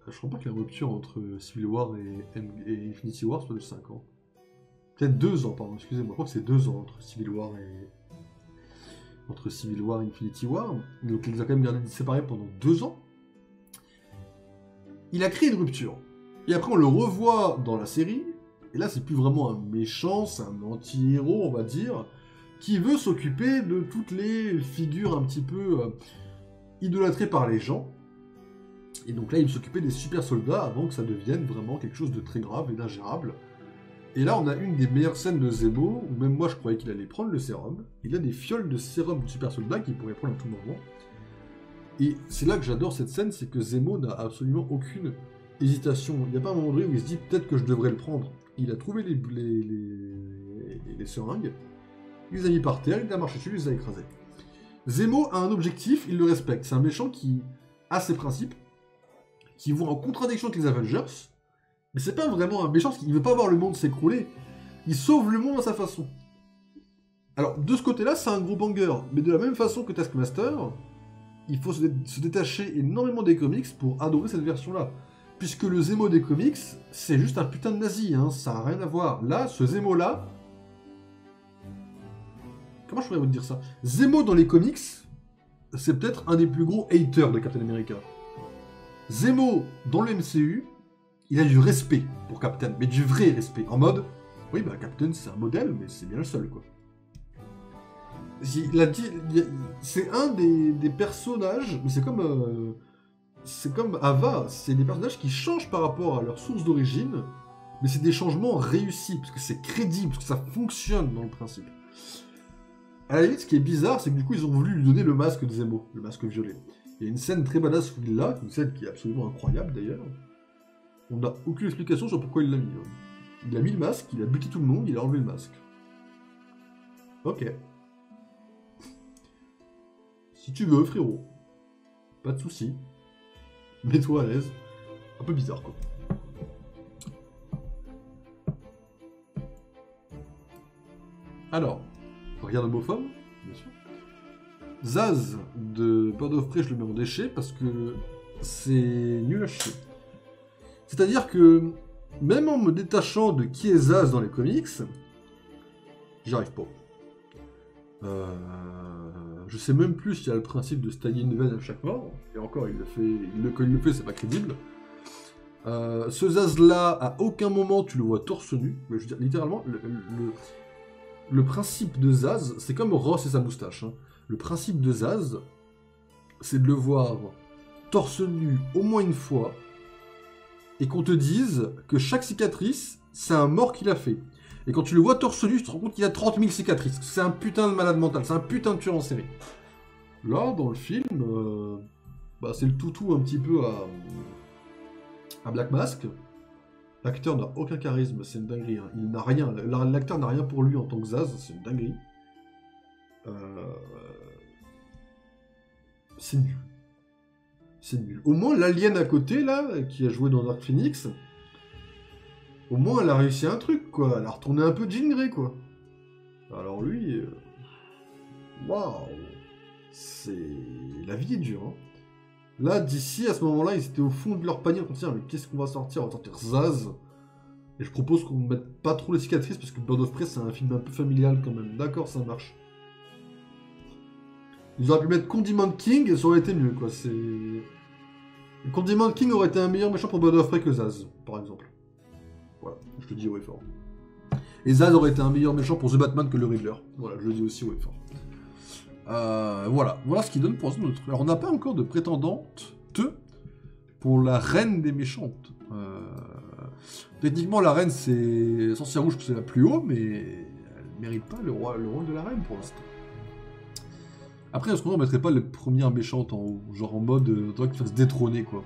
Je crois pas que la rupture entre Civil War et Infinity War soit de 5 ans. Peut-être 2 ans, pardon, excusez-moi. Je crois que c'est 2 ans entre Civil War et Infinity War. Donc il les a quand même gardés séparés pendant 2 ans. Il a créé une rupture. Et après on le revoit dans la série. Et là c'est plus vraiment un méchant, c'est un anti-héros on va dire. Qui veut s'occuper de toutes les figures un petit peu idolâtrées par les gens. Et donc là, il s'occupait des super soldats avant que ça devienne vraiment quelque chose de très grave et d'ingérable. Et là, on a une des meilleures scènes de Zemo, où même moi je croyais qu'il allait prendre le sérum. Il a des fioles de sérum de super soldats qu'il pourrait prendre à tout moment. Et c'est là que j'adore cette scène, c'est que Zemo n'a absolument aucune hésitation. Il n'y a pas un moment donné où il se dit peut-être que je devrais le prendre. Il a trouvé les seringues, il les a mis par terre, il a marché dessus, il les a écrasés. Zemo a un objectif, il le respecte. C'est un méchant qui a ses principes, qui vont en contradiction avec les Avengers, mais c'est pas vraiment un méchant, parce qu'il veut pas voir le monde s'écrouler. Il sauve le monde à sa façon. Alors, de ce côté-là, c'est un gros banger, mais de la même façon que Taskmaster, il faut se détacher énormément des comics pour adorer cette version-là. Puisque le Zemo des comics, c'est juste un putain de nazi, hein, ça n'a rien à voir. Là, ce Zemo-là... Comment je pourrais vous dire ça? Zemo dans les comics, c'est peut-être un des plus gros haters de Captain America. Zemo, dans le MCU, il a du respect pour Captain, mais du vrai respect. En mode, oui, bah Captain c'est un modèle, mais c'est bien le seul, quoi. C'est un des personnages, mais c'est comme Ava, c'est des personnages qui changent par rapport à leur source d'origine, mais c'est des changements réussis, parce que c'est crédible, parce que ça fonctionne dans le principe. À la limite, ce qui est bizarre, c'est que du coup, ils ont voulu lui donner le masque de Zemo, le masque violet. Il y a une scène très badass où il l'a, une scène qui est absolument incroyable d'ailleurs. On n'a aucune explication sur pourquoi il l'a mis. Il a mis le masque, il a buté tout le monde, il a enlevé le masque. Ok. Si tu veux, frérot. Pas de soucis. Mets-toi à l'aise. Un peu bizarre, quoi. Alors, regarde homophobe, bien sûr. Zaz de Bird of Prey, je le mets en déchet parce que c'est nul à chier. C'est-à-dire que, même en me détachant de qui est Zaz dans les comics, j'y arrive pas. Je sais même plus s'il y a le principe de stagner une veine à chaque mort. Et encore, quand il le fait, c'est pas crédible. Ce Zaz-là, à aucun moment tu le vois torse nu. Mais je veux dire, littéralement, le principe de Zaz, c'est comme Ross et sa moustache. Hein. Le principe de Zaz, c'est de le voir torse nu au moins une fois, et qu'on te dise que chaque cicatrice, c'est un mort qu'il a fait. Et quand tu le vois torse nu, tu te rends compte qu'il a 30 000 cicatrices. C'est un putain de malade mental, c'est un putain de tueur en série. Là, dans le film, c'est le toutou un petit peu à Black Mask. L'acteur n'a aucun charisme, c'est une dinguerie. Hein. Il n'a rien. L'acteur n'a rien pour lui en tant que Zaz, c'est une dinguerie. C'est nul. C'est nul. Au moins, l'alien à côté, là, qui a joué dans Dark Phoenix, au moins, elle a réussi un truc, quoi. Elle a retourné un peu Jean Grey, quoi. Alors lui... Waouh. C'est... La vie est dure, hein. Là, d'ici, à ce moment-là, ils étaient au fond de leur panier. On se dit, mais qu'est-ce qu'on va sortir? On va sortir Zaz. Et je propose qu'on ne mette pas trop les cicatrices, parce que Bird of Prey, c'est un film un peu familial, quand même. D'accord, ça marche. Ils auraient pu mettre Condiment King, et ça aurait été mieux, quoi. C'est... Condiment King aurait été un meilleur méchant pour Bird of Prey que Zaz, par exemple. Voilà, je le dis haut et fort. Et Zaz aurait été un meilleur méchant pour The Batman que le Riddler. Voilà, je le dis aussi haut et fort. Voilà ce qu'il donne pour l'instant. Alors, on n'a pas encore de prétendante pour la reine des méchantes. Techniquement, la reine, c'est Sorcière Rouge, c'est la plus haut, mais elle mérite pas le rôle de la reine pour l'instant. Après, est-ce qu'on ne mettrait pas les premières méchantes en haut? Genre en mode, faudrait qu'il fasse détrôner, quoi.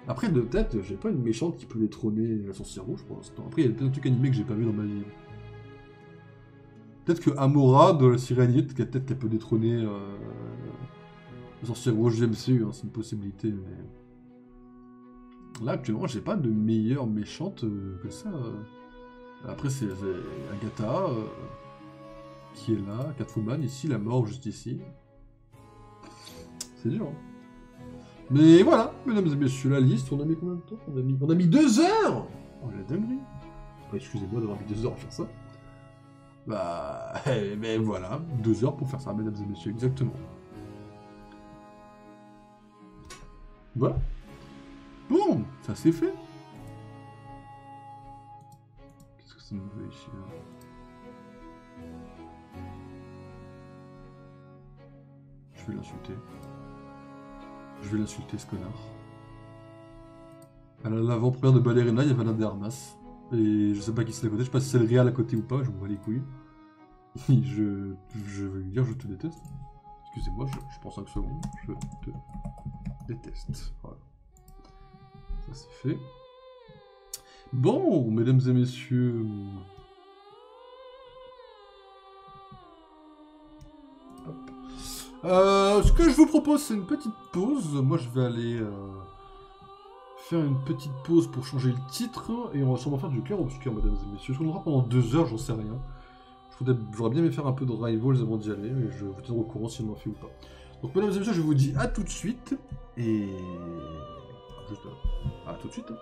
Après, de tête, j'ai pas une méchante qui peut détrôner la Sorcière Rouge pour l'instant. Après, il y a plein de trucs animés que j'ai pas vu dans ma vie. Peut-être que Amora de la Sirenite, peut-être qu'elle peut détrôner la Sorcière Rouge du MCU, hein, c'est une possibilité. Mais... Là, actuellement, j'ai pas de meilleure méchante que ça. Après, c'est Agatha qui est là, Catwoman, ici, la mort juste ici. C'est dur, hein. Mais voilà, mesdames et messieurs, la liste, on a mis combien de temps? On a mis 2 heures. Oh, la dinguerie. Excusez-moi d'avoir mis 2 heures à faire ça. Bah, mais voilà, 2 heures pour faire ça, mesdames et messieurs, exactement. Voilà. Bon, ça c'est fait. Qu'est-ce que ça me veut ici, là? Je vais l'insulter. Je vais l'insulter, ce connard. À l'avant-première de Ballerina, il y avait Ana de Armas. Et je sais pas qui c'est à côté, je sais pas si c'est le réel à côté ou pas, je m'en bats les couilles. Je vais lui dire je te déteste. Excusez-moi, je prends 5 secondes. Je te déteste. Voilà. Ça c'est fait. Bon, mesdames et messieurs. Hop. Ce que je vous propose, c'est une petite pause. Moi, je vais aller faire une petite pause pour changer le titre. Et on va sûrement faire du clair obscur, mesdames et messieurs. On aura pendant 2 heures, j'en sais rien. J'aurais bien aimé faire un peu de Rivals avant d'y aller, mais je vous tiendrai au courant si on en fait ou pas. Donc, mesdames et messieurs, je vous dis à tout de suite. Et... Juste à tout de suite. Hein.